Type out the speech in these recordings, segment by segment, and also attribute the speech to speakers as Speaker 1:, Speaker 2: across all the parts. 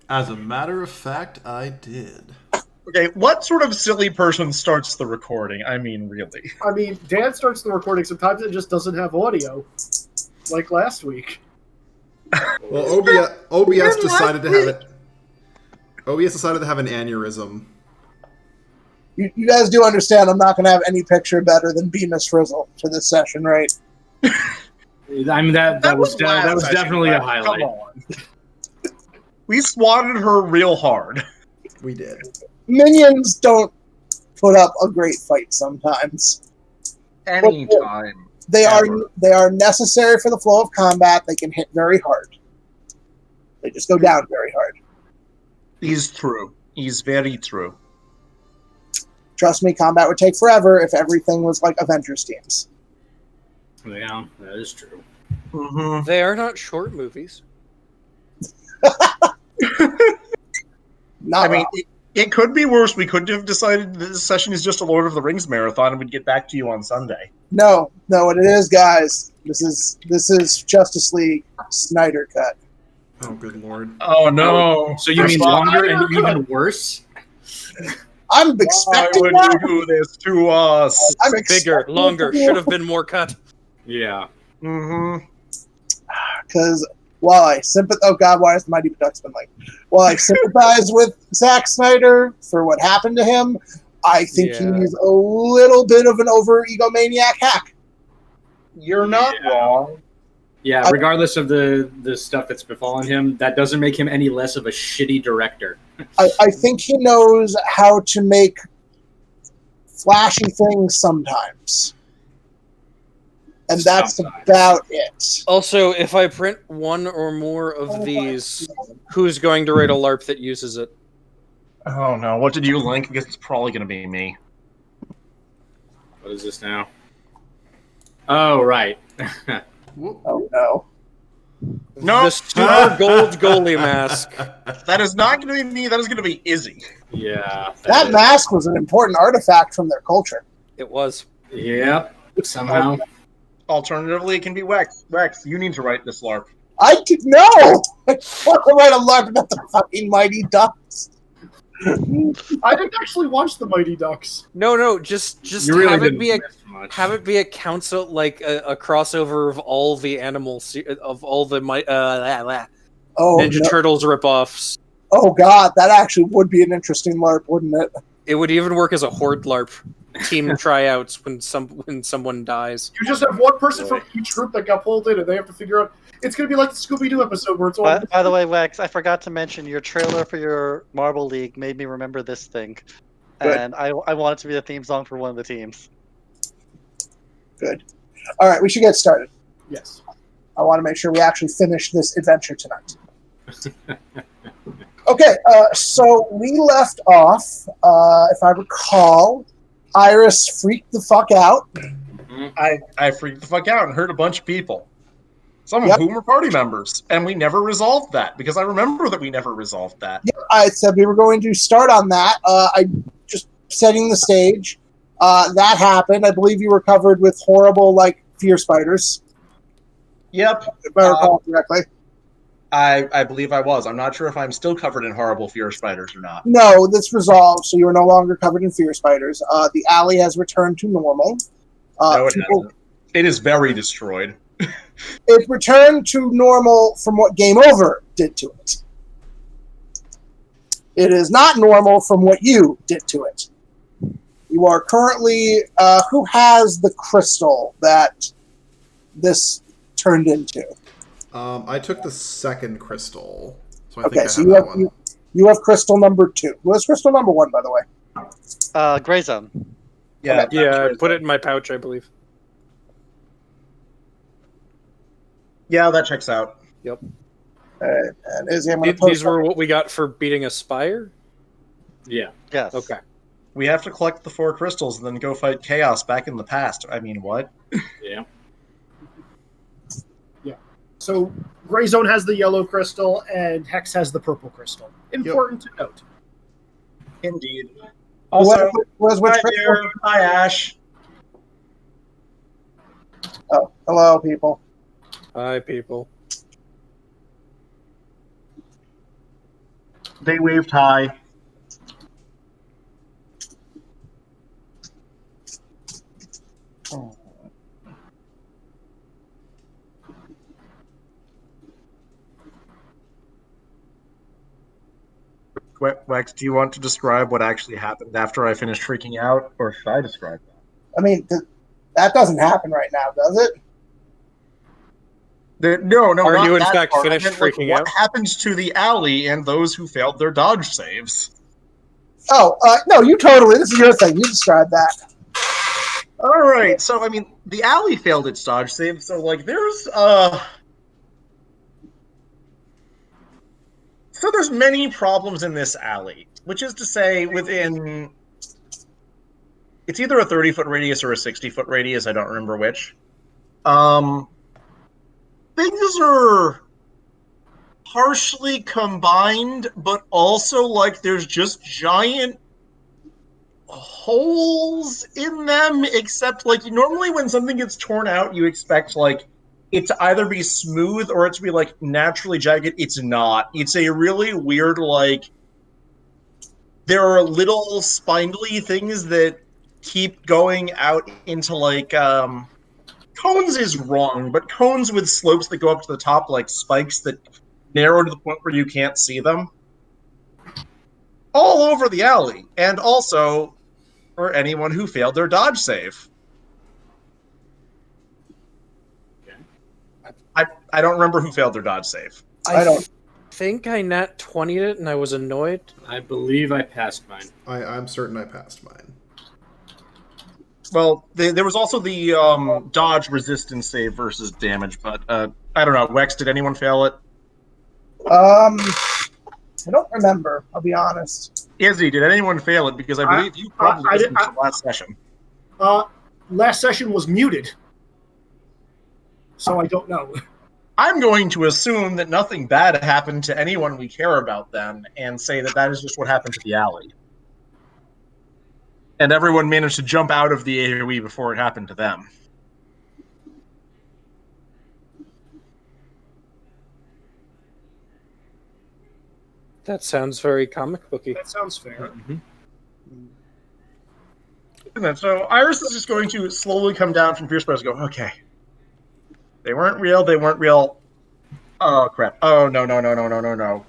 Speaker 1: As a matter of fact, I did.
Speaker 2: Okay, what sort of silly person starts the recording? I mean, really.
Speaker 3: I mean, Dan starts the recording. Sometimes it just doesn't have audio, like last week.
Speaker 1: Well, OBS decided to have it. OBS decided to have an aneurysm.
Speaker 4: You guys do understand I'm not going to have any picture better than Bemis Frizzle for this session, right?
Speaker 5: I mean, that was definitely a highlight.
Speaker 2: Come on. We swatted her real hard.
Speaker 1: We did.
Speaker 4: Minions don't put up a great fight sometimes.
Speaker 2: Anytime.
Speaker 4: They are necessary for the flow of combat. They can hit very hard. They just go down very hard.
Speaker 2: He's true. He's very true.
Speaker 4: Trust me, combat would take forever if everything was like Avengers teams.
Speaker 5: Yeah, that is true.
Speaker 2: Mm-hmm.
Speaker 6: They are not short movies.
Speaker 4: Not
Speaker 2: it could be worse. We could have decided this session is just a Lord of the Rings marathon and we'd get back to you on Sunday.
Speaker 4: No, what it is, guys. This is Justice League Snyder cut.
Speaker 1: Oh, good lord.
Speaker 2: Oh, no.
Speaker 5: So you mean longer and even worse?
Speaker 4: I'm expecting
Speaker 2: Why would
Speaker 4: that.
Speaker 2: you do this to us?
Speaker 4: I'm
Speaker 6: Bigger,
Speaker 4: expecting
Speaker 6: longer, should have been more cut.
Speaker 5: Yeah.
Speaker 2: Mm-hmm.
Speaker 4: Because while I sympathize, oh god, why is the Mighty Ducks been like? While I sympathize with Zack Snyder for what happened to him, I think he's a little bit of an over egomaniac hack.
Speaker 2: You're not wrong.
Speaker 5: Yeah, regardless of the stuff that's befallen him, that doesn't make him any less of a shitty director.
Speaker 4: I think he knows how to make flashy things sometimes. And that's about it.
Speaker 6: Also, if I print one or more of these, who's going to write a LARP that uses it?
Speaker 2: Oh no, what did you link? Because it's probably going to be me.
Speaker 5: What is this now? Oh, right.
Speaker 4: Oh no.
Speaker 2: No,
Speaker 6: The super gold goalie mask.
Speaker 2: that is not going to be me. That is going to be Izzy.
Speaker 5: Yeah.
Speaker 4: That mask was an important artifact from their culture.
Speaker 6: It was.
Speaker 5: Yep. Somehow.
Speaker 2: Alternatively, it can be Wex. Wex, you need to write this LARP.
Speaker 4: I did no. I want to write a LARP about the fucking Mighty Ducks.
Speaker 3: I didn't actually watch the Mighty Ducks.
Speaker 6: No, just
Speaker 5: You really
Speaker 6: have it
Speaker 5: didn't
Speaker 6: be a
Speaker 5: miss much.
Speaker 6: have it be a council like a crossover of all the animals of all the
Speaker 4: Oh,
Speaker 6: Ninja
Speaker 4: no.
Speaker 6: Turtles ripoffs.
Speaker 4: Oh god, that actually would be an interesting LARP, wouldn't it?
Speaker 6: It would even work as a horde LARP team tryouts when someone dies.
Speaker 3: You just have one person from each group that got pulled in, and they have to figure out. It's going to be like the Scooby-Doo episode where it's all.
Speaker 7: By the way, Wex, I forgot to mention your trailer for your Marble League made me remember this thing, and I want it to be the theme song for one of the teams.
Speaker 4: Good. All right, we should get started.
Speaker 3: Yes.
Speaker 4: I want to make sure we actually finish this adventure tonight. Okay, so we left off, if I recall, Iris freaked the fuck out.
Speaker 2: I freaked the fuck out and hurt a bunch of people. Some of whom were party members. And we never resolved that, because I remember that we never resolved that.
Speaker 4: Yep, I said we were going to start on that. I just setting the stage. That happened. I believe you were covered with horrible, like, fear spiders.
Speaker 2: Yep.
Speaker 4: If I recall correctly.
Speaker 2: I believe I was. I'm not sure if I'm still covered in horrible fear spiders or not.
Speaker 4: No, this resolved, so you are no longer covered in fear spiders. The alley has returned to normal.
Speaker 2: No, it hasn't. It is very destroyed.
Speaker 4: It returned to normal from what Game Over did to it. It is not normal from what you did to it. You are currently... who has the crystal that this turned into?
Speaker 1: I took the second crystal, so I
Speaker 4: Okay,
Speaker 1: think I
Speaker 4: so
Speaker 1: have that one.
Speaker 4: you have crystal number 2. Who has crystal number 1, by the way?
Speaker 7: Gray Zone.
Speaker 2: Yeah,
Speaker 4: Okay.
Speaker 6: Yeah, I put it in my pouch, I believe.
Speaker 2: Yeah, that checks out.
Speaker 6: Yep.
Speaker 4: And Izzy, I'm going to post...
Speaker 6: These were what we got for beating a spire?
Speaker 5: Yeah.
Speaker 7: Yes.
Speaker 6: Okay.
Speaker 2: We have to collect the 4 crystals and then go fight Chaos back in the past. I mean, what?
Speaker 5: Yeah.
Speaker 3: So Gray Zone has the yellow crystal, and Hex has the purple crystal. Important to note.
Speaker 2: Indeed. Also,
Speaker 4: was which
Speaker 2: hi
Speaker 4: crystal?
Speaker 2: there. Hi, Ash.
Speaker 4: Oh, hello, people.
Speaker 6: Hi, people.
Speaker 2: They waved hi. Oh. Wex, do you want to describe what actually happened after I finished freaking out, or should I describe that?
Speaker 4: I mean, that doesn't happen right now, does it?
Speaker 2: No,
Speaker 6: Are
Speaker 2: not
Speaker 6: you in
Speaker 2: that
Speaker 6: fact
Speaker 2: part.
Speaker 6: finished
Speaker 2: I meant, like,
Speaker 6: freaking
Speaker 2: what
Speaker 6: out?
Speaker 2: happened to the alley and those who failed their dodge saves?
Speaker 4: Oh, no, you totally. This is your thing. You describe that.
Speaker 2: All right, so I mean, the alley failed its dodge save, so like, there's many problems in this alley, which is to say, within it's either a 30-foot radius or a 60-foot radius. I don't remember which. Things are partially combined, but also like there's just giant holes in them, except like normally when something gets torn out, you expect like it to either be smooth or it to be like naturally jagged. It's not. It's a really weird, like, there are little spindly things that keep going out into like cones is wrong, but cones with slopes that go up to the top, like spikes that narrow to the point where you can't see them, all over the alley, and also for anyone who failed their dodge save. I don't remember who failed their dodge save.
Speaker 4: I don't.
Speaker 6: think I nat 20'd it and I was annoyed.
Speaker 5: I believe I passed mine.
Speaker 1: I'm certain I passed mine.
Speaker 2: Well, there was also the dodge resistance save versus damage, but I don't know. Wex, did anyone fail it?
Speaker 4: I don't remember. I'll be honest.
Speaker 2: Izzy, did anyone fail it? Because I believe you probably did last session.
Speaker 3: Last session was muted, so I don't know.
Speaker 2: I'm going to assume that nothing bad happened to anyone we care about then, and say that that is just what happened to the alley. And everyone managed to jump out of the AoE before it happened to them.
Speaker 6: That sounds very comic booky.
Speaker 3: That sounds fair.
Speaker 2: And so Iris is just going to slowly come down from Fierce Press and go, okay. They weren't real, they weren't real. Oh, crap. Oh, no.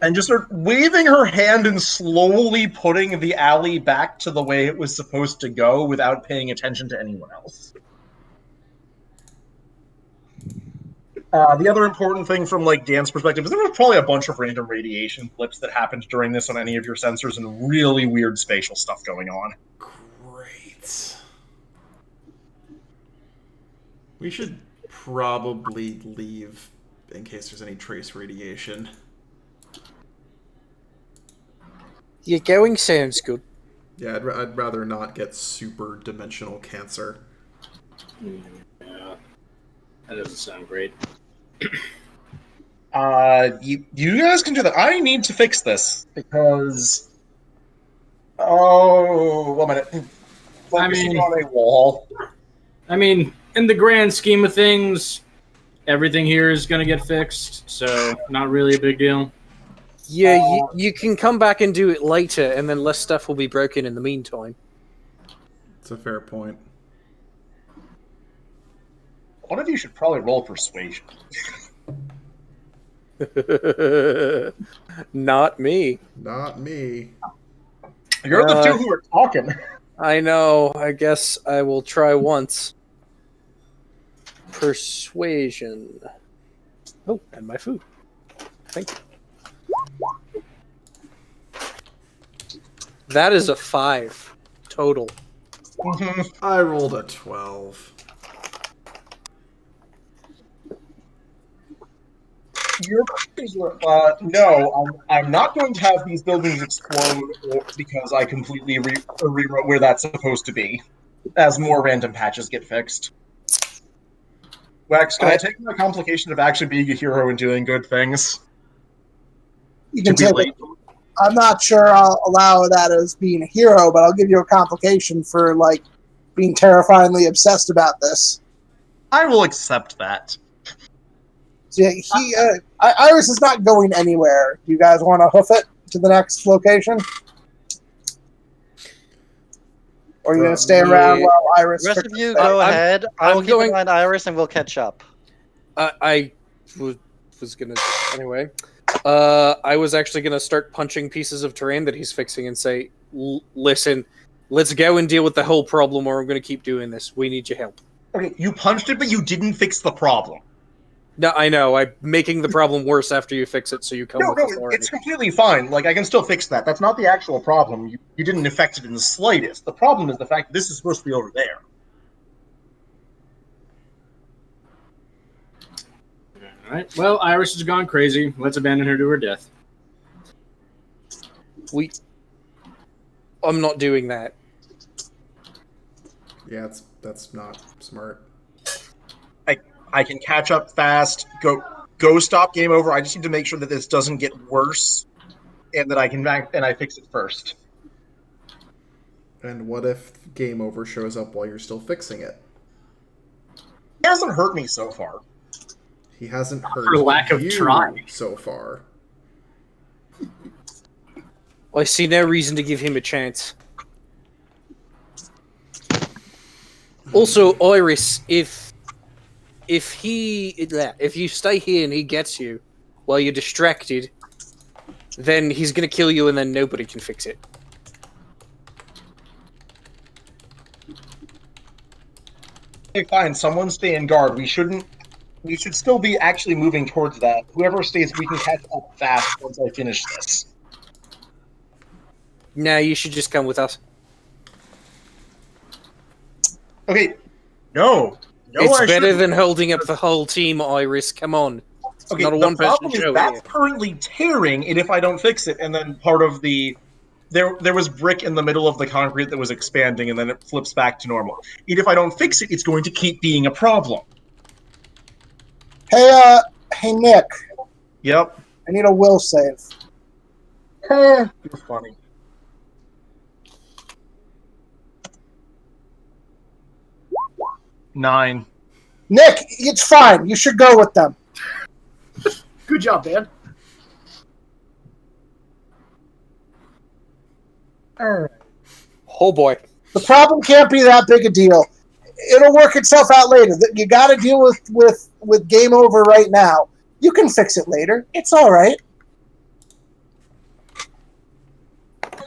Speaker 2: And just start waving her hand and slowly putting the alley back to the way it was supposed to go without paying attention to anyone else. The other important thing from like Dan's perspective is there was probably a bunch of random radiation flips that happened during this on any of your sensors and really weird spatial stuff going on.
Speaker 1: Great. We should probably leave in case there's any trace radiation.
Speaker 6: Your going sounds good.
Speaker 1: Yeah, I'd rather not get super dimensional cancer.
Speaker 5: Yeah, that doesn't sound great.
Speaker 2: You guys can do that. I need to fix this because one minute. Focusing on a wall.
Speaker 5: I mean, in the grand scheme of things, everything here is going to get fixed, so not really a big deal.
Speaker 6: Yeah, you can come back and do it later, and then less stuff will be broken in the meantime.
Speaker 1: It's a fair point.
Speaker 2: One of you should probably roll persuasion.
Speaker 6: Not me.
Speaker 1: Not me.
Speaker 2: You're the two who are talking.
Speaker 6: I know. I guess I will try once. Persuasion. Oh, and my food. Thank you. That is a 5 total.
Speaker 1: I rolled a 12.
Speaker 2: No, I'm not going to have these buildings explode because I completely rewrote where that's supposed to be, as more random patches get fixed. Wax, can I take my complication of actually being a hero and doing good things?
Speaker 4: You can take it. I'm not sure I'll allow that as being a hero, but I'll give you a complication for like being terrifyingly obsessed about this.
Speaker 2: I will accept that.
Speaker 4: So Iris is not going anywhere. Do you guys want to hoof it to the next location? Or are you going to stay around while Iris...
Speaker 7: The rest of you go ahead. I will keep an eye on Iris and we'll catch up.
Speaker 6: I was gonna... Anyway. I was actually gonna start punching pieces of terrain that he's fixing and say, listen, let's go and deal with the whole problem or I'm gonna keep doing this. We need your help.
Speaker 2: Okay, you punched it, but you didn't fix the problem.
Speaker 6: No, I know. I'm making the problem worse after you fix it, so you come with authority.
Speaker 2: It's completely fine. Like, I can still fix that. That's not the actual problem. You didn't affect it in the slightest. The problem is the fact that this is supposed to be over there.
Speaker 5: Alright, well, Iris has gone crazy. Let's abandon her to her death.
Speaker 6: I'm not doing that.
Speaker 1: Yeah, that's not smart.
Speaker 2: I can catch up fast, go stop game over. I just need to make sure that this doesn't get worse, and that I fix it first.
Speaker 1: And what if game over shows up while you're still fixing it?
Speaker 2: He hasn't hurt me so far.
Speaker 1: He hasn't hurt
Speaker 5: For lack of
Speaker 1: you
Speaker 5: trying
Speaker 1: so far.
Speaker 6: I see no reason to give him a chance. Also, Iris, if you stay here and he gets you while you're distracted, then he's gonna kill you and then nobody can fix it.
Speaker 2: Okay, fine. Someone stay in guard. We should still be actually moving towards that. Whoever stays, we can catch up fast once I finish this.
Speaker 6: Nah, you should just come with us.
Speaker 2: Okay. No,
Speaker 6: it's
Speaker 2: I
Speaker 6: better
Speaker 2: shouldn't.
Speaker 6: than holding up the whole team, Iris. Come on. It's
Speaker 2: Okay,
Speaker 6: not a
Speaker 2: the
Speaker 6: one-person
Speaker 2: problem is
Speaker 6: show
Speaker 2: that's
Speaker 6: here.
Speaker 2: currently tearing, and if I don't fix it, and then part of the... There was brick in the middle of the concrete that was expanding, and then it flips back to normal. And if I don't fix it, it's going to keep being a problem.
Speaker 4: Hey, Nick.
Speaker 2: Yep.
Speaker 4: I need a will save.
Speaker 2: You're funny. Nine.
Speaker 4: Nick, it's fine. You should go with them.
Speaker 3: Good job, Dan.
Speaker 2: Alright.
Speaker 6: Oh boy.
Speaker 4: The problem can't be that big a deal. It'll work itself out later. You got to deal with game over right now. You can fix it later. It's all right.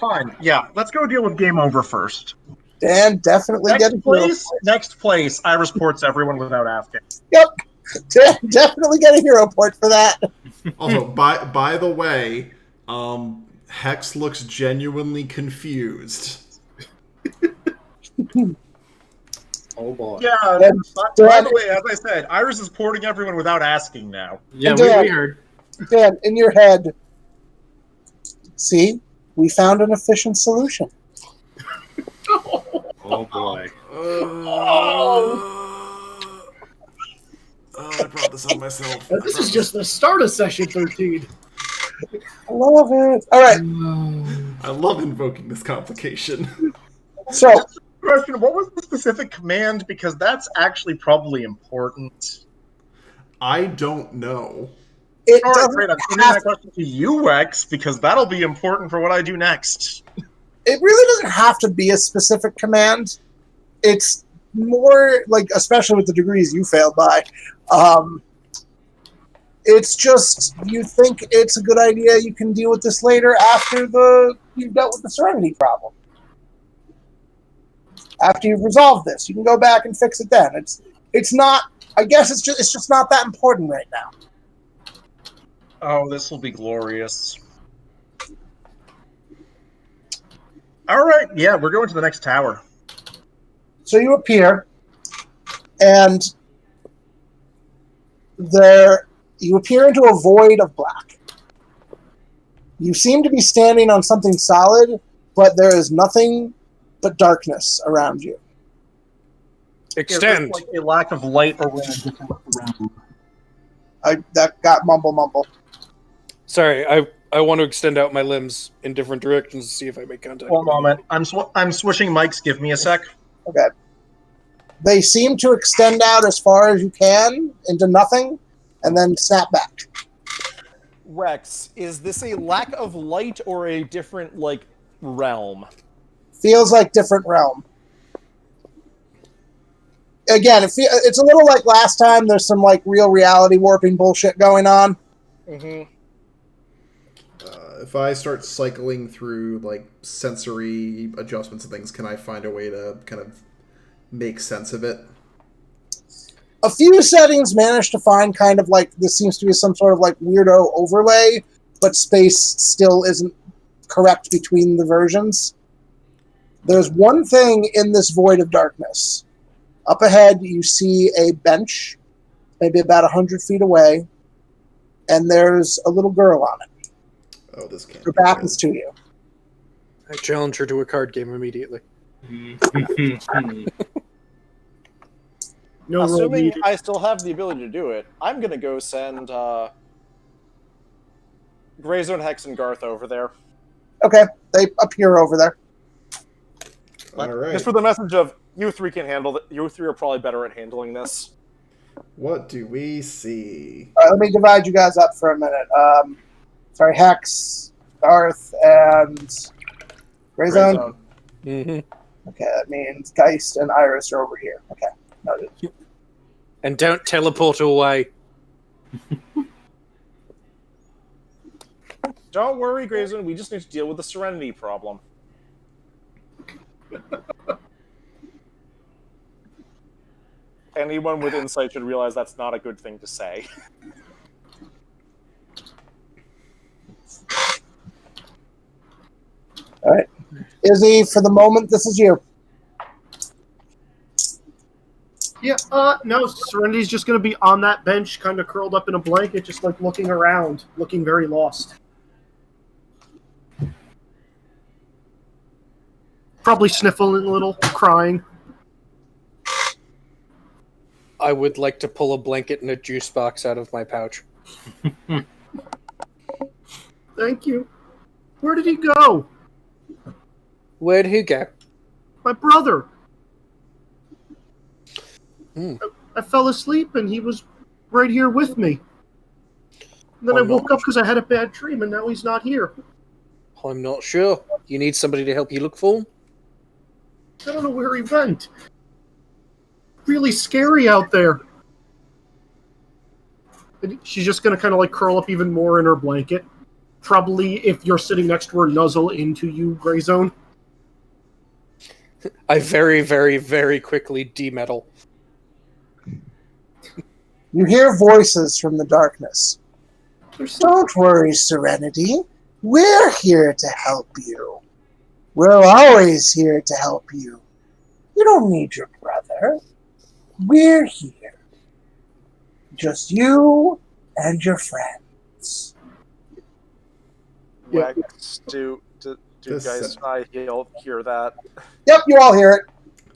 Speaker 2: Fine. Yeah, let's go deal with game over first.
Speaker 4: Dan, definitely
Speaker 2: Next place, Iris ports everyone without asking.
Speaker 4: Yep. Dan, definitely get a hero port for that.
Speaker 1: Also, by the way, Hex looks genuinely confused.
Speaker 5: Oh boy.
Speaker 2: Yeah, by the way, as I said, Iris is porting everyone without asking now.
Speaker 5: Yeah,
Speaker 4: Dan,
Speaker 5: we heard.
Speaker 4: Dan, in your head, see, we found an efficient solution.
Speaker 5: Oh boy.
Speaker 1: I brought this on myself.
Speaker 3: This is just the start of session 13.
Speaker 4: I love it. All right.
Speaker 1: I love invoking this complication.
Speaker 4: So,
Speaker 2: Question, what was the specific command? Because that's actually probably important.
Speaker 1: I don't know.
Speaker 4: it
Speaker 2: All right,
Speaker 4: doesn't
Speaker 2: great. I'm sending
Speaker 4: have
Speaker 2: that question to you, X, because that'll be important for what I do next.
Speaker 4: it really doesn't have to be a specific command. It's more like, especially with the degrees you failed by, it's just you think it's a good idea. You can deal with this later after you've dealt with the Serenity problem. After you've resolved this, you can go back and fix it then. It's not. I guess it's just not that important right now.
Speaker 2: Oh, this will be glorious. All right, yeah, we're going to the next tower.
Speaker 4: So you appear, and you appear into a void of black. You seem to be standing on something solid, but there is nothing but darkness around you.
Speaker 6: Extend.
Speaker 2: There's like a lack of light around.
Speaker 4: That got mumble.
Speaker 6: Sorry, I want to extend out my limbs in different directions to see if I make contact.
Speaker 2: One moment. I'm swishing mics. Give me a sec.
Speaker 4: Okay. They seem to extend out as far as you can into nothing, and then snap back.
Speaker 8: Rex, is this a lack of light or a different, like, realm?
Speaker 4: Feels like different realm. Again, it's a little like last time. There's some like real reality warping bullshit going on.
Speaker 8: Mm-hmm.
Speaker 1: If I start cycling through like sensory adjustments and things, can I find a way to kind of make sense of it?
Speaker 4: A few settings managed to find kind of like this seems to be some sort of like weirdo overlay, but space still isn't correct between the versions. There's one thing in this void of darkness. Up ahead, you see a bench, maybe about 100 feet away, and there's a little girl on it.
Speaker 1: Oh, this can't.
Speaker 4: Her back is to you.
Speaker 6: I challenge her to a card game immediately.
Speaker 3: No roll
Speaker 8: Assuming
Speaker 3: needed.
Speaker 8: I still have the ability to do it, I'm gonna go send Grayzone, Hex, and Garth over there.
Speaker 4: Okay, they appear over there.
Speaker 1: All right.
Speaker 8: Just for the message of, you three can handle it. You three are probably better at handling this.
Speaker 1: What do we see?
Speaker 4: All right, let me divide you guys up for a minute. Sorry, Hex, Garth, and Grayzone.
Speaker 6: Mm-hmm.
Speaker 4: Okay, that means Geist and Iris are over here. Okay, noted.
Speaker 6: And don't teleport away.
Speaker 8: Don't worry, Grayzone. We just need to deal with the Serenity problem. Anyone with insight should realize that's not a good thing to say.
Speaker 4: All right, Izzy. For the moment, this is you.
Speaker 3: Yeah, no, Serenity's just going to be on that bench, kind of curled up in a blanket, just like looking around, looking very lost. Probably sniffling a little, crying.
Speaker 6: I would like to pull a blanket and a juice box out of my pouch.
Speaker 3: Thank you. Where did he go?
Speaker 6: Where'd he go?
Speaker 3: My brother.
Speaker 6: Hmm.
Speaker 3: I fell asleep and he was right here with me. And then I woke up because I had a bad dream and now he's not here.
Speaker 6: I'm not sure. You need somebody to help you look for him?
Speaker 3: I don't know where he went. Really scary out there. And she's just going to kind of like curl up even more in her blanket. Probably, if you're sitting next to her, nuzzle into you, Grayzone.
Speaker 6: I very, very, very quickly demetal.
Speaker 4: You hear voices from the darkness. Don't worry, Serenity. We're here to help you. We're always here to help you. You don't need your brother. We're here. Just you and your friends.
Speaker 3: Yeah.
Speaker 8: Rex, do
Speaker 1: This
Speaker 8: guys I hear that?
Speaker 4: Yep, you all hear it.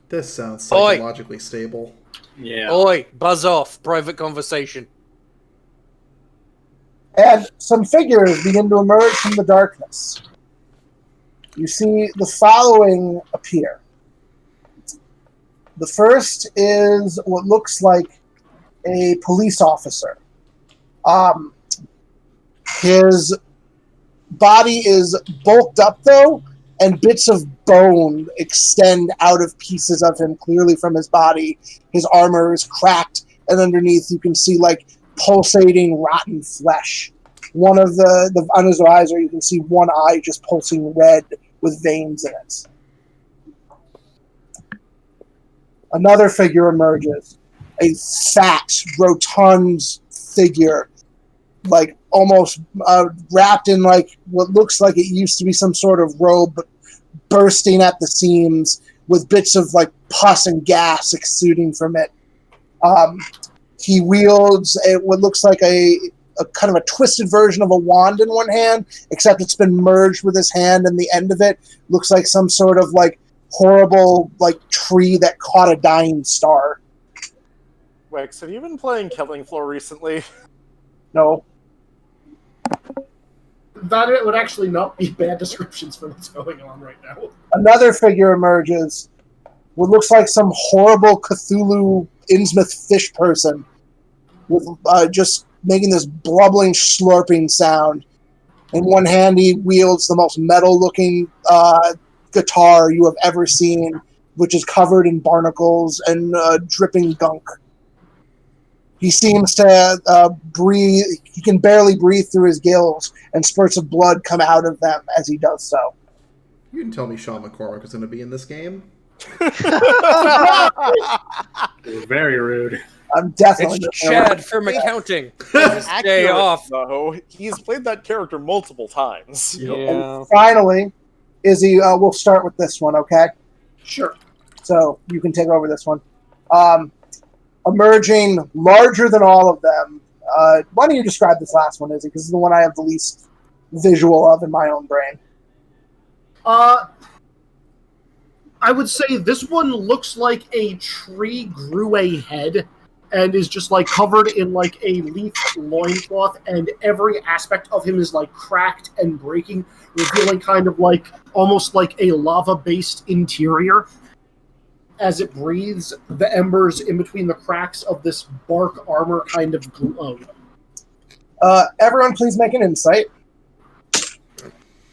Speaker 1: This sounds
Speaker 6: Oi.
Speaker 1: psychologically stable.
Speaker 5: Yeah.
Speaker 6: Oi, buzz off. Private conversation.
Speaker 4: And some figures begin to emerge from the darkness. You see the following appear. The first is what looks like a police officer. His body is bulked up, though, and bits of bone extend out of pieces of him, clearly from his body. His armor is cracked, and underneath you can see, like, pulsating, rotten flesh. One of the on his visor, you can see one eye just pulsing red with veins in it. Another figure emerges. A fat, rotund figure, like almost wrapped in like what looks like it used to be some sort of robe, bursting at the seams with bits of like pus and gas exuding from it. He wields what looks like a kind of a twisted version of a wand in one hand, except it's been merged with his hand, and the end of it looks like some sort of like horrible like tree that caught a dying star.
Speaker 8: Rex, have you been playing Killing Floor recently?
Speaker 4: No.
Speaker 3: That it would actually not be bad descriptions for what's going on right now.
Speaker 4: Another figure emerges. What looks like some horrible Cthulhu Innsmouth fish person with just making this blubbering, slurping sound. In one hand, he wields the most metal-looking guitar you have ever seen, which is covered in barnacles and dripping gunk. He seems to breathe. He can barely breathe through his gills, and spurts of blood come out of them as he does so.
Speaker 1: You didn't tell me Sean McCormick was going to be in this game.
Speaker 5: Very rude.
Speaker 4: I'm definitely.
Speaker 6: It's Chad from accounting. Day
Speaker 8: Accurate,
Speaker 6: off.
Speaker 8: though. He's played that character multiple times.
Speaker 6: Yeah.
Speaker 4: Finally, Izzy, we'll start with this one, okay?
Speaker 3: Sure.
Speaker 4: So you can take over this one. Emerging larger than all of them. Why don't you describe this last one, Izzy? Because it's the one I have the least visual of in my own brain.
Speaker 3: I would say this one looks like a tree grew a head and is just like covered in like a leaf loincloth, and every aspect of him is like cracked and breaking, revealing kind of like almost like a lava-based interior. As it breathes, the embers in between the cracks of this bark armor kind of glow.
Speaker 4: Everyone, please make an insight.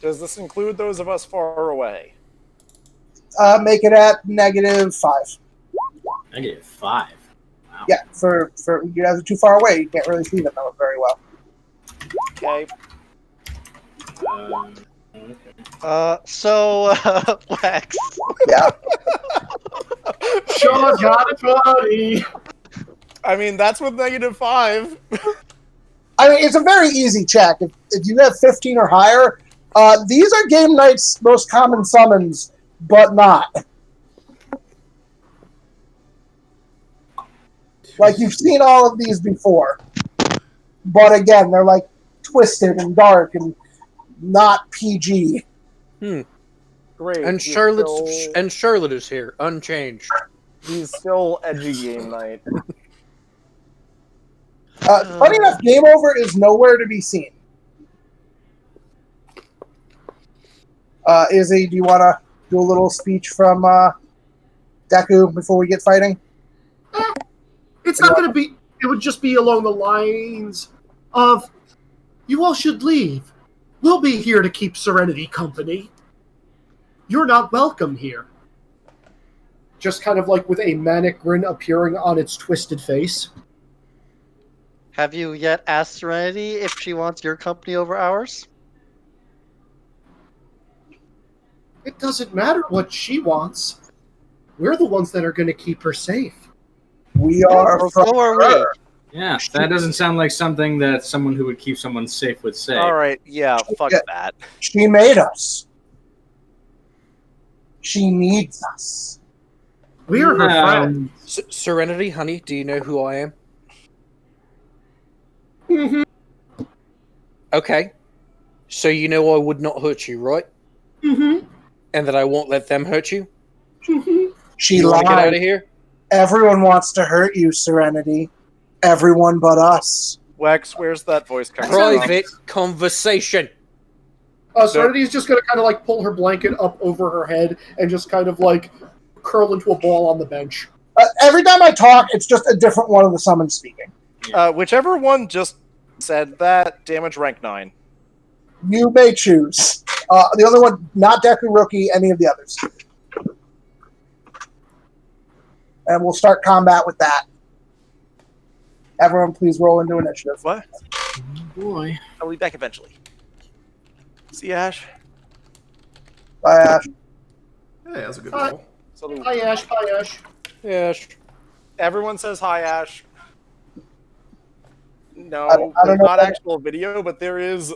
Speaker 8: Does this include those of us far away?
Speaker 4: Make it at -5.
Speaker 5: -5. Wow.
Speaker 4: Yeah, for you guys are too far away. You can't really see them very well.
Speaker 8: Okay.
Speaker 7: Wax.
Speaker 4: Yeah.
Speaker 3: Sean got a 20.
Speaker 8: I mean, that's with -5.
Speaker 4: I mean, it's a very easy check. If you have 15 or higher, these are game night's most common summons, but not. Like, you've seen all of these before. But again, they're like twisted and dark and not PG.
Speaker 8: Great.
Speaker 6: And Charlotte is here, unchanged.
Speaker 8: He's still edgy game night.
Speaker 4: Funny enough, Game Over is nowhere to be seen. Izzy, do you want to do a little speech from Deku before we get fighting?
Speaker 3: It's not going to be... It would just be along the lines of, you all should leave. We'll be here to keep Serenity company. You're not welcome here. Just kind of like with a manic grin appearing on its twisted face.
Speaker 7: Have you yet asked Serenity if she wants your company over ours?
Speaker 3: It doesn't matter what she wants. We're the ones that are going to keep her safe.
Speaker 4: We are
Speaker 7: Or so are we.
Speaker 5: Yeah, that doesn't sound like something that someone who would keep someone safe would say.
Speaker 8: All right, yeah, fuck
Speaker 4: Yeah.
Speaker 8: that.
Speaker 4: She made us. She needs us.
Speaker 3: We're her friend.
Speaker 6: Serenity, honey, do you know who I am?
Speaker 3: Mm-hmm.
Speaker 6: Okay. So you know I would not hurt you, right?
Speaker 3: Mm-hmm.
Speaker 6: And that I won't let them hurt you?
Speaker 3: Mm-hmm.
Speaker 4: She
Speaker 6: You want to get out
Speaker 4: lied.
Speaker 6: of here?
Speaker 4: Everyone wants to hurt you, Serenity. Everyone but us.
Speaker 8: Wex, where's that voice coming from?
Speaker 6: Private conversation.
Speaker 3: Serenity's just going to kind of like pull her blanket up over her head and just kind of like curl into a ball on the bench.
Speaker 4: Every time I talk, it's just a different one of the summons speaking.
Speaker 8: Whichever one just said that, damage rank 9.
Speaker 4: You may choose. The only one, not Deku Rookie, any of the others. And we'll start combat with that. Everyone, please roll into initiative.
Speaker 8: What?
Speaker 5: Boy.
Speaker 8: I'll be back eventually. See, Ash?
Speaker 4: Bye, Ash.
Speaker 1: Hey, that's a good
Speaker 3: Hi.
Speaker 1: roll.
Speaker 8: So
Speaker 3: Hi, Ash. Hi, Ash.
Speaker 6: Yeah.
Speaker 8: everyone says hi, Ash. No,
Speaker 4: I don't
Speaker 8: there's
Speaker 4: know
Speaker 8: not
Speaker 4: if
Speaker 8: actual video, but there is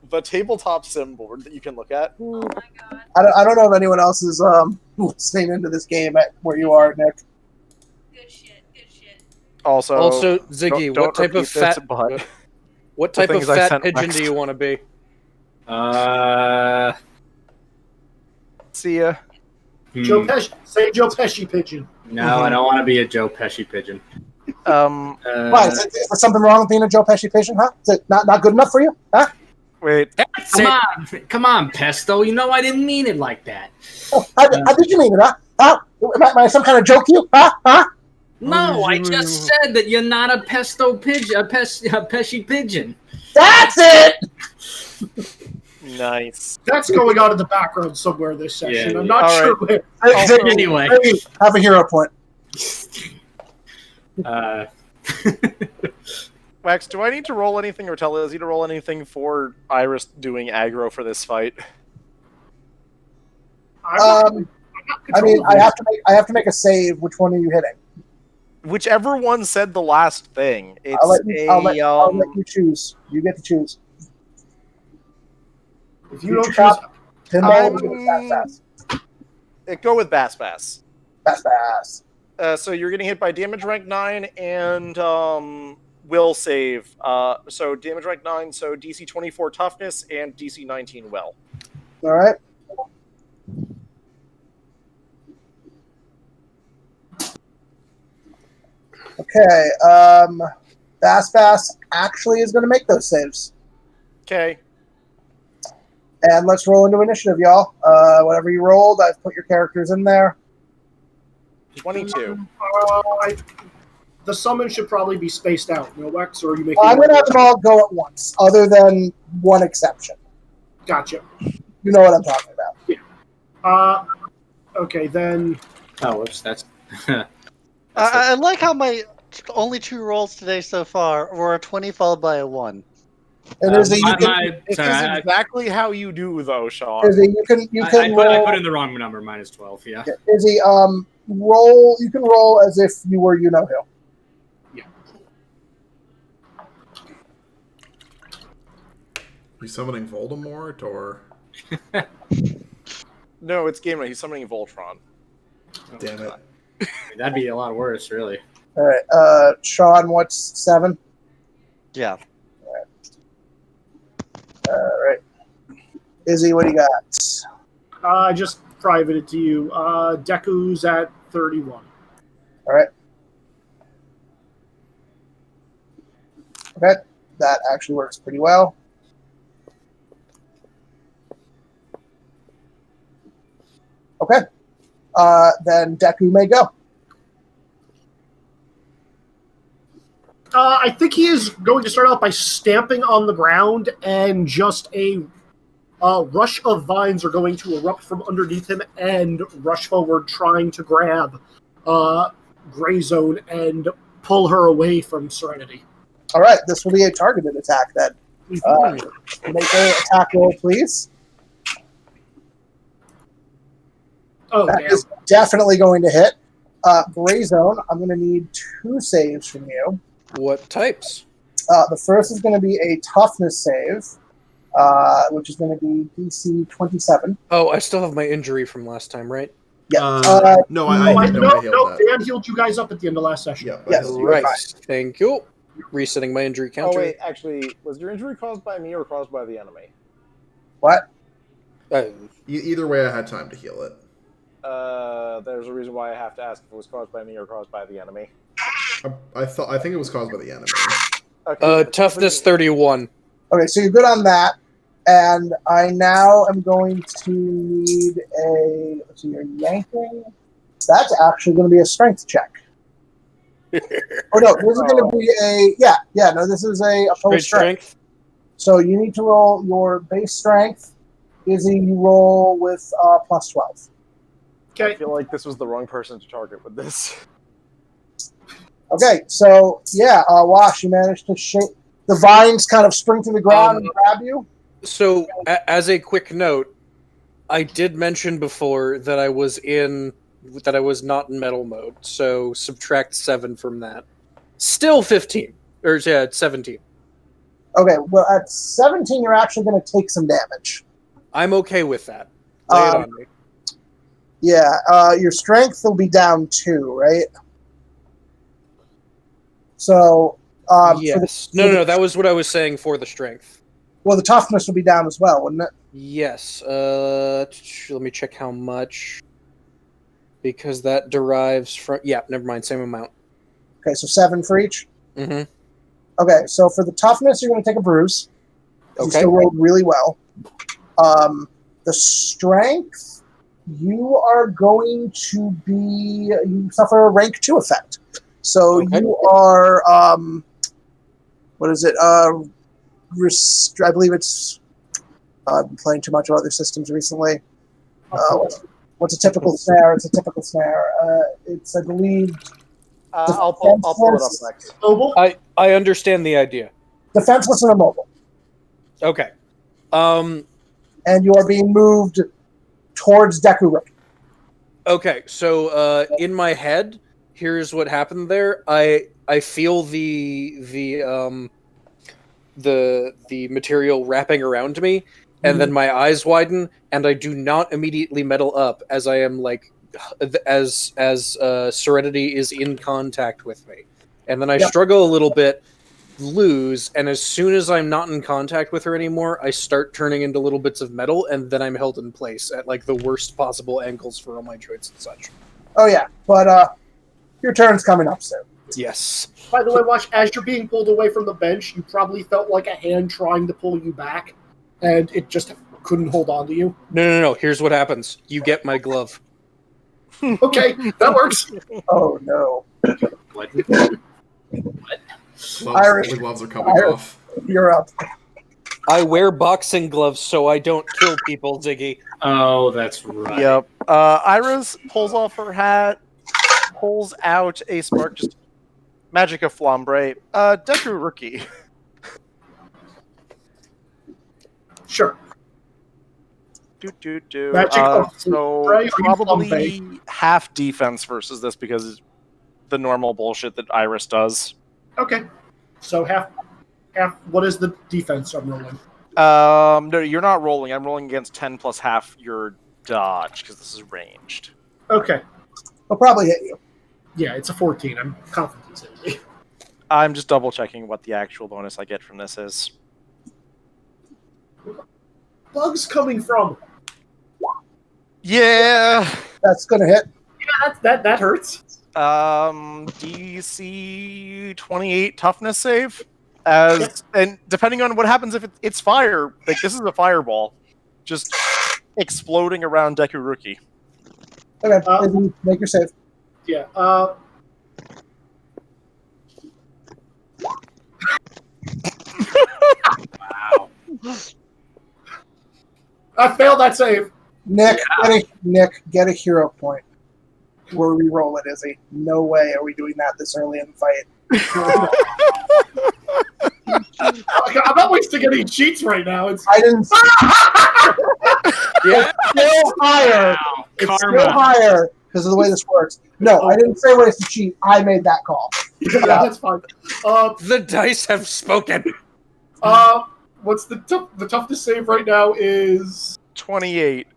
Speaker 8: the tabletop sim board that you can look at.
Speaker 9: Oh my god.
Speaker 4: I don't know if anyone else is listening into this game at where you are, Nick.
Speaker 9: Good shit. Good shit.
Speaker 8: Also,
Speaker 6: Ziggy,
Speaker 8: don't
Speaker 6: what type of
Speaker 8: repeat this,
Speaker 6: fat
Speaker 8: but
Speaker 6: what type of
Speaker 8: things I
Speaker 6: fat
Speaker 8: sent
Speaker 6: pigeon
Speaker 8: next.
Speaker 6: do you want to be?
Speaker 8: see ya.
Speaker 3: Joe Pesci. Say Joe Pesci pigeon.
Speaker 5: No, I don't want to be a Joe Pesci pigeon.
Speaker 4: Why? Is there something wrong with being a Joe Pesci patient, huh? Is it not good enough for you? Huh?
Speaker 8: Wait,
Speaker 5: Come on, Pesto. You know I didn't mean it like that.
Speaker 4: Oh, how did you mean it, huh? Huh? Am I some kind of joke to you? Huh? Huh?
Speaker 5: No, I just said that you're not a pesto pigeon, a pesky pigeon.
Speaker 4: That's it.
Speaker 8: Nice.
Speaker 3: That's going on in the background somewhere this session.
Speaker 5: Yeah,
Speaker 3: I'm not
Speaker 8: all
Speaker 3: sure
Speaker 8: right.
Speaker 3: where.
Speaker 5: Anyway.
Speaker 4: Hey, have a hero point.
Speaker 8: Wax, do I need to roll anything or tell Izzy to roll anything for Iris doing aggro for this fight?
Speaker 4: I mean, I have to make a save. Which one are you hitting?
Speaker 8: Whichever one said the last thing. It's
Speaker 4: I'll let you choose. You get to choose.
Speaker 3: If you don't choose,
Speaker 4: Pinball, you get Bass
Speaker 8: go with Bass Bass.
Speaker 4: Bass.
Speaker 8: So you're getting hit by damage rank 9 and will save. So damage rank 9, so DC 24 toughness and DC 19 will.
Speaker 4: All right. Okay. Bass actually is going to make those saves.
Speaker 8: Okay.
Speaker 4: And let's roll into initiative, y'all. Whatever you rolled, I've put your characters in there.
Speaker 8: 22.
Speaker 3: the summon should probably be spaced out. No, Lex, or are you making?
Speaker 4: I'm going to have them all go at once, other than one exception.
Speaker 3: Gotcha.
Speaker 4: You know what I'm talking about.
Speaker 3: Yeah. Okay, then.
Speaker 5: Oh, whoops, that's.
Speaker 7: I like how my only 2 rolls today so far were a 20 followed by a 1.
Speaker 4: And
Speaker 8: This is exactly how you do, though, Sean.
Speaker 4: Izzy, you can roll.
Speaker 5: I put in the wrong number, minus 12, yeah.
Speaker 4: Izzy, roll. You can roll as if you were you know who.
Speaker 5: Yeah.
Speaker 1: You summoning Voldemort or?
Speaker 8: No, it's game night. He's summoning Voltron.
Speaker 1: Damn it.
Speaker 5: That'd be a lot worse, really.
Speaker 4: All right, Sean, what's 7?
Speaker 7: Yeah.
Speaker 4: All right. Izzy, what do you got?
Speaker 3: I just privated to you. Deku's at 31.
Speaker 4: All right. Okay, that actually works pretty well. Okay. Then Deku may go.
Speaker 3: I think he is going to start out by stamping on the ground, and just a rush of vines are going to erupt from underneath him and rush forward, trying to grab Gray Zone and pull her away from Serenity.
Speaker 4: All right, this will be a targeted attack then. Make an attack roll, please.
Speaker 3: Oh,
Speaker 4: That
Speaker 3: damn.
Speaker 4: is definitely going to hit. Gray Zone, I'm going to need 2 saves from you.
Speaker 6: What types?
Speaker 4: The first is going to be a toughness save, which is going to be DC 27.
Speaker 6: Oh, I still have my injury from last time, right?
Speaker 4: Yeah.
Speaker 1: No, I healed that.
Speaker 3: Dan healed you guys up at the end of last session.
Speaker 1: Yeah,
Speaker 4: Yes,
Speaker 1: healed
Speaker 4: you're
Speaker 6: Right.
Speaker 4: fine.
Speaker 6: Thank you. Resetting my injury
Speaker 8: Oh,
Speaker 6: counter.
Speaker 8: wait, actually, was your injury caused by me or caused by the enemy?
Speaker 4: What?
Speaker 1: Either way, I had time to heal it.
Speaker 8: There's a reason why I have to ask if it was caused by me or caused by the enemy.
Speaker 1: I think it was caused by the enemy.
Speaker 8: Okay.
Speaker 6: Toughness 31.
Speaker 4: Okay, so you're good on that. And I now am going to need a... Let's see, you're yanking. That's actually going to be a strength check. Oh, no, this is going to be a... Yeah, no, this is a opposed strength. So you need to roll your base strength. Izzy, you roll with plus 12.
Speaker 3: Okay.
Speaker 8: I feel like this was the wrong person to target with this.
Speaker 4: Okay, so yeah, Wash, you managed to shake the vines, kind of spring to the ground and grab you.
Speaker 6: So, as a quick note, I did mention before that I was not in metal mode. So subtract 7 from that. Still 15, or yeah, 17.
Speaker 4: Okay, well at 17, you're actually going to take some damage.
Speaker 6: I'm okay with that. Lay it on me.
Speaker 4: Yeah, your strength will be down 2, right? So,
Speaker 6: yes. No, that was what I was saying for the strength.
Speaker 4: Well, the toughness will be down as well, wouldn't it?
Speaker 6: Yes. Let me check how much. Because that derives from... Yeah, never mind. Same amount.
Speaker 4: Okay, so 7 for each?
Speaker 6: Mm-hmm.
Speaker 4: Okay, so for the toughness, you're going to take a bruise. You still rolled really well. The strength, you are going to be... You suffer a rank 2 effect. So
Speaker 6: Okay.
Speaker 4: you are, what is it? I believe it's. I've been playing too much of other systems recently. What's a typical snare? It's a typical snare. It's, I believe,
Speaker 8: I'll pull it up next.
Speaker 3: Mobile?
Speaker 6: I understand the idea.
Speaker 4: defenseless and immobile.
Speaker 6: Okay.
Speaker 4: And you are being moved towards Deku Rookie.
Speaker 6: Okay, so in my head, here's what happened there. I feel the material wrapping around me, and then my eyes widen, and I do not immediately metal up as I am like as Serenity is in contact with me, and then I struggle a little bit, lose, and as soon as I'm not in contact with her anymore, I start turning into little bits of metal, and then I'm held in place at like the worst possible angles for all my joints and such.
Speaker 4: Oh yeah, but your turn's coming up soon.
Speaker 6: Yes.
Speaker 3: By the way, Watch, as you're being pulled away from the bench, you probably felt like a hand trying to pull you back, and it just couldn't hold on to you.
Speaker 6: No. Here's what happens. You get my glove.
Speaker 3: Okay, that works.
Speaker 4: Oh no.
Speaker 5: What?
Speaker 4: Irish.
Speaker 1: The gloves are coming
Speaker 4: Irish.
Speaker 1: off.
Speaker 4: You're up.
Speaker 6: I wear boxing gloves so I don't kill people, Ziggy.
Speaker 5: Oh, that's right.
Speaker 8: Yep. Iris pulls off her hat, pulls out a spark, just magic of flambre. Deku Rookie.
Speaker 3: Sure.
Speaker 8: Do.
Speaker 3: Magic of
Speaker 8: So
Speaker 3: flambre,
Speaker 8: probably half defense versus this because it's the normal bullshit that Iris does.
Speaker 3: Okay. So half. What is the defense I'm rolling?
Speaker 8: No, you're not rolling. I'm rolling against 10 plus half your dodge because this is ranged.
Speaker 3: Okay.
Speaker 4: I'll probably hit you.
Speaker 3: Yeah, it's a 14. I'm confident it's in me.
Speaker 8: I'm just double checking what the actual bonus I get from this is.
Speaker 3: Bugs coming from.
Speaker 8: Yeah.
Speaker 4: That's gonna hit.
Speaker 3: Yeah, that hurts.
Speaker 8: DC 28 toughness save. And depending on what happens if it's fire, like this is a fireball, just exploding around Deku Rookie.
Speaker 4: Okay, Izzy, make your save.
Speaker 3: Yeah.
Speaker 5: Wow.
Speaker 3: I failed that save.
Speaker 4: Nick, get a hero point. We'll re-roll it, Izzy. No way are we doing that this early in the fight.
Speaker 3: I'm not wasting any cheats right now. It's
Speaker 4: I didn't.
Speaker 6: Yeah.
Speaker 4: Still higher. It's
Speaker 5: Karma.
Speaker 4: still higher because of the way this works. No, I didn't say waste a cheat. I made that call.
Speaker 3: yeah, that's fine.
Speaker 6: The dice have spoken.
Speaker 3: What's the toughness save right now is
Speaker 8: 28.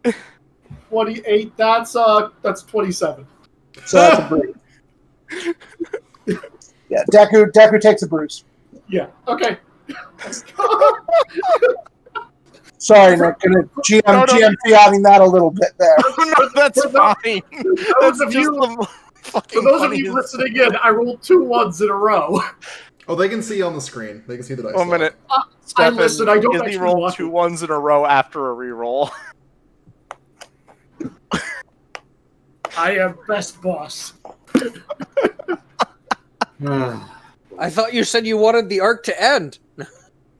Speaker 3: 28. That's 27.
Speaker 4: So that's a bruise. Yeah, Deku takes a bruise.
Speaker 3: Yeah. Okay.
Speaker 4: Sorry, Nick. Gonna GM fiating that a little bit there.
Speaker 8: No, that's fine.
Speaker 3: Those of you, for those of you listening in, I rolled 2 1s in a row.
Speaker 1: Oh, they can see on the screen. They can see the dice.
Speaker 8: 1 minute.
Speaker 3: I listen. I don't
Speaker 8: Disney
Speaker 3: actually
Speaker 8: rolled
Speaker 3: watch
Speaker 8: 2
Speaker 3: it.
Speaker 8: 1s in a row after a reroll.
Speaker 3: I am best boss.
Speaker 6: I thought you said you wanted the arc to end.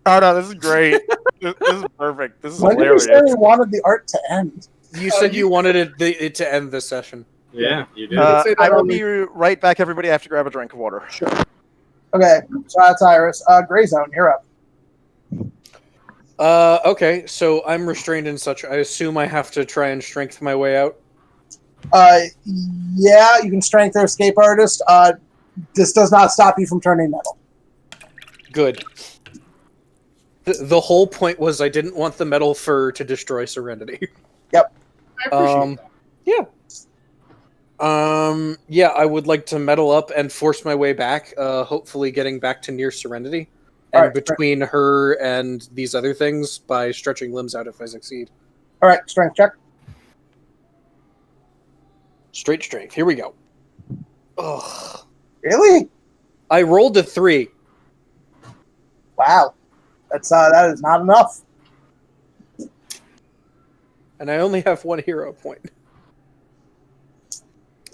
Speaker 8: Oh no, this is great. This is perfect. This is
Speaker 4: When did you
Speaker 8: hilarious.
Speaker 4: say we wanted the art to end?
Speaker 6: You said you wanted it to end this session.
Speaker 5: Yeah, you did.
Speaker 3: say that
Speaker 8: I will
Speaker 3: early.
Speaker 8: be right back, everybody. I have to grab a drink of water.
Speaker 4: Sure. Okay, so that's Iris. Gray Zone, you're up.
Speaker 6: Okay, so I'm restrained and such. I assume I have to try and strength my way out.
Speaker 4: Yeah, you can strength or escape artist. This does not stop you from turning metal.
Speaker 6: Good. The whole point was I didn't want the metal fur to destroy Serenity.
Speaker 3: I appreciate that.
Speaker 6: Yeah, I would like to metal up and force my way back, hopefully getting back to near Serenity. And
Speaker 4: Alright,
Speaker 6: between her and these other things by stretching limbs out if I succeed.
Speaker 4: All right, strength check.
Speaker 6: Straight strength. Here we go. Ugh.
Speaker 4: Really?
Speaker 6: I rolled a 3.
Speaker 4: Wow, that is not enough.
Speaker 6: And I only have 1 hero point.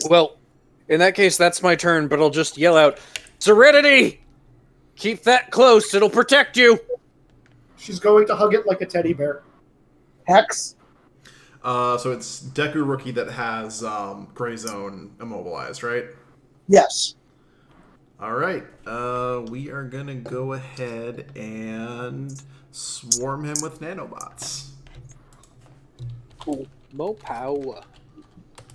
Speaker 6: Well, In that case, that's my turn, but I'll just yell out, Serenity! Keep that close, it'll protect you!
Speaker 3: She's going to hug it like a teddy bear.
Speaker 4: Hex.
Speaker 1: So it's Deku Rookie that has Gray Zone immobilized, right?
Speaker 4: Yes.
Speaker 1: All right. We are going to go ahead and swarm him with nanobots.
Speaker 4: Cool.
Speaker 6: Mopow.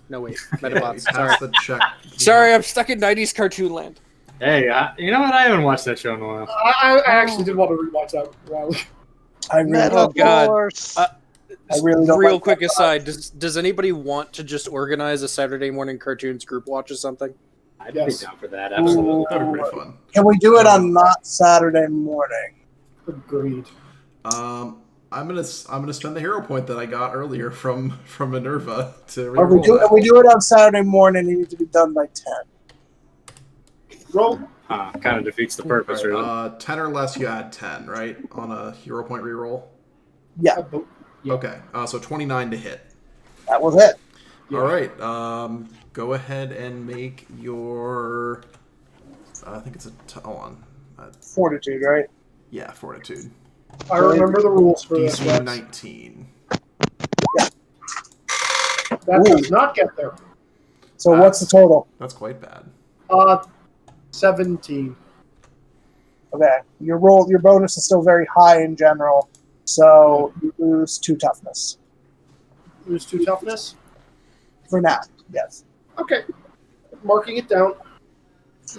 Speaker 6: No, wait.
Speaker 1: Okay,
Speaker 6: Metabots.
Speaker 1: pass
Speaker 6: Sorry.
Speaker 1: the check.
Speaker 6: Sorry, I'm stuck in 90s cartoon land.
Speaker 5: Hey, you know what? I haven't watched that show in a while.
Speaker 3: I actually did want to rewatch that. Wow.
Speaker 4: I really,
Speaker 6: Oh, God.
Speaker 7: Metaphors.
Speaker 4: I really don't
Speaker 6: Real
Speaker 4: like
Speaker 6: quick
Speaker 4: that.
Speaker 6: aside, does anybody want to just organize a Saturday morning cartoons group watch or something?
Speaker 5: I'd
Speaker 3: Yes.
Speaker 5: be down for that, absolutely.
Speaker 1: That'd be pretty fun.
Speaker 4: Can we do it on not Saturday morning?
Speaker 3: Agreed.
Speaker 1: I'm gonna spend the hero point that I got earlier from Minerva to
Speaker 4: Or
Speaker 1: reroll that.
Speaker 4: if we do it on Saturday morning, it needs to be done by 10.
Speaker 3: Roll.
Speaker 5: Kind of defeats the purpose, really.
Speaker 1: 10 or less, you add 10, right? On a hero point reroll?
Speaker 4: Yeah,
Speaker 3: Yeah.
Speaker 1: Okay, so 29 to hit.
Speaker 4: that was it.
Speaker 1: All right, go ahead and make your... I think it's a... hold on.
Speaker 4: Fortitude, right?
Speaker 1: Yeah, Fortitude.
Speaker 3: I remember the rules for this.
Speaker 1: DC
Speaker 3: Yes.
Speaker 1: 19.
Speaker 3: That does not get there.
Speaker 4: So what's the total?
Speaker 1: That's quite bad.
Speaker 3: 17.
Speaker 4: Okay, your bonus is still very high in general, so you lose 2 toughness
Speaker 3: Lose 2 toughness.
Speaker 4: for now. Yes.
Speaker 3: Okay. Marking it down.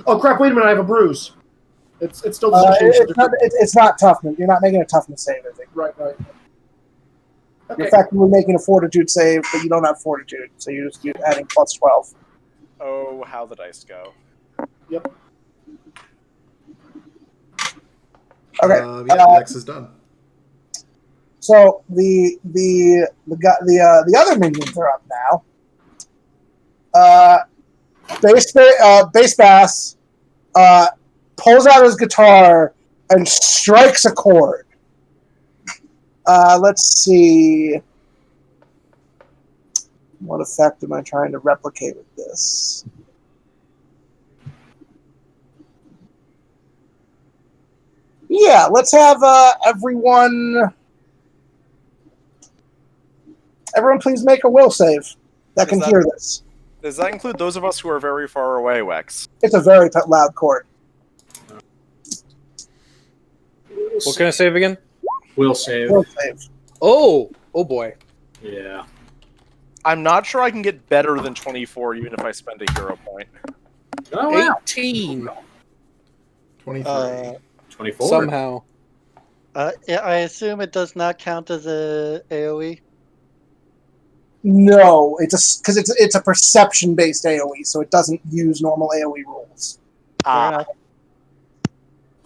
Speaker 3: Oh crap! Wait a minute. I have a bruise. It still doesn't change.
Speaker 4: It's not toughness. You're not making a toughness save, I think.
Speaker 3: Right.
Speaker 4: You're
Speaker 3: Okay.
Speaker 4: effectively making a fortitude save, but you don't have fortitude, so you're adding plus 12.
Speaker 8: Oh, how the dice go.
Speaker 3: Yep.
Speaker 4: Okay.
Speaker 1: Next is done.
Speaker 4: So the other minions are up now. Bass Bass pulls out his guitar and strikes a chord. Let's see. What effect am I trying to replicate with this? Yeah, let's have everyone please make a will save that can hear this.
Speaker 8: Does that include those of us who are very far away, Wex?
Speaker 4: It's a very loud chord.
Speaker 6: What can I save again?
Speaker 5: Will save.
Speaker 4: Will save.
Speaker 6: Oh boy.
Speaker 5: Yeah.
Speaker 8: I'm not sure I can get better than 24 even if I spend a hero point.
Speaker 5: Oh, wow.
Speaker 6: 18.
Speaker 1: 23.
Speaker 5: 24.
Speaker 6: Somehow.
Speaker 7: Yeah, I assume it does not count as a AoE.
Speaker 4: No, because it's a perception based AoE, so it doesn't use normal AoE rules.
Speaker 7: Fair
Speaker 8: Ah,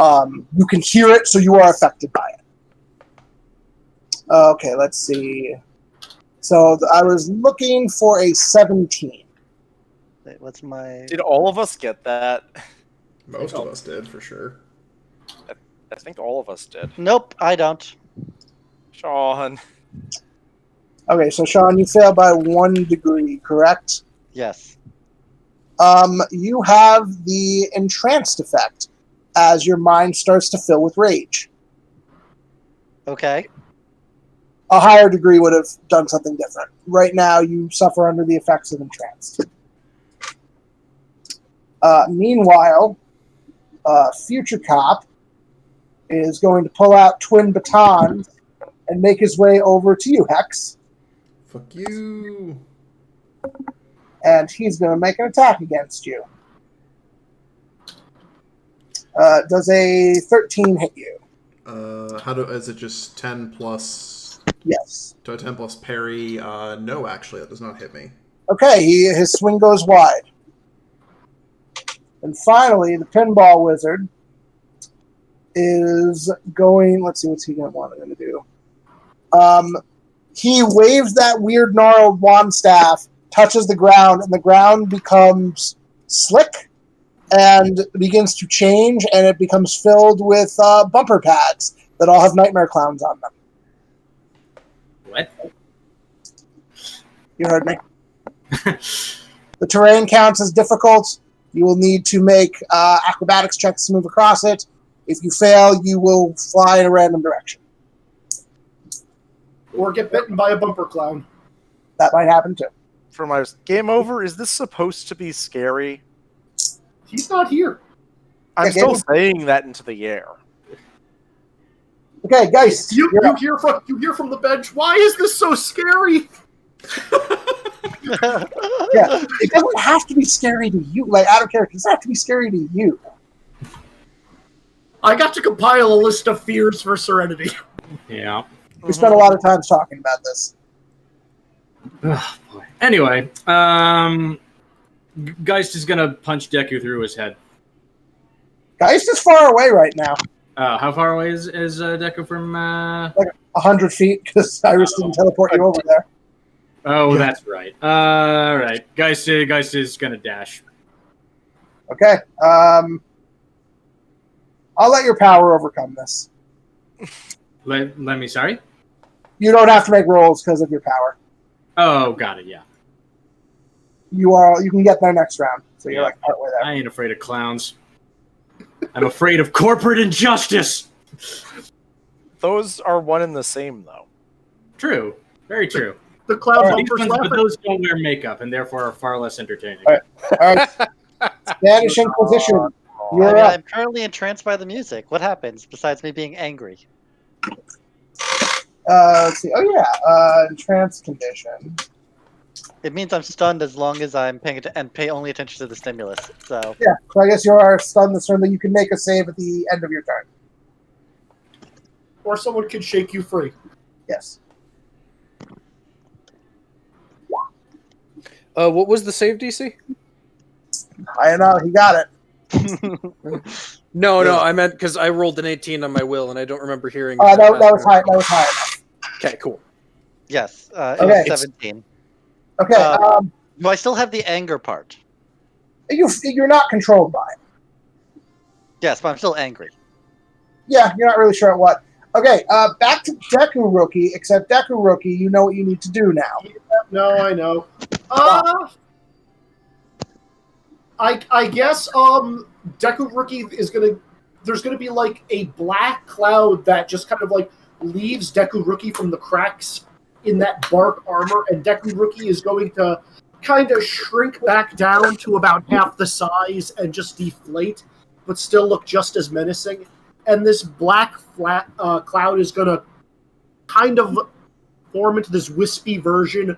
Speaker 7: enough.
Speaker 4: You can hear it, so you are affected by it. Okay, let's see. So I was looking for a 17.
Speaker 7: Wait, what's my?
Speaker 8: did all of us get that?
Speaker 1: Most of us did, for sure.
Speaker 8: I think all of us did.
Speaker 7: Nope, I don't.
Speaker 8: Sean.
Speaker 4: Okay, so Sean, you fail by 1 degree, correct?
Speaker 7: Yes.
Speaker 4: You have the entranced effect as your mind starts to fill with rage.
Speaker 7: Okay.
Speaker 4: A higher degree would have done something different. Right now, you suffer under the effects of entranced. Meanwhile, Future Cop is going to pull out twin batons and make his way over to you, Hex.
Speaker 1: Fuck you.
Speaker 4: And he's going to make an attack against you. Does a 13 hit you?
Speaker 1: Is it just 10 plus...
Speaker 4: Yes.
Speaker 1: Do a 10 plus parry? No, actually, that does not hit me.
Speaker 4: Okay, his swing goes wide. And finally, the pinball wizard is going... Let's see, what's he going to do? He waves that weird gnarled wand staff, touches the ground, and the ground becomes slick and begins to change, and it becomes filled with bumper pads that all have nightmare clowns on them.
Speaker 5: What?
Speaker 4: You heard me. The terrain counts as difficult. You will need to make acrobatics checks to move across it. If you fail, you will fly in a random direction.
Speaker 3: Or get bitten by a bumper clown.
Speaker 4: That might happen too.
Speaker 8: For my game over, is this supposed to be scary?
Speaker 3: He's not here.
Speaker 8: I'm
Speaker 4: Yeah,
Speaker 8: still
Speaker 4: game
Speaker 8: saying that into the air.
Speaker 4: Okay, guys.
Speaker 3: You hear from the bench. Why is this so scary?
Speaker 4: Yeah, it doesn't have to be scary to you. Like, I don't care. It doesn't have to be scary to you.
Speaker 3: I got to compile a list of fears for Serenity.
Speaker 5: Yeah.
Speaker 4: We spent a lot of time talking about this.
Speaker 5: Oh, boy. Anyway, Geist is gonna punch Deku through his head.
Speaker 4: Geist is far away right now.
Speaker 5: How far away is Deku from?
Speaker 4: Like 100 feet, because Iris didn't teleport you over there.
Speaker 5: Oh, that's right. All right. Geist is gonna dash.
Speaker 4: Okay. I'll let your power overcome this.
Speaker 5: Let me. Sorry.
Speaker 4: You don't have to make rolls because of your power.
Speaker 5: Oh, got it. Yeah.
Speaker 4: You can get there next round. So you're like partway there.
Speaker 5: I ain't afraid of clowns. I'm afraid of corporate injustice.
Speaker 8: Those are one and the same, though.
Speaker 5: True. Very true.
Speaker 3: The clown
Speaker 5: These
Speaker 3: bumper
Speaker 5: ones, but
Speaker 3: slapper.
Speaker 5: those don't wear makeup and therefore are far less entertaining.
Speaker 4: All right. Spanish Inquisition. You're up.
Speaker 7: I'm currently entranced by the music. What happens besides me being angry?
Speaker 4: Let's see. Oh yeah. Trance condition.
Speaker 7: It means I'm stunned as long as I'm paying and pay only attention to the stimulus. So
Speaker 4: Yeah. So I guess you are stunned this turn, but you can make a save at the end of your turn.
Speaker 3: Or someone could shake you free.
Speaker 4: Yes.
Speaker 6: What was the save DC?
Speaker 4: I don't know. He got it.
Speaker 6: No, I meant because I rolled an 18 on my will, and I don't remember hearing.
Speaker 4: That was high. That was high enough.
Speaker 6: Okay, cool.
Speaker 7: yes, it
Speaker 4: Okay.
Speaker 7: was 17.
Speaker 4: Okay.
Speaker 7: Do I still have the anger part?
Speaker 4: You're not controlled by it.
Speaker 7: Yes, but I'm still angry.
Speaker 4: Yeah, you're not really sure at what. Okay, back to Deku Rookie, except Deku Rookie, you know what you need to do now.
Speaker 3: No, I know. I guess Deku Rookie is gonna. There's gonna be like a black cloud that just kind of like leaves Deku Rookie from the cracks in that bark armor, and Deku Rookie is going to kind of shrink back down to about half the size and just deflate, but still look just as menacing. And this black flat cloud is going to kind of form into this wispy version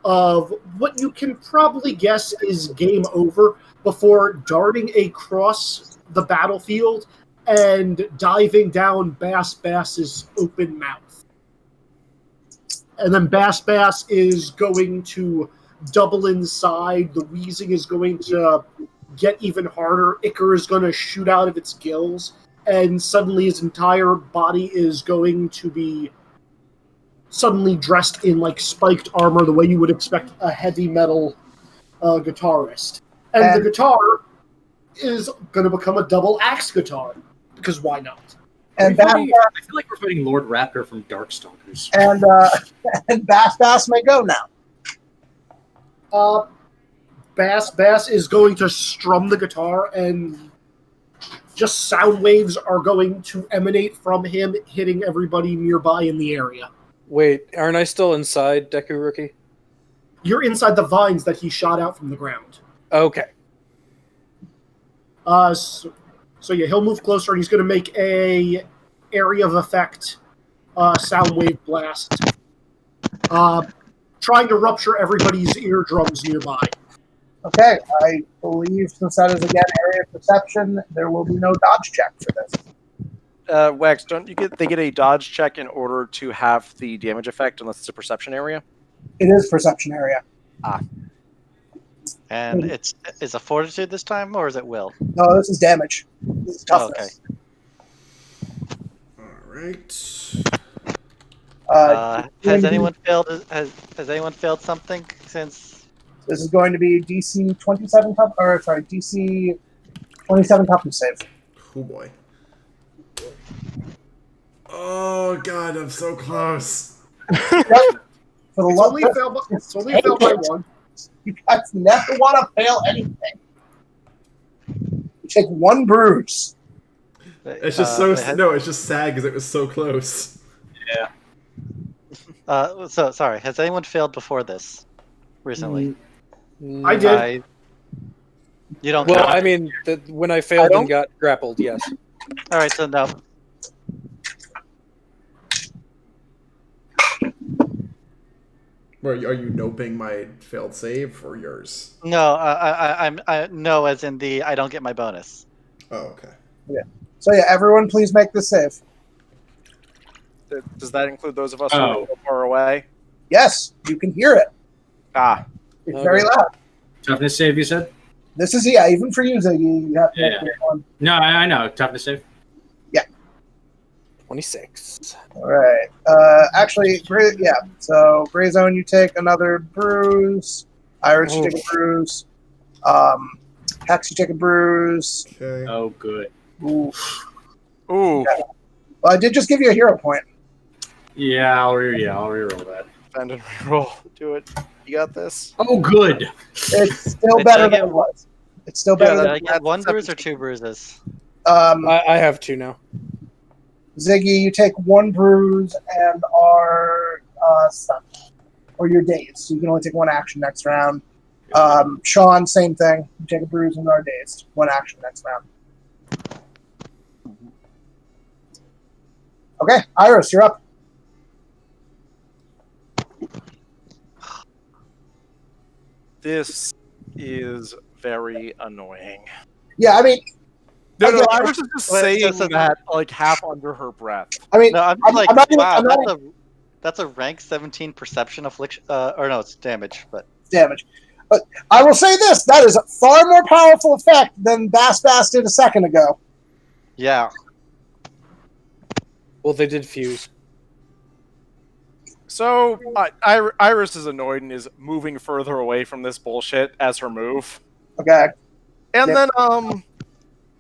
Speaker 3: of what you can probably guess is game over before darting across the battlefield and diving down Bass's open mouth. And then Bass is going to double inside. The wheezing is going to get even harder. Icar is going to shoot out of its gills. And suddenly his entire body is going to be suddenly dressed in like spiked armor, the way you would expect a heavy metal guitarist. And the guitar is going to become a double axe guitar, because why not?
Speaker 4: And
Speaker 5: I feel like we're fighting Lord Raptor from Darkstalkers.
Speaker 4: And Bass may go now.
Speaker 3: Bass is going to strum the guitar, and just sound waves are going to emanate from him, hitting everybody nearby in the area.
Speaker 6: Wait, aren't I still inside Deku Rookie?
Speaker 3: You're inside the vines that he shot out from the ground.
Speaker 6: Okay.
Speaker 3: So yeah, he'll move closer, and he's going to make a area of effect sound wave blast, trying to rupture everybody's eardrums nearby.
Speaker 4: Okay, I believe since that is again area of perception, there will be no dodge check for this.
Speaker 8: Wax, they get a dodge check in order to have the damage effect unless it's a perception area?
Speaker 4: It is perception area.
Speaker 7: And is a fortitude this time, or is it will?
Speaker 4: No, this is damage. This is toughness.
Speaker 1: All right.
Speaker 7: Has anyone failed? Has anyone failed something since?
Speaker 4: This is going to be DC 27 DC 27 toughness save.
Speaker 1: Oh boy. Oh god, I'm so close.
Speaker 4: For the
Speaker 3: It's only failed by one.
Speaker 4: You guys never want to fail anything. You take 1 bruise.
Speaker 1: It's just it's just sad because it was so close.
Speaker 7: So sorry. Has anyone failed before this recently?
Speaker 3: I did.
Speaker 7: You don't.
Speaker 6: Well,
Speaker 7: count.
Speaker 6: I mean, when I failed and got grappled, yes.
Speaker 7: All right. So no.
Speaker 1: Are you noping my failed save or yours?
Speaker 7: No. I no, as in the I don't get my bonus.
Speaker 1: Oh, okay.
Speaker 4: Yeah. So yeah, everyone, please make the save.
Speaker 8: Does that include those of us who are far away?
Speaker 4: Yes, you can hear it. It's very loud.
Speaker 5: Toughness save, you said?
Speaker 4: This is even for you, Ziggy. You have to make one.
Speaker 5: No, I know. Toughness save.
Speaker 6: 26.
Speaker 4: All right. Actually, yeah. So Gray Zone, you take another bruise. Iris, you take a bruise. Hex, you take a bruise.
Speaker 1: Okay.
Speaker 5: Oh, good.
Speaker 8: Ooh.
Speaker 4: Well, I did just give you a hero point.
Speaker 5: Yeah, I'll reroll that.
Speaker 8: Bend and reroll. Do it. You got this.
Speaker 5: Oh, good.
Speaker 4: It's still better than it was. It's still better
Speaker 7: Did
Speaker 4: than
Speaker 7: I
Speaker 4: it
Speaker 7: get
Speaker 4: was.
Speaker 7: 1 bruise or 2 bruises?
Speaker 6: I have 2 now.
Speaker 4: Ziggy, you take 1 bruise and are stunned. Or you're dazed. So you can only take 1 action next round. Sean, same thing. You take a bruise and are dazed. 1 action next round. Okay, Iris, you're up.
Speaker 8: This is very annoying.
Speaker 4: Yeah, I mean...
Speaker 8: No, Iris is just saying that like half under her breath.
Speaker 4: I mean,
Speaker 7: No, I'm like, wow, that's a rank 17 perception affliction. Or no, it's damage, but
Speaker 4: damage. But I will say this: that is a far more powerful effect than Bass did a second ago.
Speaker 7: Yeah.
Speaker 6: Well, they did fuse.
Speaker 8: So Iris is annoyed and is moving further away from this bullshit as her move.
Speaker 4: Okay.
Speaker 8: And then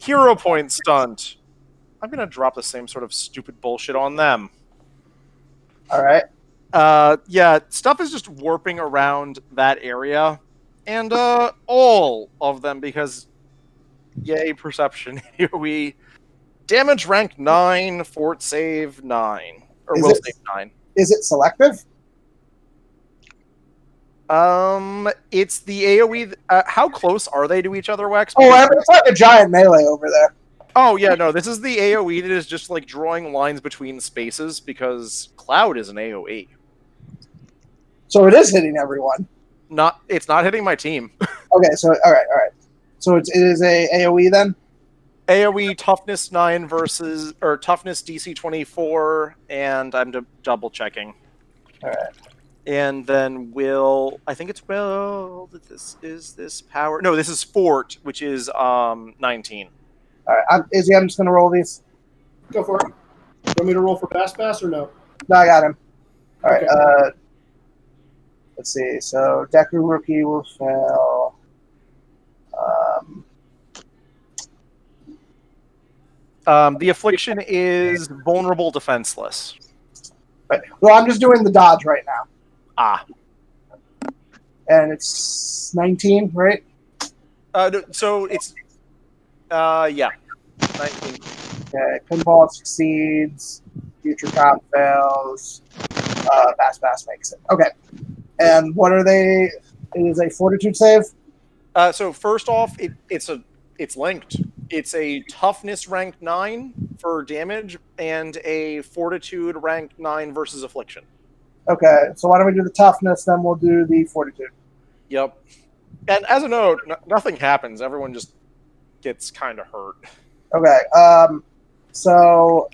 Speaker 8: hero point stunt. I'm gonna drop the same sort of stupid bullshit on them.
Speaker 4: All right.
Speaker 8: Yeah, stuff is just warping around that area, and all of them because, yay, perception. Here we damage rank 9, fort save 9, or will save 9.
Speaker 4: Is it selective?
Speaker 8: It's the AOE. How close are they to each other, Wex?
Speaker 4: Oh, it's like a giant melee over there.
Speaker 8: Oh, yeah, no, this is the AOE that is just like drawing lines between spaces because Cloud is an AOE.
Speaker 4: So it is hitting everyone.
Speaker 8: It's not hitting my team.
Speaker 4: Okay, so all right. So it is a AOE then?
Speaker 8: AOE toughness 9 or toughness DC 24, and I'm double checking.
Speaker 4: All right.
Speaker 8: And then I think it's this power? No, this is fort, which is 19.
Speaker 4: All right, Izzy, I'm just gonna roll these.
Speaker 3: Go for it. You want me to roll for Bass or no?
Speaker 4: No, I got him. All right.
Speaker 3: Okay.
Speaker 4: Let's see. So Deku Rookie will fail.
Speaker 8: The affliction is vulnerable, defenseless.
Speaker 4: Right. Well, I'm just doing the dodge right now. And it's 19, right?
Speaker 8: So it's yeah, 19.
Speaker 4: Okay. Pinball succeeds. Future cop fails. Bass makes it. Okay. And what are they? It is a fortitude save.
Speaker 8: So first off, it's linked. It's a toughness rank 9 for damage and a fortitude rank 9 versus affliction.
Speaker 4: Okay, so why don't we do the toughness, then we'll do the fortitude.
Speaker 8: Yep. And as a note, nothing happens. Everyone just gets kind of hurt.
Speaker 4: Okay, so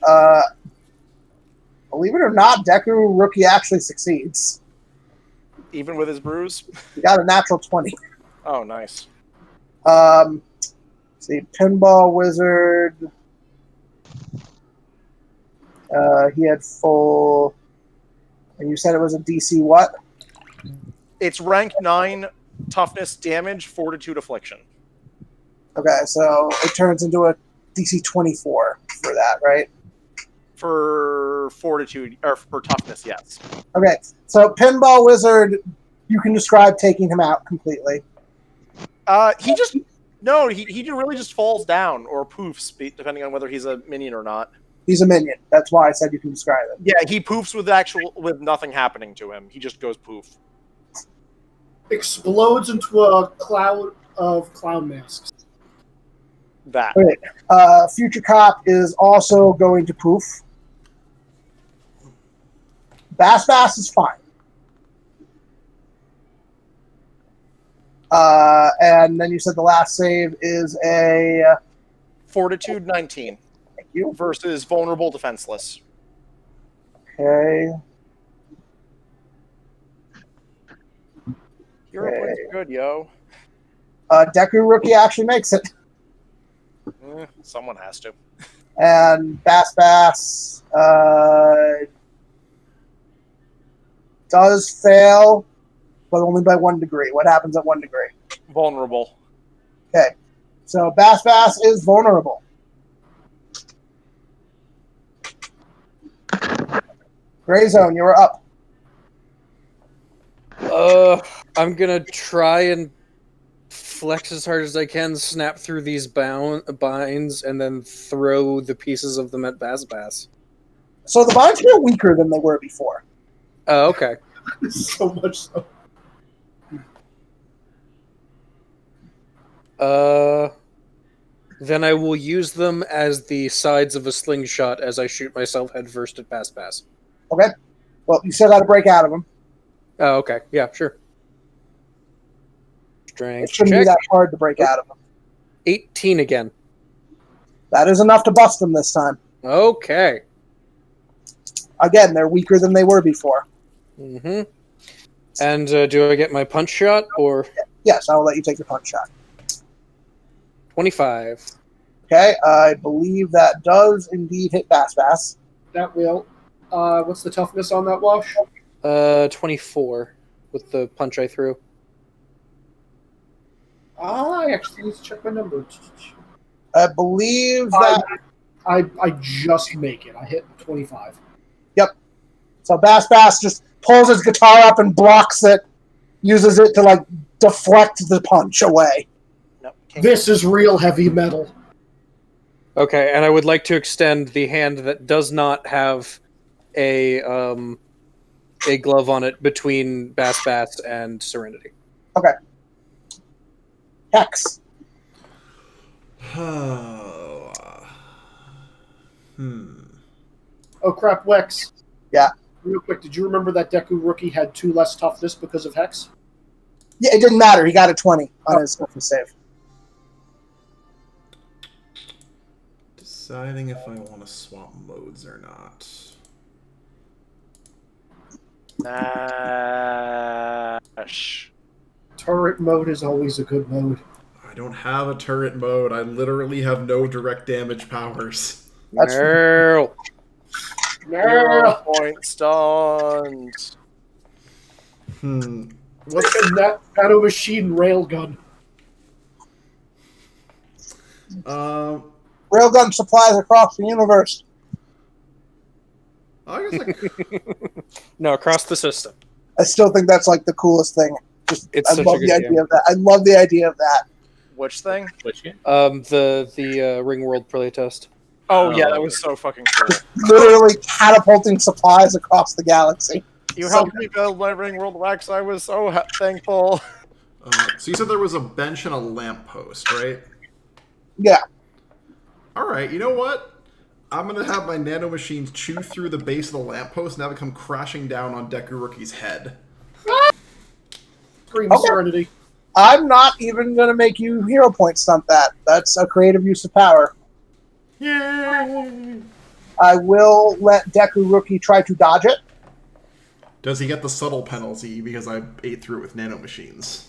Speaker 4: believe it or not, Deku Rookie actually succeeds.
Speaker 8: Even with his bruise?
Speaker 4: He got a natural 20.
Speaker 8: Oh, nice.
Speaker 4: See, Pinball Wizard. He had full. And you said it was a DC what?
Speaker 8: It's rank 9 toughness damage, fortitude affliction.
Speaker 4: Okay, so it turns into a DC 24 for that, right?
Speaker 8: For fortitude or for toughness, yes.
Speaker 4: Okay, so Pinball Wizard You can describe taking him out completely.
Speaker 8: He really just falls down or poofs, depending on whether he's a minion or not.
Speaker 4: He's a minion. That's why I said you can describe it.
Speaker 8: Yeah, he poofs with nothing happening to him. He just goes poof.
Speaker 3: Explodes into a cloud of clown masks.
Speaker 8: That.
Speaker 4: Okay. Future Cop is also going to poof. Bass is fine. And then you said the last save is a
Speaker 8: Fortitude 19.
Speaker 4: Thank you.
Speaker 8: Versus vulnerable defenseless.
Speaker 4: Okay.
Speaker 8: Hero points are good, yo.
Speaker 4: Deku Rookie actually makes it.
Speaker 8: Someone has to.
Speaker 4: And Bass does fail, but only by 1 degree. What happens at 1 degree?
Speaker 8: Vulnerable.
Speaker 4: Okay. So Bass is vulnerable. Gray Zone, you're up.
Speaker 6: I'm gonna try and flex as hard as I can, snap through these binds, and then throw the pieces of them at Bass.
Speaker 4: So the binds feel weaker than they were before.
Speaker 6: Oh, okay.
Speaker 3: So much so.
Speaker 6: Then I will use them as the sides of a slingshot as I shoot myself headfirst at Bass.
Speaker 4: Okay. Well, you still got to break out of them.
Speaker 6: Oh, okay. Yeah, sure.
Speaker 4: It
Speaker 6: Strength
Speaker 4: shouldn't be
Speaker 6: check.
Speaker 4: that hard to break out of them.
Speaker 6: 18 again.
Speaker 4: That is enough to bust them this time.
Speaker 6: Okay.
Speaker 4: Again, they're weaker than they were before.
Speaker 6: Mm-hmm. And do I get my punch shot or
Speaker 4: Yes, I will let you take your punch shot.
Speaker 6: 25?
Speaker 4: Okay, I believe that does indeed hit Bass.
Speaker 3: That will. What's the toughness on that wash?
Speaker 6: 24 with the punch I threw.
Speaker 3: I actually need to check my number.
Speaker 4: I believe that...
Speaker 3: I just make it. I hit 25.
Speaker 4: Yep. So Bass just pulls his guitar up and blocks it, uses it to, like, deflect the punch away.
Speaker 8: Nope,
Speaker 3: This is real heavy metal.
Speaker 6: Okay, and I would like to extend the hand that does not have a glove on it between Bass and Serenity.
Speaker 4: Okay. Hex.
Speaker 1: Oh,
Speaker 3: Oh crap, Wex.
Speaker 4: Yeah.
Speaker 3: Real quick, did you remember that Deku Rookie had 2 less toughness because of Hex?
Speaker 4: Yeah, it didn't matter. He got a 20 on his toughness save.
Speaker 1: Deciding if I want to swap modes or not.
Speaker 3: Turret mode is always a good mode.
Speaker 1: I don't have a turret mode. I literally have no direct damage powers.
Speaker 4: That's
Speaker 6: No.
Speaker 8: Hero point stunned.
Speaker 1: What's
Speaker 3: And that Nano Machine Railgun.
Speaker 4: Railgun supplies across the universe.
Speaker 1: I guess
Speaker 6: No, across the system.
Speaker 4: I still think that's like the coolest thing.
Speaker 6: It's
Speaker 4: I
Speaker 6: such
Speaker 4: love
Speaker 6: a good
Speaker 4: the idea
Speaker 6: game.
Speaker 4: of that. I love the idea of that.
Speaker 8: Which thing?
Speaker 5: Which game?
Speaker 6: The Ring World playtest.
Speaker 8: Oh, yeah, that was so fucking cool.
Speaker 4: Literally catapulting supplies across the galaxy.
Speaker 8: You helped me build my Ring World Wax. I was so thankful.
Speaker 1: so you said there was a bench and a lamppost, right?
Speaker 4: Yeah.
Speaker 1: All right. You know what? I'm gonna have my nano machines chew through the base of the lamppost and have it come crashing down on Deku Rookie's head.
Speaker 3: Scream
Speaker 4: Okay.
Speaker 3: Serenity.
Speaker 4: I'm not even going to make you hero point stunt that. That's a creative use of power.
Speaker 1: Yay!
Speaker 4: I will let Deku Rookie try to dodge it.
Speaker 1: Does he get the subtle penalty because I ate through it with nano machines?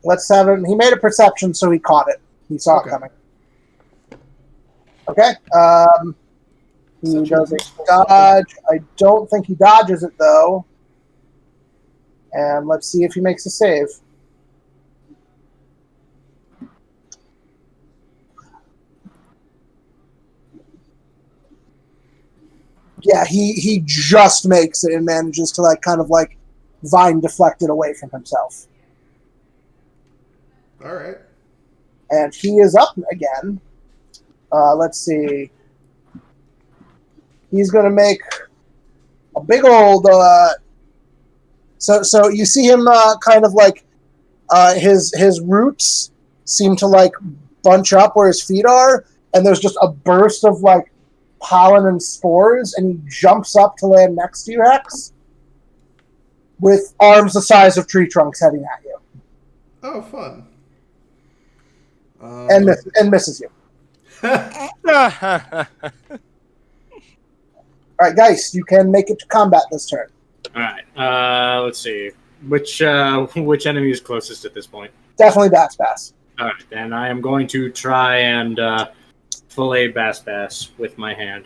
Speaker 4: Let's have him. He made a perception, so he caught it. He saw it coming. Okay. He does a dodge. I don't think he dodges it, though. And let's see if he makes a save. Yeah, he just makes it and manages to like kind of like vine deflect it away from himself.
Speaker 1: All right.
Speaker 4: And he is up again. Let's see. He's going to make a big old. So you see him kind of like his roots seem to like bunch up where his feet are, and there's just a burst of like pollen and spores, and he jumps up to land next to you, Hex, with arms the size of tree trunks heading at you,
Speaker 1: Oh, fun.
Speaker 4: and misses you. All right, Geist, you can make it to combat this turn.
Speaker 5: All right. Let's see. Which enemy is closest at this point?
Speaker 4: Definitely Bass.
Speaker 5: All right, then I am going to try and fillet Bass with my hand.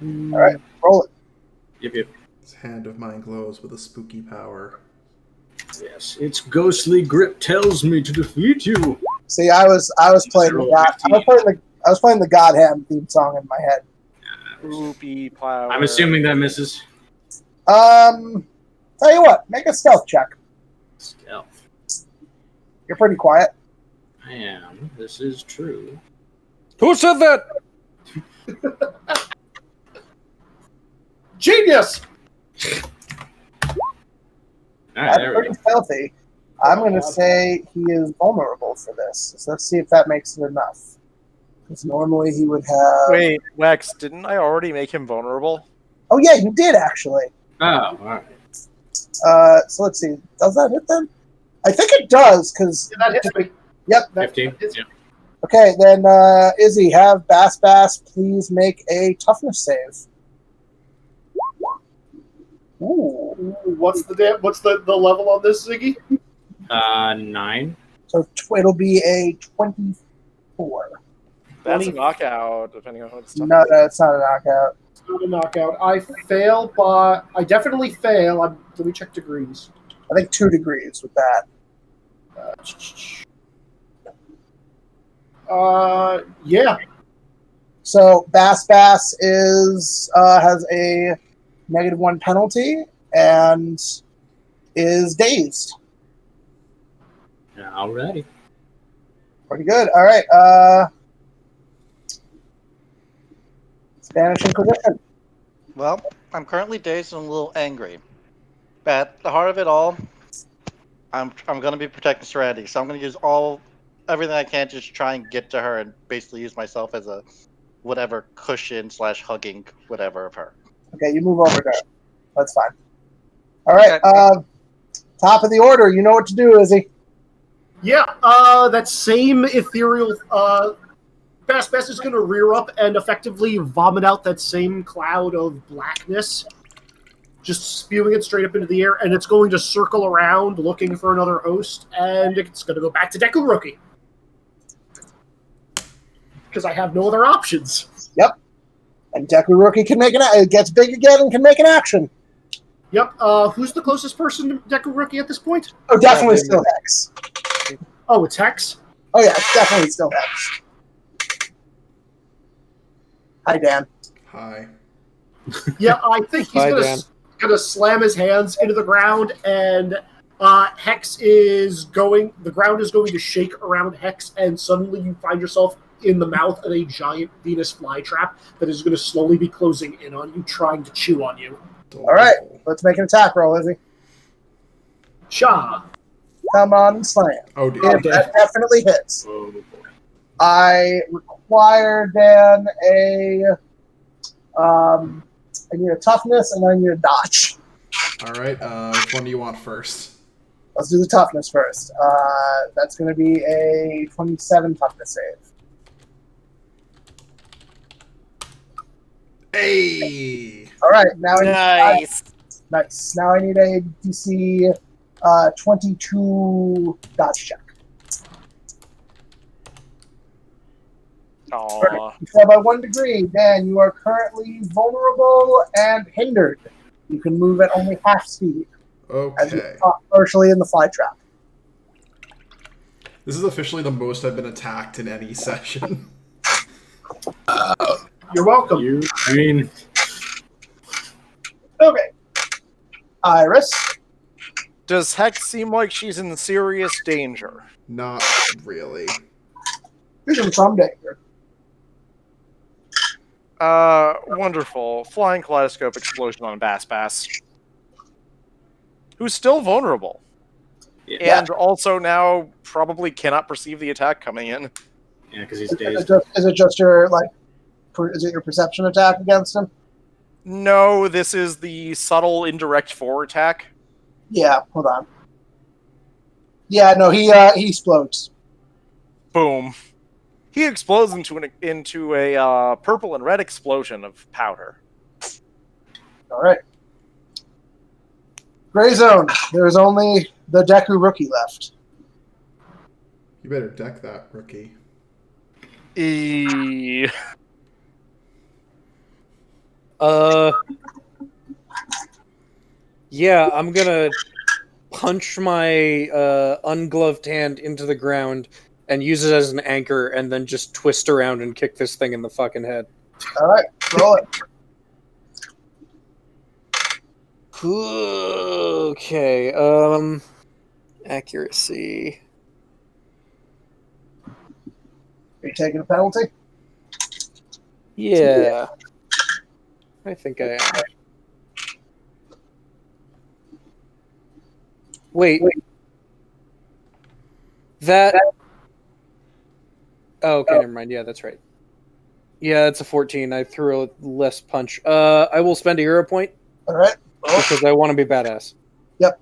Speaker 4: All right, roll it.
Speaker 5: Yep.
Speaker 1: His hand of mine glows with a spooky power.
Speaker 5: Yes, its ghostly grip tells me to defeat you.
Speaker 4: See, I was playing I was playing the God Hand theme song in my head.
Speaker 8: Spoopy power.
Speaker 5: I'm assuming that misses.
Speaker 4: Tell you what, make a stealth check.
Speaker 5: Stealth.
Speaker 4: You're pretty quiet.
Speaker 5: I am. This is true.
Speaker 6: Who said that?
Speaker 3: Genius!
Speaker 5: All right,
Speaker 4: That's
Speaker 5: there we
Speaker 4: pretty
Speaker 5: go.
Speaker 4: stealthy. I'm going to say he is vulnerable for this. So let's see if that makes it enough. Because normally he would have...
Speaker 8: Wait, Wex, didn't I already make him vulnerable?
Speaker 4: Oh, yeah, you did, actually.
Speaker 5: Oh, all right.
Speaker 4: So let's see. Does that hit them? I think it does, because...
Speaker 3: That hits me.
Speaker 4: Yep.
Speaker 5: 15. Yeah.
Speaker 4: Okay, then Izzy, have Bass please make a toughness save. Ooh.
Speaker 3: What's the level on this, Ziggy?
Speaker 5: 9.
Speaker 4: So it'll be a 24.
Speaker 8: That's a knockout, depending on what it's
Speaker 4: No, it's not a knockout.
Speaker 3: It's not a knockout. I fail, but I definitely fail. Let me check degrees.
Speaker 4: I think 2 degrees with that.
Speaker 3: Yeah.
Speaker 4: So Bass is has a -1 penalty and is dazed.
Speaker 5: Alrighty.
Speaker 4: Pretty good. All right. Spanish Inquisition.
Speaker 7: Well, I'm currently dazed and a little angry. But at the heart of it all, I'm gonna be protecting Serenity, so I'm gonna use everything I can to just try and get to her and basically use myself as a whatever cushion / hugging whatever of her.
Speaker 4: Okay, you move over there. That's fine. All right.
Speaker 7: Okay.
Speaker 4: Top of the order. You know what to do, Izzy.
Speaker 3: Yeah, that same ethereal Bass is going to rear up and effectively vomit out that same cloud of blackness, just spewing it straight up into the air, and it's going to circle around looking for another host, and it's going to go back to Dekuroki. Because I have no other options.
Speaker 4: Yep. And Dekuroki can make it gets big again and can make an action.
Speaker 3: Yep, who's the closest person to Dekuroki at this point?
Speaker 4: Oh, definitely still Hex.
Speaker 3: Oh, it's Hex?
Speaker 4: Oh, yeah, it's definitely still Hex. Hi, Dan.
Speaker 1: Hi.
Speaker 3: Yeah, I think he's
Speaker 6: Hi,
Speaker 3: going
Speaker 6: Dan.
Speaker 3: to slam his hands into the ground, and Hex the ground is going to shake around Hex, and suddenly you find yourself in the mouth of a giant Venus flytrap that is going to slowly be closing in on you, trying to chew on you.
Speaker 4: All right, let's make an attack roll, Izzy.
Speaker 3: Sha.
Speaker 4: Come on and slam.
Speaker 1: Oh, dear.
Speaker 4: Yeah, that definitely hits.
Speaker 5: Oh, boy.
Speaker 4: I require Dan I need a toughness and I need a dodge.
Speaker 1: All right. Which one do you want first?
Speaker 4: Let's do the toughness first. That's going to be a 27 toughness save.
Speaker 1: Hey!
Speaker 4: All right, now
Speaker 8: Nice.
Speaker 4: nice. Now I need a DC 22 dodge check.
Speaker 8: Aw.
Speaker 4: You fell by 1 degree. Dan, you are currently vulnerable and hindered. You can move at only half speed, as you
Speaker 1: Okay.
Speaker 4: caught partially in the fly trap.
Speaker 1: This is officially the most I've been attacked in any session.
Speaker 3: You're welcome.
Speaker 5: I mean,
Speaker 4: Okay. Iris.
Speaker 8: Does Hex seem like she's in serious danger?
Speaker 1: Not really.
Speaker 4: She's in some danger.
Speaker 8: Wonderful. Flying kaleidoscope explosion on Bass. Who's still vulnerable.
Speaker 5: yeah,
Speaker 8: And also now probably cannot perceive the attack coming in.
Speaker 5: because he's
Speaker 4: Is
Speaker 5: dazed.
Speaker 4: it just your is it your perception attack against him?
Speaker 8: No, this is the subtle indirect 4 attack.
Speaker 4: Yeah, hold on. Yeah, no, he explodes.
Speaker 8: Boom. He explodes into a purple and red explosion of powder.
Speaker 4: All right. Gray zone. There is only the Deku rookie left.
Speaker 1: You better deck that, rookie.
Speaker 6: Yeah, I'm gonna punch my ungloved hand into the ground and use it as an anchor, and then just twist around and kick this thing in the fucking head.
Speaker 4: All right, roll it.
Speaker 6: Okay, accuracy.
Speaker 4: Are you taking a penalty?
Speaker 6: Yeah. I think I am. Wait. That... Oh, okay, never mind. Yeah, that's right. Yeah, it's a 14. I threw a less punch. I will spend a hero point.
Speaker 4: All right.
Speaker 6: Because I want to be badass.
Speaker 4: Yep.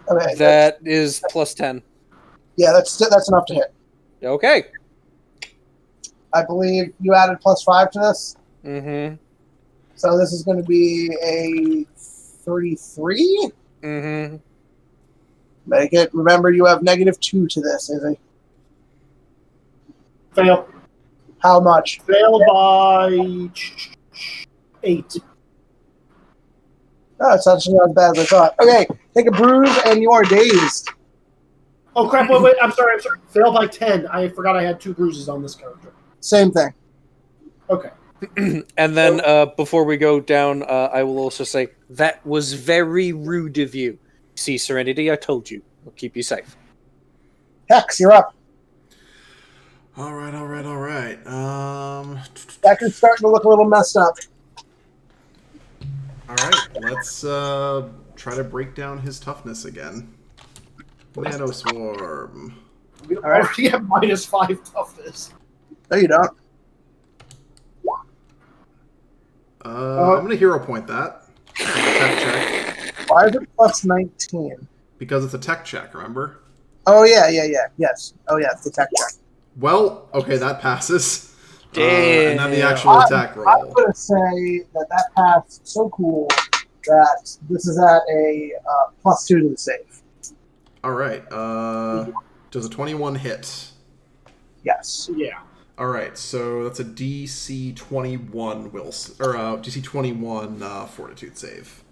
Speaker 4: Okay.
Speaker 6: That is plus 10.
Speaker 4: Yeah, that's enough to hit.
Speaker 6: Okay.
Speaker 4: I believe you added +5 to this.
Speaker 6: Mm-hmm.
Speaker 4: So this is going to be a 33.
Speaker 6: Mm-hmm.
Speaker 4: Make it. Remember, you have -2 to this, Izzy.
Speaker 3: Fail.
Speaker 4: How much?
Speaker 3: Fail by 8.
Speaker 4: Oh, it's actually not as bad as I thought. Okay, take a bruise and you are dazed.
Speaker 3: Oh crap! Wait! I'm sorry. Fail by 10. I forgot I had 2 bruises on this character.
Speaker 4: Same thing.
Speaker 3: Okay.
Speaker 6: And then before we go down, I will also say, that was very rude of you. See, Serenity, I told you. I'll keep you safe.
Speaker 4: Hex, you're up.
Speaker 1: All right.
Speaker 4: That is starting to look a little messed up.
Speaker 1: All right. Let's try to break down his toughness again. Nano Swarm.
Speaker 3: We already have -5 toughness.
Speaker 4: No, you don't.
Speaker 1: I'm going to hero point that. Tech check.
Speaker 4: Why is it +19?
Speaker 1: Because it's a tech check, remember?
Speaker 4: Oh, yeah. Yes. Oh, yeah, it's the tech check.
Speaker 1: Well, okay, that passes.
Speaker 6: Damn.
Speaker 1: And then the actual attack roll.
Speaker 4: I'm going to say that passed so cool that this is at a +2 to the save.
Speaker 1: All right. Does a 21 hit?
Speaker 4: Yes.
Speaker 3: Yeah.
Speaker 1: All right, so that's a DC 21 DC 21 Fortitude save.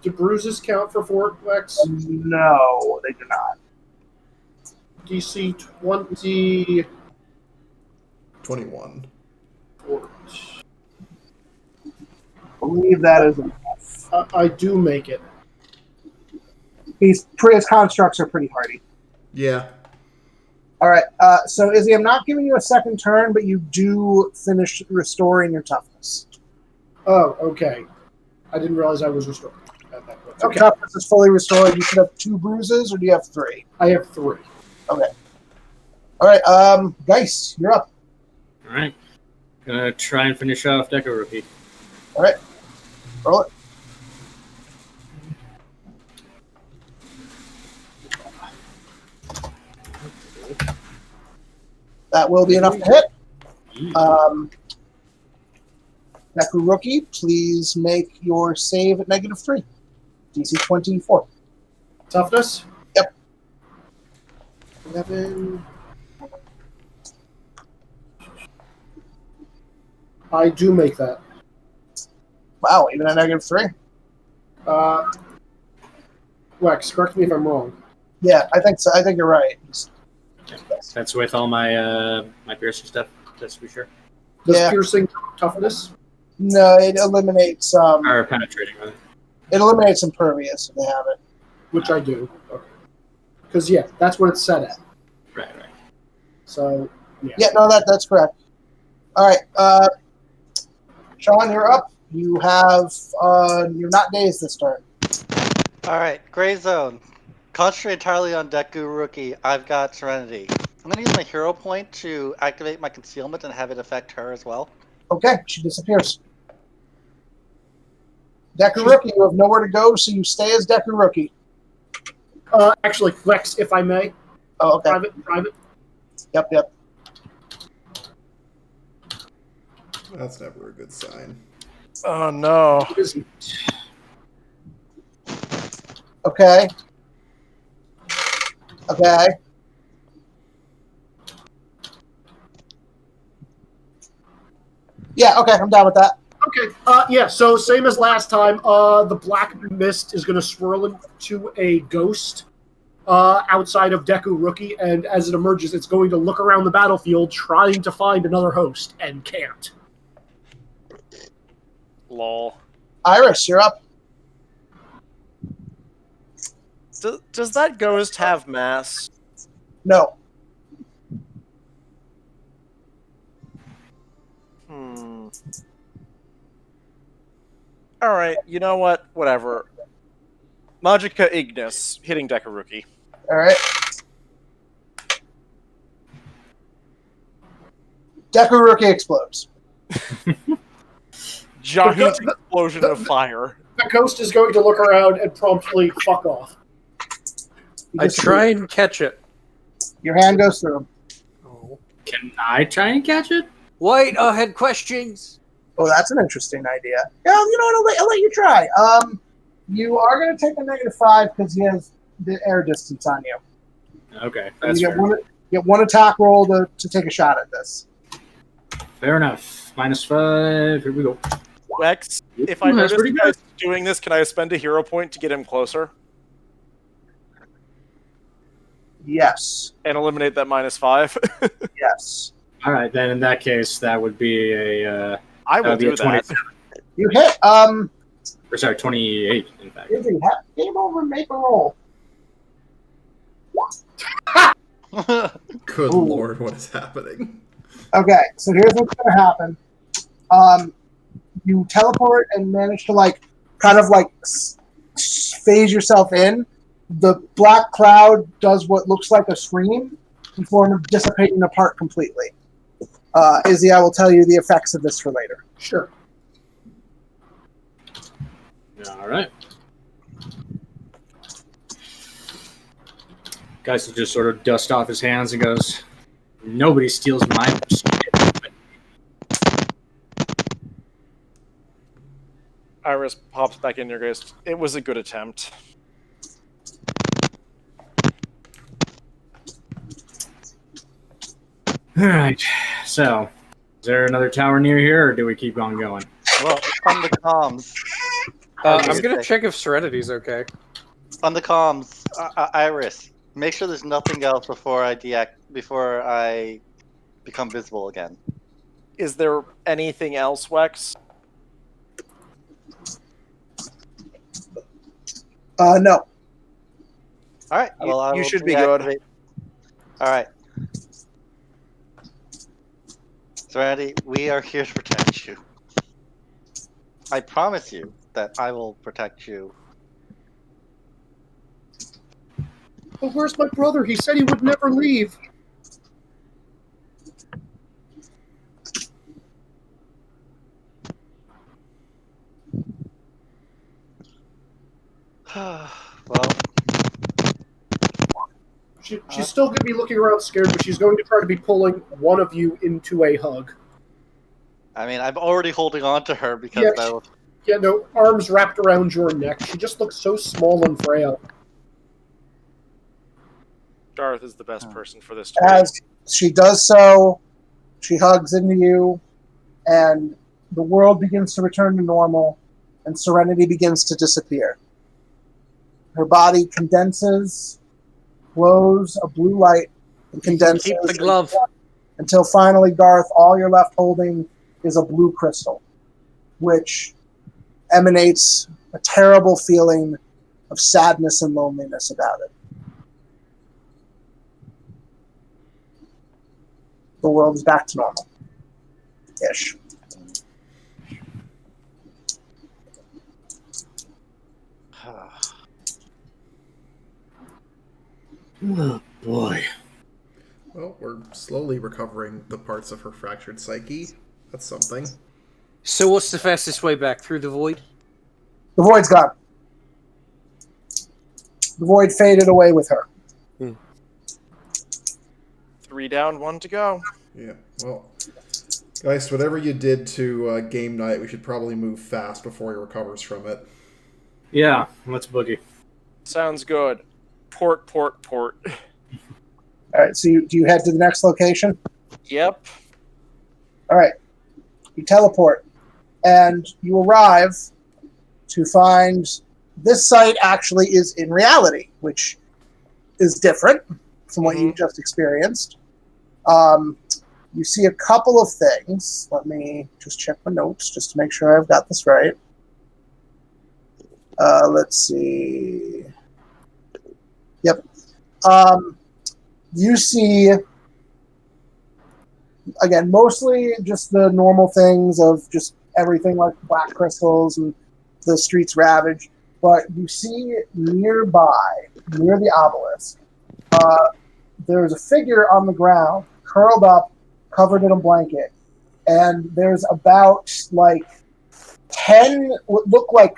Speaker 3: Do bruises count for Fortlex?
Speaker 4: No, they do not.
Speaker 3: DC 20.
Speaker 1: 21.
Speaker 4: I believe that is enough.
Speaker 3: I do make it.
Speaker 4: His constructs are pretty hardy.
Speaker 1: Yeah.
Speaker 4: All right. So, Izzy, I'm not giving you a second turn, but you do finish restoring your toughness.
Speaker 3: Oh, okay. I didn't realize I was restored at that point.
Speaker 4: So
Speaker 3: Okay.
Speaker 4: toughness is fully restored. You should have 2 bruises, or do you have 3?
Speaker 3: I have 3.
Speaker 4: Okay. All right. Geist, you're up.
Speaker 5: all right. Gonna try and finish off Deco Rookie.
Speaker 4: All right. Roll it. That will be enough to hit. Deku Rookie, please make your save at -3. DC 24.
Speaker 3: Toughness?
Speaker 4: Yep.
Speaker 3: 11. I do make that.
Speaker 4: Wow, even at -3?
Speaker 3: Wex, correct me if I'm wrong.
Speaker 4: Yeah, I think so. I think you're right.
Speaker 5: That's with all my my piercing stuff, just to be sure.
Speaker 3: Does
Speaker 4: Yeah.
Speaker 3: piercing toughness?
Speaker 4: No, it eliminates
Speaker 5: Or penetrating, rather.
Speaker 4: it eliminates impervious if they have it.
Speaker 3: Which I do. Okay. Because, yeah, that's what it's set at.
Speaker 5: Right.
Speaker 3: So, yeah.
Speaker 4: Yeah, no, that's correct. All right, Sean, you're up. You have you're not dazed this turn.
Speaker 7: All right, gray zone. Concentrate entirely on Deku Rookie. I've got Serenity. I'm going to use my hero point to activate my concealment and have it affect her as well.
Speaker 4: Okay, she disappears. Deku Rookie, you have nowhere to go, so you stay as Deku Rookie.
Speaker 3: Actually, Flex, if I may.
Speaker 4: Oh, okay.
Speaker 3: Private.
Speaker 4: Yep.
Speaker 1: That's never a good sign.
Speaker 8: Oh no.
Speaker 3: It isn't.
Speaker 4: Okay. Yeah, okay, I'm down with that.
Speaker 3: Okay, yeah, so same as last time, the black mist is going to swirl into a ghost outside of Deku Rookie, and as it emerges, it's going to look around the battlefield trying to find another host, and can't.
Speaker 8: Lol.
Speaker 4: Iris, you're up.
Speaker 8: Does that ghost have mass?
Speaker 4: No.
Speaker 8: Alright, you know what? Whatever. Magica Ignis, hitting Deku Rookie.
Speaker 4: Alright. Deku Rookie explodes.
Speaker 8: Giant explosion of fire.
Speaker 3: The ghost is going to look around and promptly fuck off.
Speaker 6: I try and catch it.
Speaker 4: Your hand goes through him.
Speaker 5: Can I try and catch it?
Speaker 6: Wait, I had questions.
Speaker 4: Oh, that's an interesting idea. Yeah, you know what? I'll let you try. You are going to take a -5 because he has the air distance on you.
Speaker 5: Okay,
Speaker 4: And
Speaker 5: that's
Speaker 4: you
Speaker 5: fair.
Speaker 4: get one attack roll to take a shot at this.
Speaker 5: Fair enough. -5. Here we go.
Speaker 8: Wex, if I
Speaker 5: Ooh, that's
Speaker 8: notice
Speaker 5: pretty
Speaker 8: you guys doing this, can I spend a hero point to get him closer?
Speaker 4: Yes.
Speaker 8: And eliminate that -5?
Speaker 4: Yes.
Speaker 5: All right, then in that case, that would be a
Speaker 8: I will
Speaker 5: that'd be
Speaker 8: do
Speaker 5: a
Speaker 8: that.
Speaker 5: 27.
Speaker 4: You hit.
Speaker 5: Or sorry, 28. In fact.
Speaker 4: Izzy, game over. Make a roll.
Speaker 1: Good
Speaker 4: Ooh.
Speaker 1: lord, what is happening?
Speaker 4: Okay, so here's what's going to happen. You teleport and manage to kind of phase yourself in. The black cloud does what looks like a scream in form of dissipating apart completely. Izzy, I will tell you the effects of this for later.
Speaker 3: Sure.
Speaker 5: All right. Guys will just sort of dust off his hands and goes, "Nobody steals my shit."
Speaker 8: Iris pops back in your guys. It was a good attempt.
Speaker 5: All right. So, is there another tower near here, or do we keep on going?
Speaker 7: Well, on the comms.
Speaker 6: I'm gonna check if Serenity's okay.
Speaker 7: On the comms, Iris, make sure there's nothing else before I become visible again.
Speaker 8: Is there anything else, Wex?
Speaker 4: No.
Speaker 7: All right. Well, I
Speaker 8: You
Speaker 7: will
Speaker 8: should be good.
Speaker 7: deactivate- All right. Serenity, we are here to protect you. I promise you that I will protect you.
Speaker 3: But where's my brother? He said he would never leave.
Speaker 7: Well,
Speaker 3: She's still going to be looking around scared, but she's going to try to be pulling one of you into a hug.
Speaker 7: I mean, I'm already holding on to her because
Speaker 3: Yeah,
Speaker 7: that was...
Speaker 3: Yeah, no, arms wrapped around your neck. She just looks so small and frail.
Speaker 8: Darth is the best person for this.
Speaker 4: As she does so, she hugs into you, and the world begins to return to normal, and Serenity begins to disappear. Her body condenses, glows a blue light and condenses
Speaker 6: Keep the glove.
Speaker 4: until finally, Garth, all you're left holding is a blue crystal, which emanates a terrible feeling of sadness and loneliness about it. The world is back to normal. Ish.
Speaker 5: Oh, boy.
Speaker 1: Well, we're slowly recovering the parts of her fractured psyche. That's something.
Speaker 6: So what's the fastest way back? Through the void?
Speaker 4: The void's gone. The void faded away with her.
Speaker 8: 3 down, 1 to go.
Speaker 1: Yeah, well, guys, whatever you did to game night, we should probably move fast before he recovers from it.
Speaker 5: Yeah, let's boogie.
Speaker 8: Sounds good. Port.
Speaker 4: All right, so do you head to the next location?
Speaker 8: Yep.
Speaker 4: All right. You teleport, and you arrive to find this site actually is in reality, which is different from what you just experienced. You see a couple of things. Let me just check my notes just to make sure I've got this right. Let's see. Yep. You see, again, mostly just the normal things of just everything like black crystals and the streets ravaged. But you see nearby, near the obelisk, there's a figure on the ground, curled up, covered in a blanket. And there's about like 10 what look like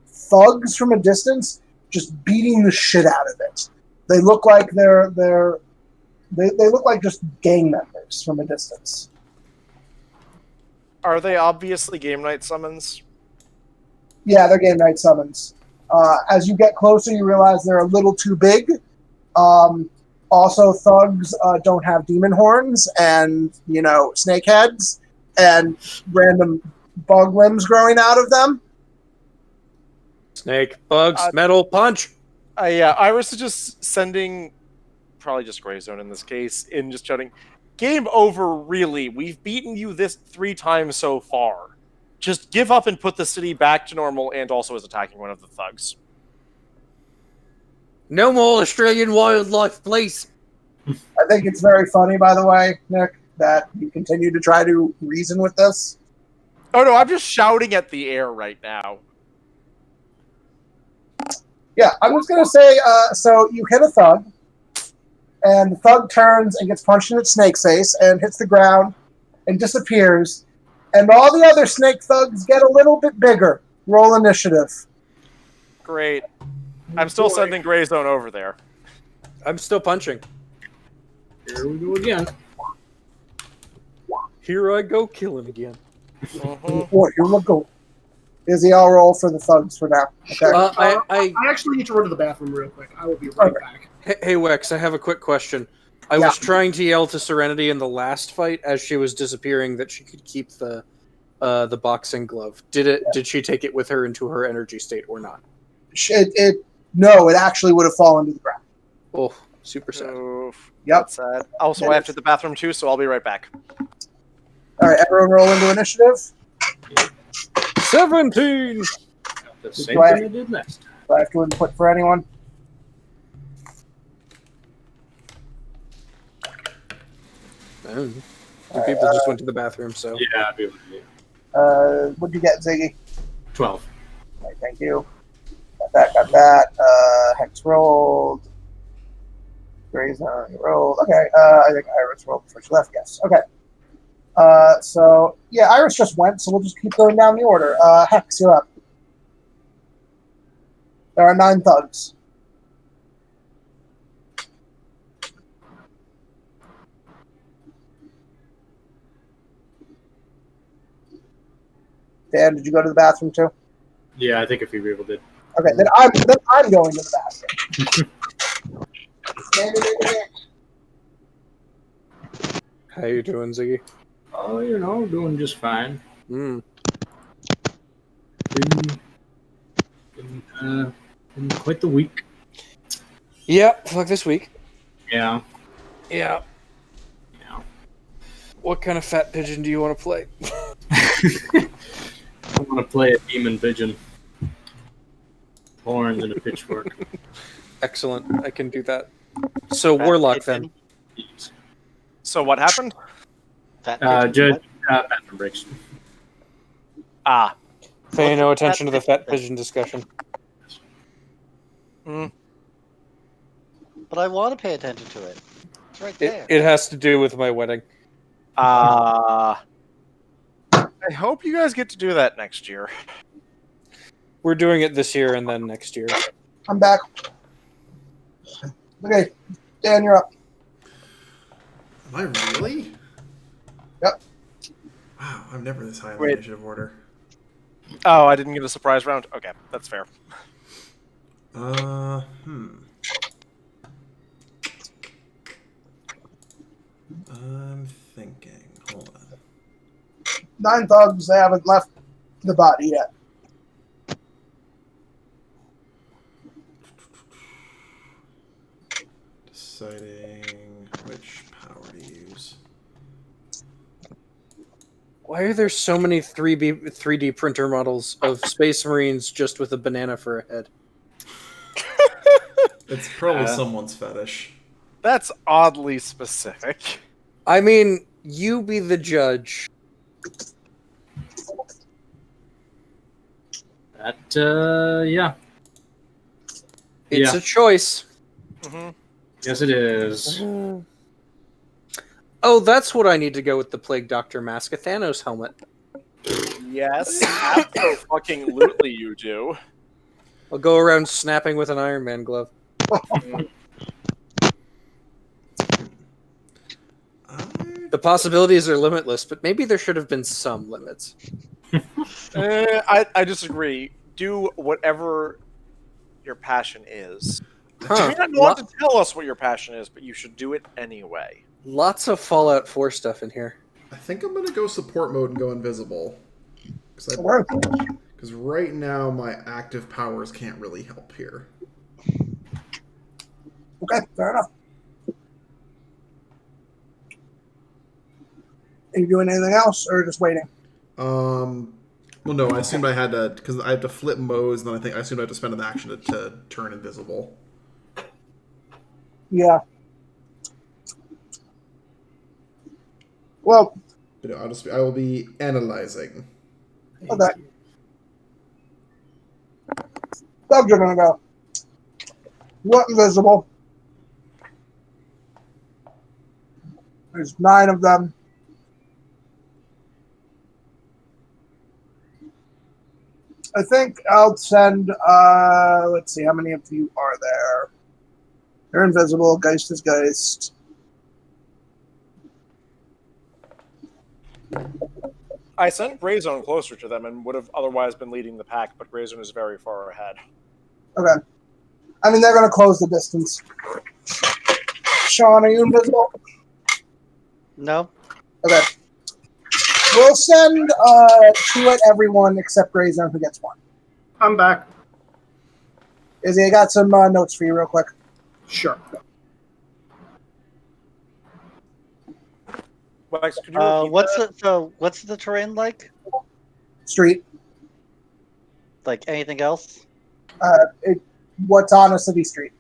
Speaker 4: thugs from a distance just beating the shit out of it. They look like they look like just gang members from a distance.
Speaker 8: Are they obviously game night summons?
Speaker 4: Yeah, they're game night summons. As you get closer, you realize they're a little too big. Also, thugs don't have demon horns and, snake heads and random bug limbs growing out of them.
Speaker 6: Snake, bugs, metal, punch.
Speaker 8: Yeah, Iris is just sending, probably just Gray Zone in this case, in just shouting, "Game over, really. We've beaten you this 3 times so far. Just give up and put the city back to normal," and also is attacking one of the thugs.
Speaker 6: No more Australian wildlife, please.
Speaker 4: I think it's very funny, by the way, Nick, that you continue to try to reason with this.
Speaker 8: Oh no, I'm just shouting at the air right now.
Speaker 4: Yeah, I'm just going to say, so you hit a thug, and the thug turns and gets punched in its snake face and hits the ground and disappears, and all the other snake thugs get a little bit bigger. Roll initiative.
Speaker 8: Great. I'm still sending Gray Zone over there.
Speaker 6: I'm still punching.
Speaker 5: Here we go again.
Speaker 6: Here I go killing again.
Speaker 4: Boy, here we go. Izzy, I'll roll for the thugs for now. Okay.
Speaker 3: I actually need to run to the bathroom real quick. I will be right back.
Speaker 6: Hey, Wex, I have a quick question. I was trying to yell to Serenity in the last fight as she was disappearing that she could keep the boxing glove. Did she take it with her into her energy state or not?
Speaker 4: No, it actually would have fallen to the ground.
Speaker 6: Oh, super sad.
Speaker 8: Oof,
Speaker 4: yep.
Speaker 8: That's sad. Also, I have to the bathroom too, so I'll be right back.
Speaker 4: All right, everyone roll into initiative.
Speaker 6: 17!
Speaker 5: The same thing I did last time.
Speaker 4: Do I have to input for anyone?
Speaker 6: People just went to the bathroom, so...
Speaker 5: Yeah, I'd be able to do.
Speaker 4: What'd you get, Ziggy?
Speaker 5: 12.
Speaker 4: Right, thank you. Got that. Hex rolled. Gray Zone rolled. Okay, I think Iris rolled before she left, yes. Okay. So, yeah, Iris just went, so we'll just keep going down the order. Hex, you're up. There are 9 thugs. Dan, did you go to the bathroom too?
Speaker 5: Yeah, I think a few people did.
Speaker 4: Okay, then I'm going to the bathroom.
Speaker 6: How you doing, Ziggy?
Speaker 5: Oh, doing just fine. Been quite the week.
Speaker 6: Yeah, fuck this week.
Speaker 5: Yeah.
Speaker 6: Yeah.
Speaker 5: Yeah.
Speaker 6: What kind of fat pigeon do you want to play?
Speaker 5: I want to play a demon pigeon. Horns and a pitchfork.
Speaker 6: Excellent. I can do that. So
Speaker 7: Fat
Speaker 6: warlock
Speaker 7: pigeon?
Speaker 6: then.
Speaker 8: So what happened?
Speaker 7: Fat pigeon?
Speaker 5: Judge, bathroom breaks.
Speaker 8: Ah.
Speaker 6: Pay
Speaker 7: What's
Speaker 6: no
Speaker 7: the
Speaker 6: attention to the fat
Speaker 7: thing?
Speaker 6: pigeon discussion.
Speaker 8: Mm.
Speaker 7: But I want to pay attention to it. It's right there.
Speaker 6: It has to do with my wedding.
Speaker 8: I hope you guys get to do that next year.
Speaker 6: We're doing it this year and then next year.
Speaker 4: I'm back. Okay, Dan, you're up.
Speaker 1: Am I really?
Speaker 4: Yep.
Speaker 1: Wow, I'm never this high in the
Speaker 8: Wait.
Speaker 1: initiative order.
Speaker 8: Oh, I didn't get a surprise round? Okay, that's fair.
Speaker 1: I'm thinking. Hold on.
Speaker 4: 9 thugs, they haven't left the body yet.
Speaker 1: Deciding which power to use.
Speaker 6: Why are there so many 3D printer models of Space Marines just with a banana for a head?
Speaker 1: It's probably someone's fetish.
Speaker 8: That's oddly specific.
Speaker 6: I mean, you be the judge.
Speaker 5: That, yeah.
Speaker 6: It's
Speaker 5: Yeah.
Speaker 6: a choice.
Speaker 8: Mm-hmm.
Speaker 5: Yes, it is.
Speaker 6: Oh, that's what I need to go with the Plague Doctor mask, a Thanos helmet.
Speaker 8: Yes, absolutely you do.
Speaker 6: I'll go around snapping with an Iron Man glove. The possibilities are limitless, but maybe there should have been some limits.
Speaker 8: I disagree. Do whatever your passion is.
Speaker 6: Huh.
Speaker 8: You may not want to tell us what your passion is, but you should do it anyway.
Speaker 6: Lots of Fallout 4 stuff in here.
Speaker 1: I think I'm gonna go support mode and go invisible.
Speaker 4: Where?
Speaker 1: Because right now my active powers can't really help here.
Speaker 4: Okay, fair enough. Are you doing anything else, or just waiting?
Speaker 1: Well, no, I assumed I had to, because I had to flip modes, and then I assumed I had to spend an action to turn invisible.
Speaker 4: Yeah. Well,
Speaker 1: But I will be analyzing.
Speaker 4: okay. Thugs are gonna go. What invisible? There's 9 of them. I think I'll send, let's see, how many of you are there? They're invisible. Geist is Geist.
Speaker 8: I sent Grayzone closer to them and would have otherwise been leading the pack, but Grayzone is very far ahead.
Speaker 4: Okay. I mean, they're going to close the distance. Sean, are you invisible?
Speaker 7: No.
Speaker 4: Okay. We'll send 2 at everyone except Grayzone, who gets 1.
Speaker 3: I'm back.
Speaker 4: Izzy, I got some notes for you real quick.
Speaker 3: Sure.
Speaker 8: Wax, could you repeat that?
Speaker 7: What's the terrain like?
Speaker 4: Street.
Speaker 7: Like anything else?
Speaker 4: What's on a city street?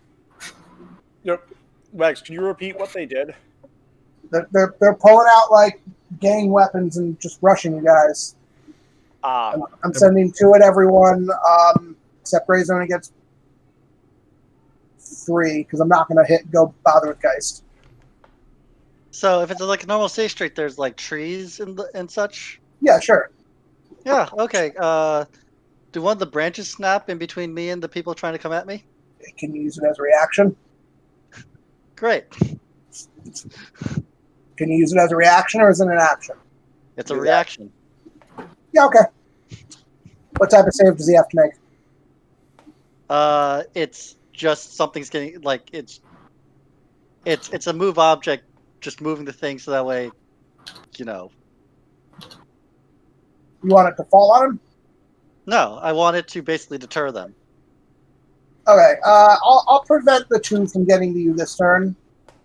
Speaker 8: Yep. Wax, can you repeat what they did?
Speaker 4: They're pulling out like gang weapons and just rushing you guys. I'm sending 2 at everyone, except Grayzone gets 3 because I'm not going to go bother with Geist.
Speaker 7: So if it's like a normal city street, there's like trees and such.
Speaker 4: Yeah, sure.
Speaker 7: Yeah. Okay. Do one of the branches snap in between me and the people trying to come at me?
Speaker 4: Can you use it as a reaction?
Speaker 7: Great.
Speaker 4: Can you use it as a reaction or is it an action?
Speaker 7: It's a reaction.
Speaker 4: Yeah, okay. What type of save does he have to make?
Speaker 7: It's just something's getting like it's a move object, just moving the thing so that way, you know.
Speaker 4: You want it to fall on him?
Speaker 7: No, I want it to basically deter them.
Speaker 4: Okay, I'll prevent the 2 from getting to you this turn.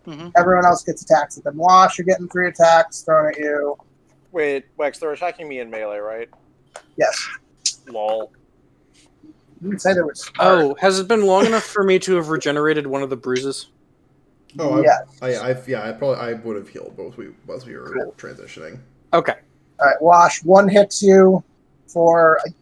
Speaker 7: Mhm.
Speaker 4: Everyone else gets attacks at them. Wash, you're getting 3 attacks thrown at you.
Speaker 8: Wait, Wex, they're attacking me in melee, right?
Speaker 4: Yes.
Speaker 8: Lol.
Speaker 4: You didn't say there was.
Speaker 6: Oh, has it been long enough for me to have regenerated one of the bruises?
Speaker 1: Oh,
Speaker 4: Yes.
Speaker 1: I would have healed both as we were
Speaker 4: Cool.
Speaker 6: Okay.
Speaker 1: transitioning.
Speaker 4: All right, Wash. 1 hits you for. I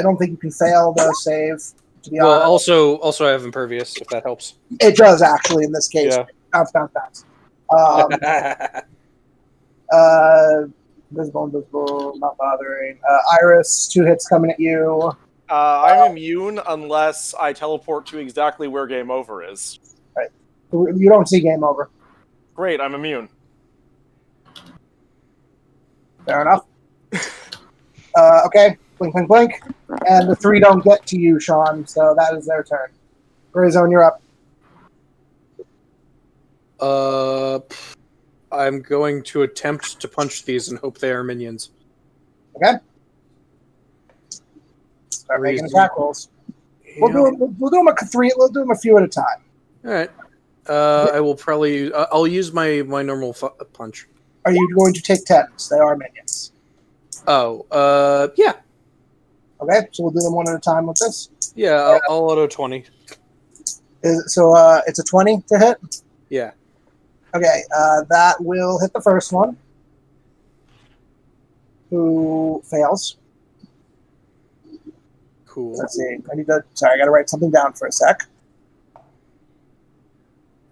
Speaker 4: don't think you can fail the save. To be
Speaker 6: Well,
Speaker 4: honest,
Speaker 6: also I have impervious, if that helps.
Speaker 4: it does actually in this case.
Speaker 6: Yeah.
Speaker 4: Bounce. Invisible, not bothering. Iris, 2 hits coming at you.
Speaker 8: I'm immune unless I teleport to exactly where game over is.
Speaker 4: Right. You don't see game over.
Speaker 8: Great, I'm immune.
Speaker 4: Fair enough. Okay. Blink. And the 3 don't get to you, Sean, so that is their turn. Grayzone, you're up.
Speaker 6: I'm going to attempt to punch these and hope they are minions.
Speaker 4: Okay. Start making
Speaker 6: Reason.
Speaker 4: attack rolls. We'll do them a 3. We'll do them a few at a time.
Speaker 6: All right. I will probably. I'll use my normal punch.
Speaker 4: Are you going to take 10s? They are minions.
Speaker 6: Oh. Yeah.
Speaker 4: Okay, so we'll do them one at a time with this.
Speaker 6: Yeah. I'll auto 20.
Speaker 4: It's a 20 to hit?
Speaker 6: Yeah.
Speaker 4: Okay, that will hit the first one, who fails.
Speaker 6: Cool.
Speaker 4: Let's see. I got to write something down for a sec.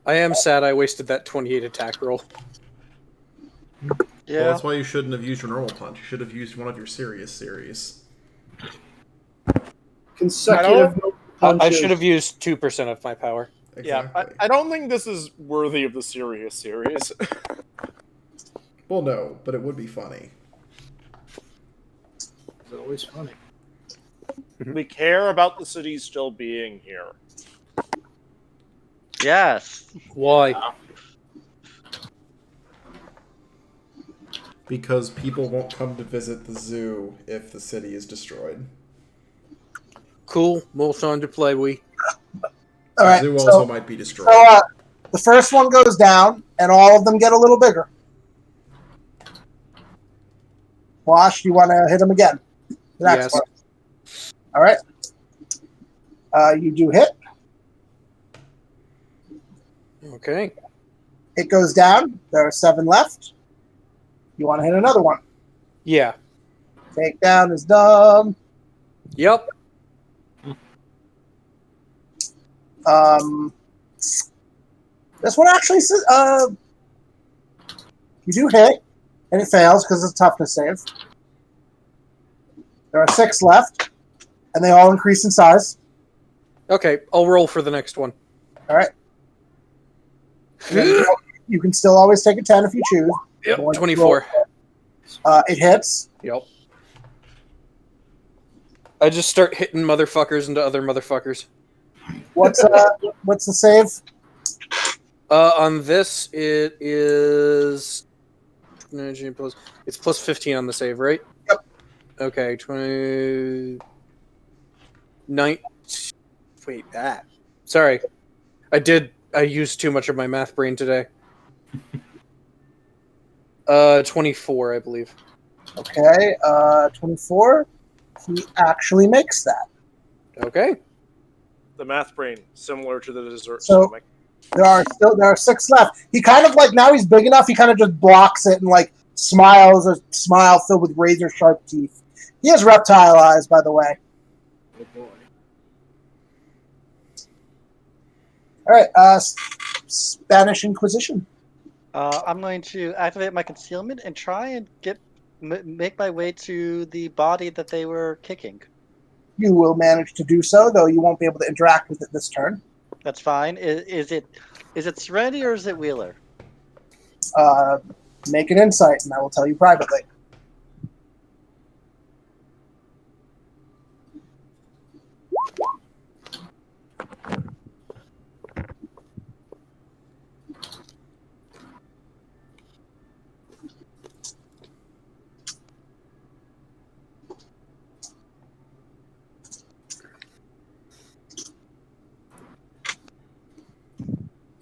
Speaker 6: I am sad I wasted that 28 attack roll.
Speaker 7: Yeah.
Speaker 1: Well, that's why you shouldn't have used your normal punch. You should have used one of your serious series.
Speaker 3: Consecutive punches.
Speaker 6: I should have used 2% of my power.
Speaker 1: Exactly.
Speaker 8: Yeah, I don't think this is worthy of the serious series.
Speaker 1: Well, no, but it would be funny.
Speaker 3: It's always funny.
Speaker 8: We care about the city still being here.
Speaker 7: Yes.
Speaker 6: Why?
Speaker 1: Because people won't come to visit the zoo if the city is destroyed.
Speaker 6: Cool. More time to play, we.
Speaker 4: All right,
Speaker 1: The zoo also might be destroyed.
Speaker 4: So the first one goes down, and all of them get a little bigger. Wash, you want to hit him again? The next
Speaker 6: Yes.
Speaker 4: one. All right. You do hit.
Speaker 6: Okay.
Speaker 4: It goes down. There are 7 left. You want to hit another one.
Speaker 6: Yeah.
Speaker 4: Takedown is dumb.
Speaker 6: Yep.
Speaker 4: This one actually you do hit, and it fails because it's a toughness save. There are 6 left, and they all increase in size.
Speaker 6: Okay. I'll roll for the next one.
Speaker 4: All right. You can still always take a 10 if you choose.
Speaker 6: Yep.
Speaker 4: Go on,
Speaker 6: 24.
Speaker 4: It hits.
Speaker 6: Yep. I just start hitting motherfuckers into other motherfuckers.
Speaker 4: What's the save?
Speaker 6: On this, it is. It's plus 15 on the save, right?
Speaker 4: Yep.
Speaker 6: Okay, 20. 9. Wait, that. Sorry. I used too much of my math brain today. 24, I believe.
Speaker 4: Okay, 24. He actually makes that.
Speaker 6: Okay.
Speaker 8: The math brain, similar to the dessert
Speaker 4: So-
Speaker 8: stomach.
Speaker 4: There are 6 left. He kind of now he's big enough. He kind of just blocks it and smiles a smile filled with razor sharp teeth. He has reptile eyes, by the way.
Speaker 3: Oh boy.
Speaker 4: All right, Spanish Inquisition.
Speaker 7: I'm going to activate my concealment and try and make my way to the body that they were kicking.
Speaker 4: You will manage to do so, though you won't be able to interact with it this turn.
Speaker 7: That's fine. Is it Serenity or is it Wheeler?
Speaker 4: Make an insight, and I will tell you privately.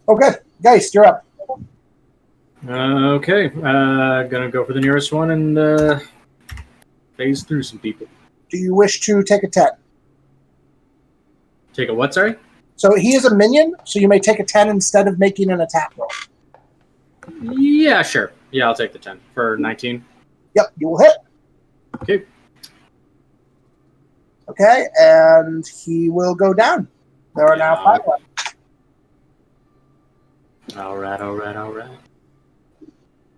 Speaker 4: Okay, Geist, you're up.
Speaker 5: Okay, gonna go for the nearest one and phase through some people.
Speaker 4: Do you wish to take a 10?
Speaker 5: Take a what, sorry?
Speaker 4: So he is a minion, so you may take a 10 instead of making an attack roll.
Speaker 5: Yeah, sure. Yeah, I'll take the 10 for 19.
Speaker 4: Yep, you will hit.
Speaker 5: Okay.
Speaker 4: Okay, and he will go down. There are now 5 left.
Speaker 5: All right.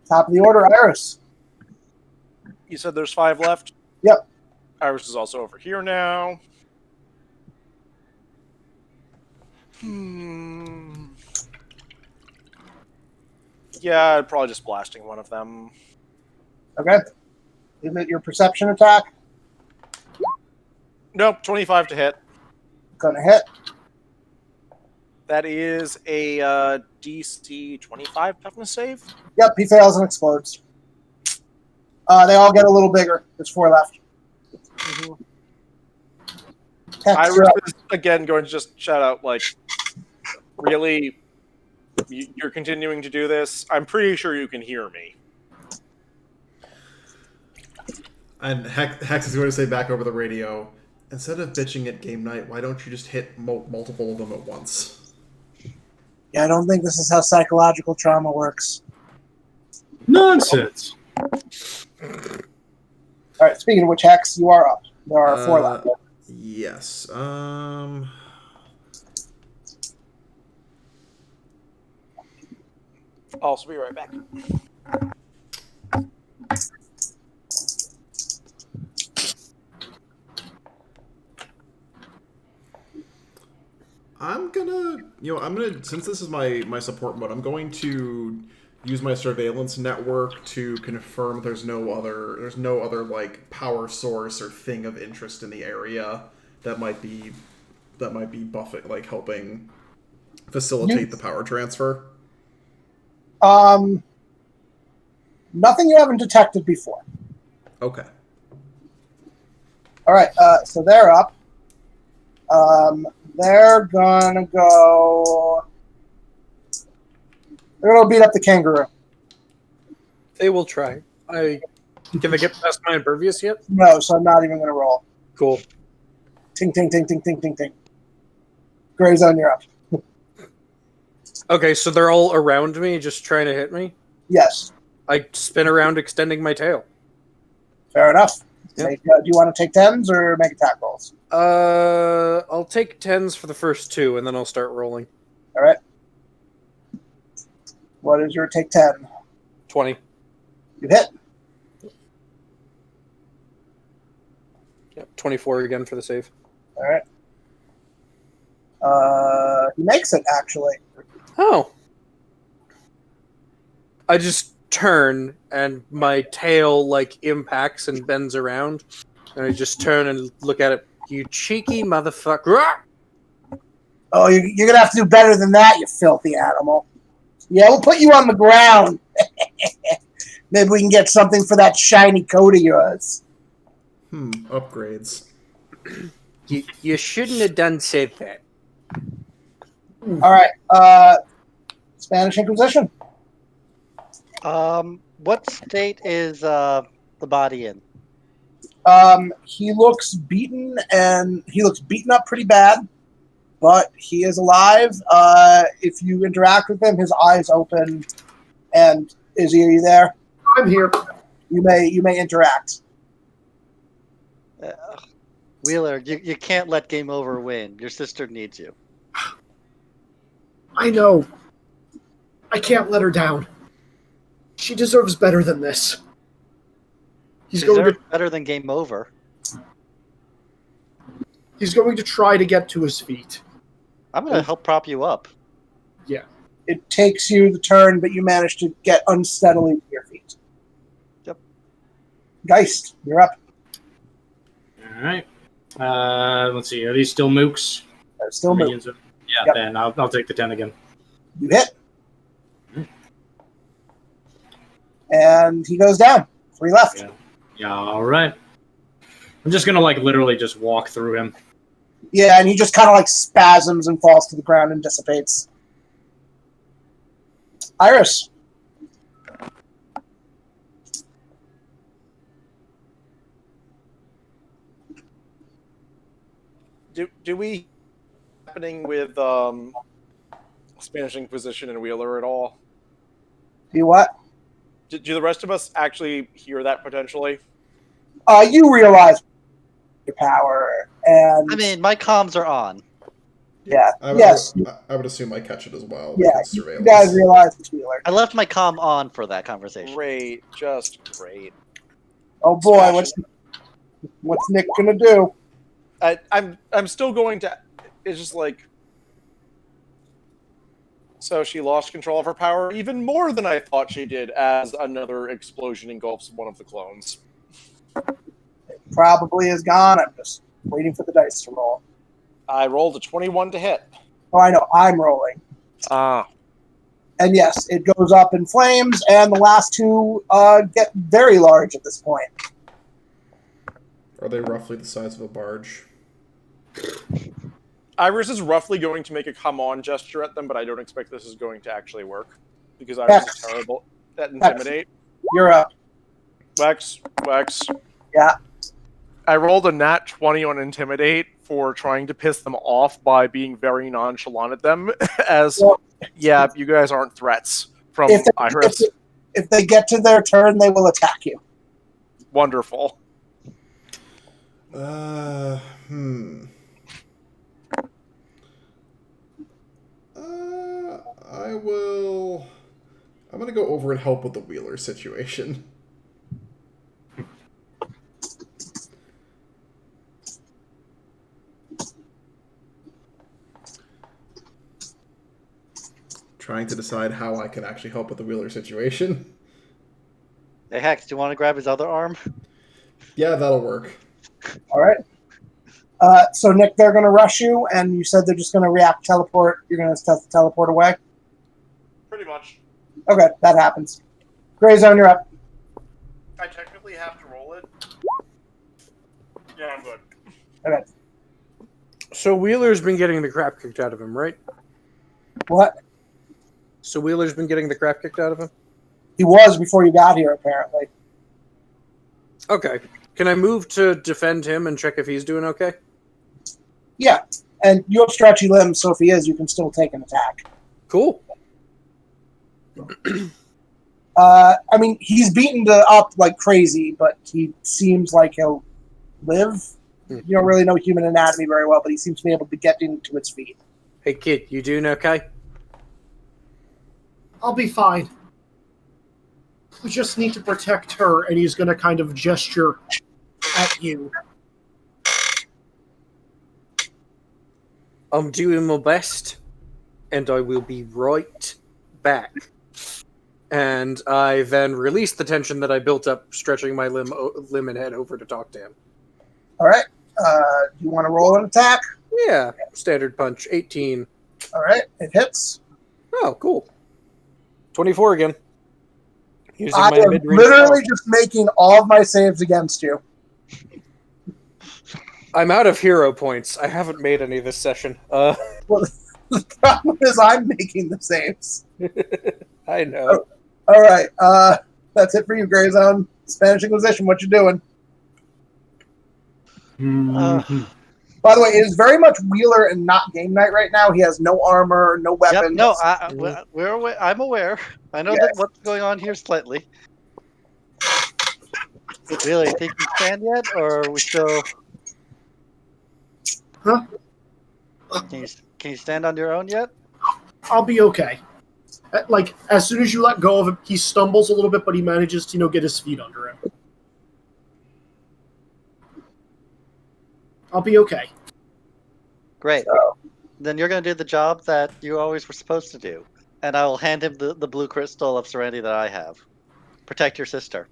Speaker 4: Top of the order, Iris.
Speaker 8: You said there's 5 left?
Speaker 4: Yep.
Speaker 8: Iris is also over here now. Yeah, I'd probably just blasting one of them.
Speaker 4: Okay. You hit your perception attack.
Speaker 8: Nope, 25 to hit.
Speaker 4: Gonna hit.
Speaker 8: That is a DC 25 toughness save.
Speaker 4: Yep, he fails and explodes. They all get a little bigger. There's 4 left. Hex,
Speaker 8: Iris
Speaker 4: you're up.
Speaker 8: is again going to just shout out, like, really? You're continuing to do this? I'm pretty sure you can hear me.
Speaker 1: And Hex is going to say back over the radio, instead of bitching at game night, why don't you just hit multiple of them at once?
Speaker 4: Yeah, I don't think this is how psychological trauma works.
Speaker 5: Nonsense.
Speaker 4: All right, speaking of which, Hex, you are up. There are 4 left.
Speaker 1: Yes.
Speaker 8: I'll also be right back.
Speaker 1: I'm gonna, since this is my support mode, I'm going to use my surveillance network to confirm there's no other like power source or thing of interest in the area that might be buffing, like helping facilitate the power transfer.
Speaker 4: Nothing you haven't detected before.
Speaker 1: Okay.
Speaker 4: All right, so they're up. They're gonna go beat up the kangaroo.
Speaker 6: They will try. Can they get past my impervious yet?
Speaker 4: No, so I'm not even gonna roll.
Speaker 6: Cool.
Speaker 4: Ting, ting, ting, ting, ting, ting, ting. Gray Zone, you're up.
Speaker 6: Okay, so they're all around me, just trying to hit me?
Speaker 4: Yes.
Speaker 6: I spin around, extending my tail.
Speaker 4: Fair enough.
Speaker 6: Yep.
Speaker 4: Do you want to take 10s or make attack rolls?
Speaker 6: I'll take 10s for the first 2, and then I'll start rolling.
Speaker 4: All right. What is your take 10?
Speaker 6: 20.
Speaker 4: You hit.
Speaker 6: Yep, 24 again for the save.
Speaker 4: All right. He makes it, actually.
Speaker 6: Oh. I just turn, and my tail, like, impacts and bends around. And I just turn and look at it. You cheeky motherfucker.
Speaker 4: Oh, you're going to have to do better than that, you filthy animal. Yeah, we'll put you on the ground. Maybe we can get something for that shiny coat of yours.
Speaker 1: Upgrades.
Speaker 6: You shouldn't have done said that.
Speaker 4: All right. Spanish Inquisition.
Speaker 7: What state is the body in?
Speaker 4: He looks beaten, and he looks beaten up pretty bad, but he is alive. If you interact with him, his eyes open. And Izzy, are you there?
Speaker 3: I'm here.
Speaker 4: You may interact.
Speaker 7: Wheeler, you can't let Game Over win. Your sister needs you.
Speaker 3: I know. I can't let her down. She deserves better than this. He's going to
Speaker 7: better than Game Over.
Speaker 3: He's going to try to get to his feet.
Speaker 7: I'm going to help prop you up.
Speaker 3: Yeah.
Speaker 4: It takes you the turn, but you manage to get unsteadily to your feet.
Speaker 7: Yep.
Speaker 4: Geist, you're up.
Speaker 5: All right. Let's see. Are these still mooks?
Speaker 4: Still move.
Speaker 5: Yeah,
Speaker 4: Yep.
Speaker 5: then I'll take the 10 again.
Speaker 4: You hit. And he goes down. 3 left.
Speaker 5: Yeah, all right. I'm just going to, like, literally just walk through him.
Speaker 4: Yeah, and he just kind of, like, spasms and falls to the ground and dissipates. Iris.
Speaker 8: Do we happening with Spanish Inquisition and Wheeler at all?
Speaker 4: Do what?
Speaker 8: Do the rest of us actually hear that potentially?
Speaker 4: You realize your power, and
Speaker 7: I mean, my comms are on.
Speaker 4: yeah,
Speaker 1: I would,
Speaker 4: yes,
Speaker 1: I would assume I catch it as well.
Speaker 4: yeah.
Speaker 1: Because
Speaker 4: You
Speaker 1: surveillance.
Speaker 4: guys realize it's Wheeler.
Speaker 7: I left my comm on for that conversation.
Speaker 8: Great, just great.
Speaker 4: Oh boy,
Speaker 8: Smash
Speaker 4: what's Nick gonna do?
Speaker 8: I'm still going to. It's just like. So she lost control of her power even more than I thought she did, as another explosion engulfs one of the clones.
Speaker 4: Probably is gone. I'm just waiting for the dice to roll.
Speaker 8: I rolled a 21 to hit.
Speaker 4: Oh, I know. I'm rolling.
Speaker 8: Ah.
Speaker 4: And yes, it goes up in flames, and the last two get very large at this point.
Speaker 1: Are they roughly the size of a barge?
Speaker 8: Iris is roughly going to make a come on gesture at them, but I don't expect this is going to actually work. Because Iris is terrible at intimidate.
Speaker 4: You're up.
Speaker 8: Wax.
Speaker 4: Yeah.
Speaker 8: I rolled a nat 20 on intimidate for trying to piss them off by being very nonchalant at them, as,
Speaker 4: Well,
Speaker 8: yeah, you guys aren't threats from Iris.
Speaker 4: If they get to their turn, they will attack you.
Speaker 8: Wonderful.
Speaker 1: I'm gonna go over and help with the Wheeler situation. Trying to decide how I can actually help with the Wheeler situation.
Speaker 7: Hey, Hex, do you want to grab his other arm?
Speaker 1: Yeah, that'll work.
Speaker 4: All right. So, Nick, they're going to rush you, and you said they're just going to react teleport. You're going to teleport away?
Speaker 8: Pretty much.
Speaker 4: Okay, that happens. Gray Zone, you're up.
Speaker 8: I technically have to roll it. Yeah, I'm good.
Speaker 4: Okay.
Speaker 6: So Wheeler's been getting the crap kicked out of him, right?
Speaker 4: What?
Speaker 6: So Wheeler's been getting the crap kicked out of him?
Speaker 4: He was before you got here, apparently.
Speaker 6: Okay. Can I move to defend him and check if he's doing okay?
Speaker 4: Yeah, and you have stretchy limbs, so if he is, you can still take an attack.
Speaker 6: Cool.
Speaker 4: I mean, he's beaten up like crazy, but he seems like he'll live. You don't really know human anatomy very well, but he seems to be able to get into its feet.
Speaker 6: Hey, kid, you doing okay?
Speaker 3: I'll be fine. We just need to protect her, and he's going to kind of gesture at you.
Speaker 6: I'm doing my best, and I will be right back. And I then release the tension that I built up, stretching my limb and head over to talk to him.
Speaker 4: All right. Do you want to roll an attack?
Speaker 6: Yeah, standard punch, 18.
Speaker 4: All right, it hits.
Speaker 6: Oh, cool. 24 again. Using
Speaker 4: I
Speaker 6: my
Speaker 4: am
Speaker 6: mid-range
Speaker 4: literally just making all of my saves against you.
Speaker 6: I'm out of hero points. I haven't made any this session.
Speaker 4: Well, the problem is I'm making the saves.
Speaker 6: I know.
Speaker 4: All right. That's it for you, Gray Zone. Spanish Inquisition, what you doing? By the way, it is very much Wheeler and not game night right now. He has no armor, no weapons.
Speaker 7: Yep, no, we're aware. I'm aware. I know that what's going on here slightly. Really, think you stand yet, or are we still?
Speaker 3: Huh?
Speaker 7: Can you stand on your own yet?
Speaker 3: I'll be okay. Like, as soon as you let go of him, he stumbles a little bit, but he manages to, get his feet under him. I'll be okay.
Speaker 7: Great. Then you're going to do the job that you always were supposed to do. And I will hand him the blue crystal of serenity that I have. Protect your sister.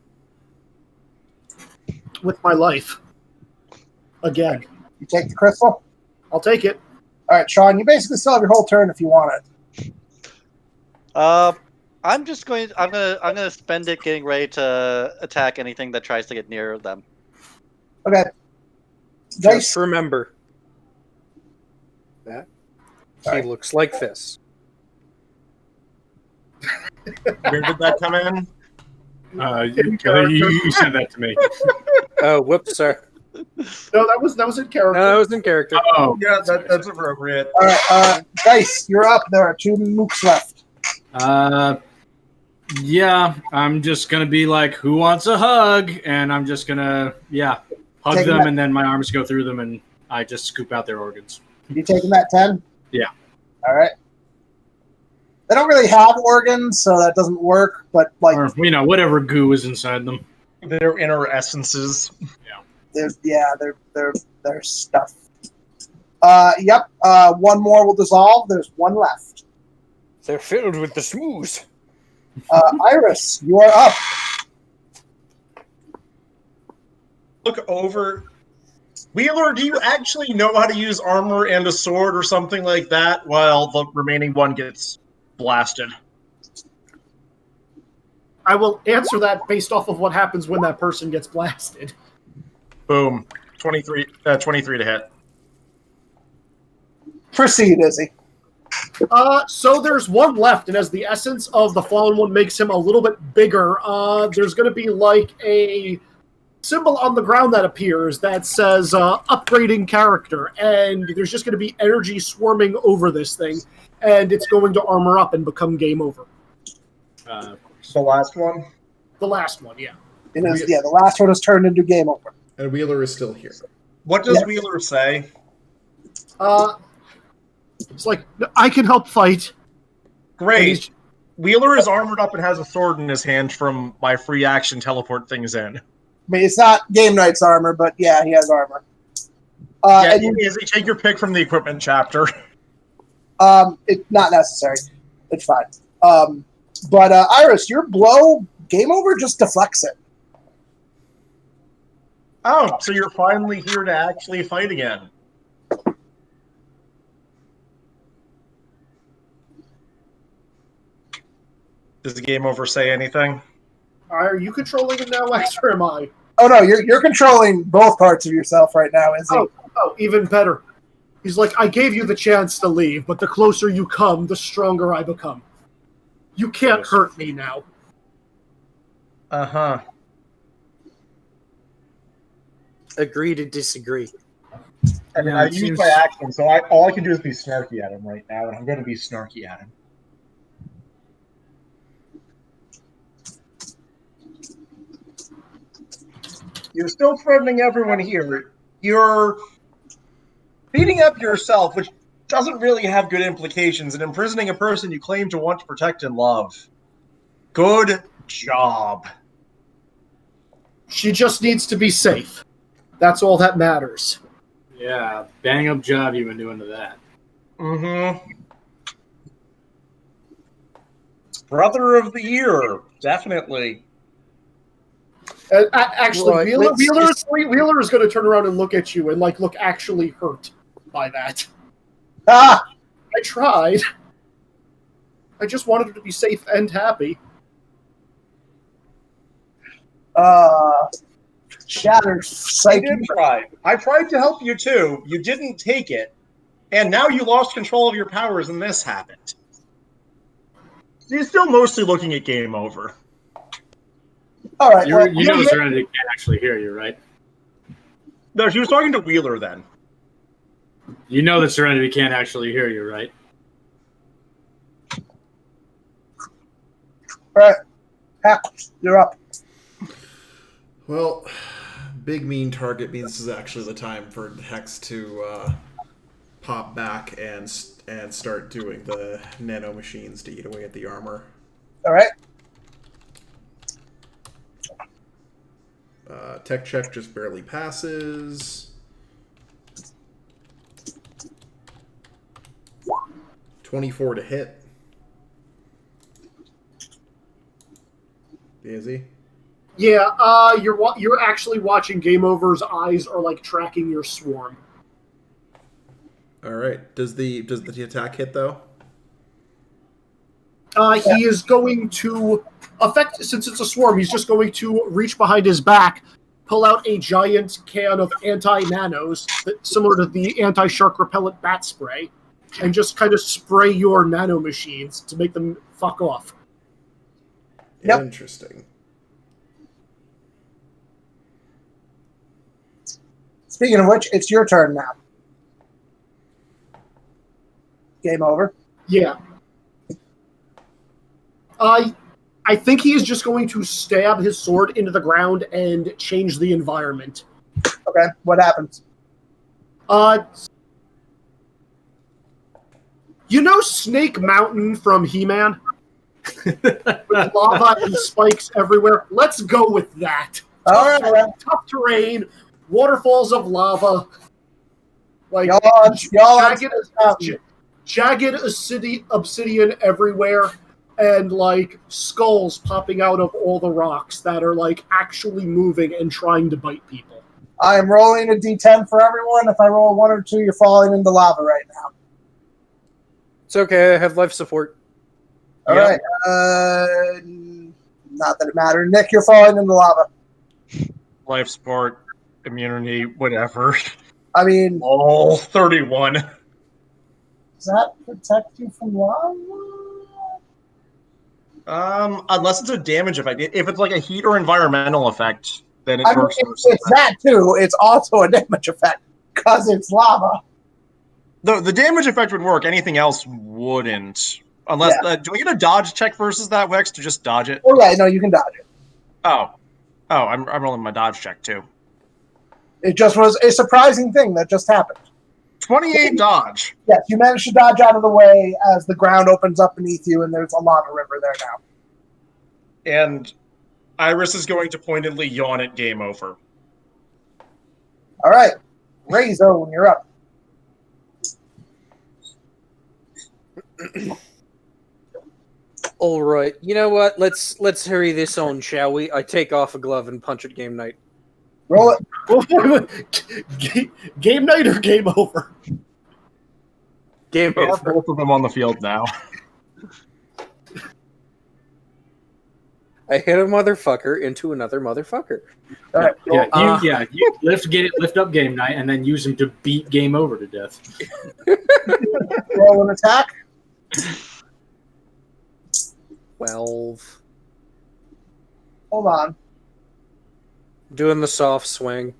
Speaker 3: With my life. Again.
Speaker 4: You take the crystal?
Speaker 3: I'll take it.
Speaker 4: All right, Sean, you basically still have your whole turn if you want it.
Speaker 7: I'm gonna spend it getting ready to attack anything that tries to get near them.
Speaker 4: Okay.
Speaker 6: Just remember that he looks like this.
Speaker 2: Where did that come in?
Speaker 5: You sent that to me.
Speaker 6: Oh, whoops, sir.
Speaker 3: No, that was in character.
Speaker 6: No, that was in character.
Speaker 5: Oh,
Speaker 2: Yeah, that's appropriate.
Speaker 4: All right, Dice, you're up. There are 2 mooks left.
Speaker 5: yeah. I'm just gonna be like, "Who wants a hug?" And I'm just gonna, hug
Speaker 4: Take
Speaker 5: them,
Speaker 4: that.
Speaker 5: and then my arms go through them, and I just scoop out their organs.
Speaker 4: You taking that 10?
Speaker 5: Yeah.
Speaker 4: All right. They don't really have organs, so that doesn't work. But like,
Speaker 5: Or whatever goo is inside them.
Speaker 2: Their inner essences.
Speaker 4: they're stuff. Yep. 1 more will dissolve. There's 1 left.
Speaker 6: They're filled with the smooth.
Speaker 4: Iris, you are up.
Speaker 2: Look over. Wheeler, do you actually know how to use armor and a sword or something like that while the remaining one gets blasted?
Speaker 3: I will answer that based off of what happens when that person gets blasted.
Speaker 2: Boom. 23 to hit.
Speaker 4: Proceed, Izzy.
Speaker 3: So there's 1 left, and as the essence of the fallen one makes him a little bit bigger, there's going to be like a symbol on the ground that appears that says upgrading character, and there's just going to be energy swarming over this thing, and it's going to armor up and become game over.
Speaker 2: The last one?
Speaker 3: The last one, yeah.
Speaker 4: It is, the last one is turned into game over.
Speaker 1: And Wheeler is still here.
Speaker 2: What does
Speaker 4: Yeah.
Speaker 2: Wheeler say?
Speaker 3: It's like, I can help fight.
Speaker 2: Great. Wheeler is armored up and has a sword in his hand from my free action teleport things in.
Speaker 4: I mean, it's not Game Knight's armor, but yeah, he has armor.
Speaker 2: And Izzy, take your pick from the equipment chapter.
Speaker 4: It's not necessary. It's fine. But Iris, your blow, game over, just deflects it.
Speaker 2: Oh, so you're finally here to actually fight again. Does the game over say anything?
Speaker 3: Are you controlling it now, Lex, or am I?
Speaker 4: Oh no, you're controlling both parts of yourself right now, Izzy.
Speaker 3: Oh, even better. He's like, I gave you the chance to leave, but the closer you come, the stronger I become. You can't hurt me now.
Speaker 2: Uh-huh.
Speaker 6: Agree to disagree.
Speaker 2: I mean,
Speaker 5: Yeah,
Speaker 2: I
Speaker 5: it
Speaker 2: used
Speaker 5: seems-
Speaker 2: my action, so all I can do is be snarky at him right now, and I'm going to be snarky at him. You're still threatening everyone here. You're beating up yourself, which doesn't really have good implications, and imprisoning a person you claim to want to protect and love. Good job.
Speaker 3: She just needs to be safe. That's all that matters.
Speaker 5: Yeah, bang up job you've been doing to that.
Speaker 2: Mm-hmm. Brother of the Year, definitely.
Speaker 3: Actually,
Speaker 6: Right,
Speaker 3: Wheeler is going to turn around and look at you and look actually hurt by that.
Speaker 4: Ah!
Speaker 3: I tried. I just wanted her to be safe and happy.
Speaker 4: Shattered
Speaker 2: I
Speaker 4: psyche.
Speaker 2: did try. I tried to help you too. You didn't take it. And now you lost control of your powers and this happened. He's still mostly looking at game over.
Speaker 4: All right.
Speaker 5: You
Speaker 4: Well,
Speaker 5: know the Serenity can't actually hear you, right?
Speaker 2: No, she was talking to Wheeler then.
Speaker 5: You know that Serenity can't actually hear you, right?
Speaker 4: all right. Hack, you're up.
Speaker 1: Well, big mean target means this is actually the time for Hex to pop back and start doing the nano machines to eat away at the armor.
Speaker 4: All right.
Speaker 1: Tech check just barely passes. 24 to hit. Easy.
Speaker 3: Yeah, you're actually watching Game Over's eyes are tracking your swarm.
Speaker 1: All right. Does the attack hit though?
Speaker 3: He is going to since it's a swarm, he's just going to reach behind his back, pull out a giant can of anti-nanos, similar to the anti-shark repellent bat spray, and just kind of spray your nano machines to make them fuck off.
Speaker 4: Yep.
Speaker 1: Interesting.
Speaker 4: Speaking of which, it's your turn now. Game over.
Speaker 3: Yeah. I think he is just going to stab his sword into the ground and change the environment.
Speaker 4: Okay, what happens?
Speaker 3: You know Snake Mountain from He-Man? With lava and spikes everywhere? Let's go with that.
Speaker 4: All right.
Speaker 3: Tough terrain, waterfalls of lava. Like, jagged obsidian everywhere, and like skulls popping out of all the rocks that are like actually moving and trying to bite people.
Speaker 4: I am rolling a d10 for everyone. If I roll 1 or 2, you're falling into lava right now.
Speaker 6: It's okay. I have life support.
Speaker 4: All right. Not that it matters. Nick, you're falling into lava.
Speaker 2: Life support, immunity, whatever.
Speaker 4: I mean,
Speaker 2: Oh, 31.
Speaker 4: does that protect you from lava?
Speaker 2: Unless it's a damage effect. If it's like a heat or environmental effect, then it works.
Speaker 4: It's that too. It's also a damage effect because it's lava.
Speaker 2: The damage effect would work. Anything else wouldn't. Unless, do I get a dodge check versus that, Wex, to just dodge it?
Speaker 4: Oh yeah, no, you can dodge it.
Speaker 2: Oh, I'm rolling my dodge check too.
Speaker 4: It just was a surprising thing that just happened.
Speaker 2: 28 dodge.
Speaker 4: Yes, you managed to dodge out of the way as the ground opens up beneath you, and there's a lava river there now.
Speaker 2: And Iris is going to pointedly yawn at game over.
Speaker 4: All right, Razor, you're up.
Speaker 6: All right. You know what? Let's hurry this on, shall we? I take off a glove and punch at game night.
Speaker 4: Roll it.
Speaker 3: Game night or game over?
Speaker 6: Game
Speaker 2: We have
Speaker 6: over.
Speaker 2: both of them on the field now.
Speaker 6: I hit a motherfucker into another motherfucker.
Speaker 4: All right, roll.
Speaker 5: You lift up game night and then use him to beat game over to death.
Speaker 4: Roll an attack.
Speaker 6: 12.
Speaker 4: Hold on.
Speaker 6: Doing the soft swing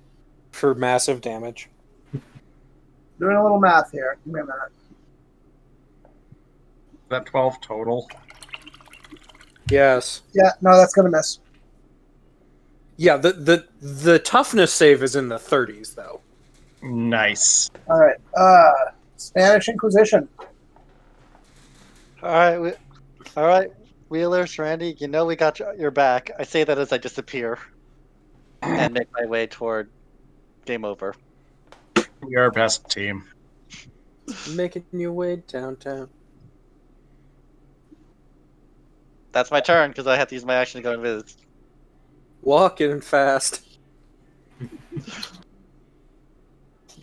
Speaker 6: for massive damage.
Speaker 4: Doing a little math here. Give me a minute.
Speaker 2: That 12 total.
Speaker 6: Yes.
Speaker 4: Yeah, no, that's gonna miss.
Speaker 6: Yeah, the toughness save is in the 30s though.
Speaker 2: Nice.
Speaker 4: All right. Spanish Inquisition.
Speaker 7: All right, Wheelers, Randy. You know we got your back. I say that as I disappear and make my way toward game over.
Speaker 2: We are best team.
Speaker 6: Making your way downtown.
Speaker 7: That's my turn because I have to use my action to go and visit.
Speaker 6: Walking fast.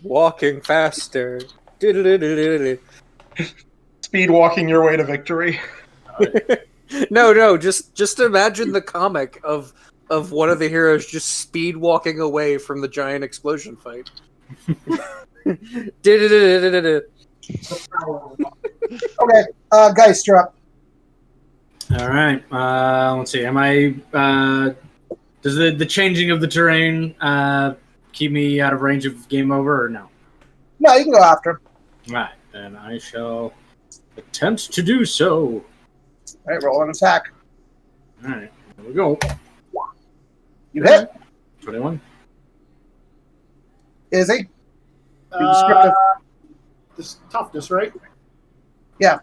Speaker 6: Walking faster. Do-do-do-do-do-do.
Speaker 2: Speed walking your way to victory.
Speaker 6: No, just imagine the comic of one of the heroes just speed walking away from the giant explosion fight. Do-do-do-do-do-do.
Speaker 4: Okay, Geist, you're up.
Speaker 5: All right. Let's see. Am I? Does the changing of the terrain keep me out of range of game over or no?
Speaker 4: No, you can go after him.
Speaker 5: All right. Then I shall attempt to do so.
Speaker 4: All right, roll an attack.
Speaker 5: All right. Here we go.
Speaker 4: You hit.
Speaker 5: 21.
Speaker 4: Izzy.
Speaker 3: This toughness, right?
Speaker 4: Yeah.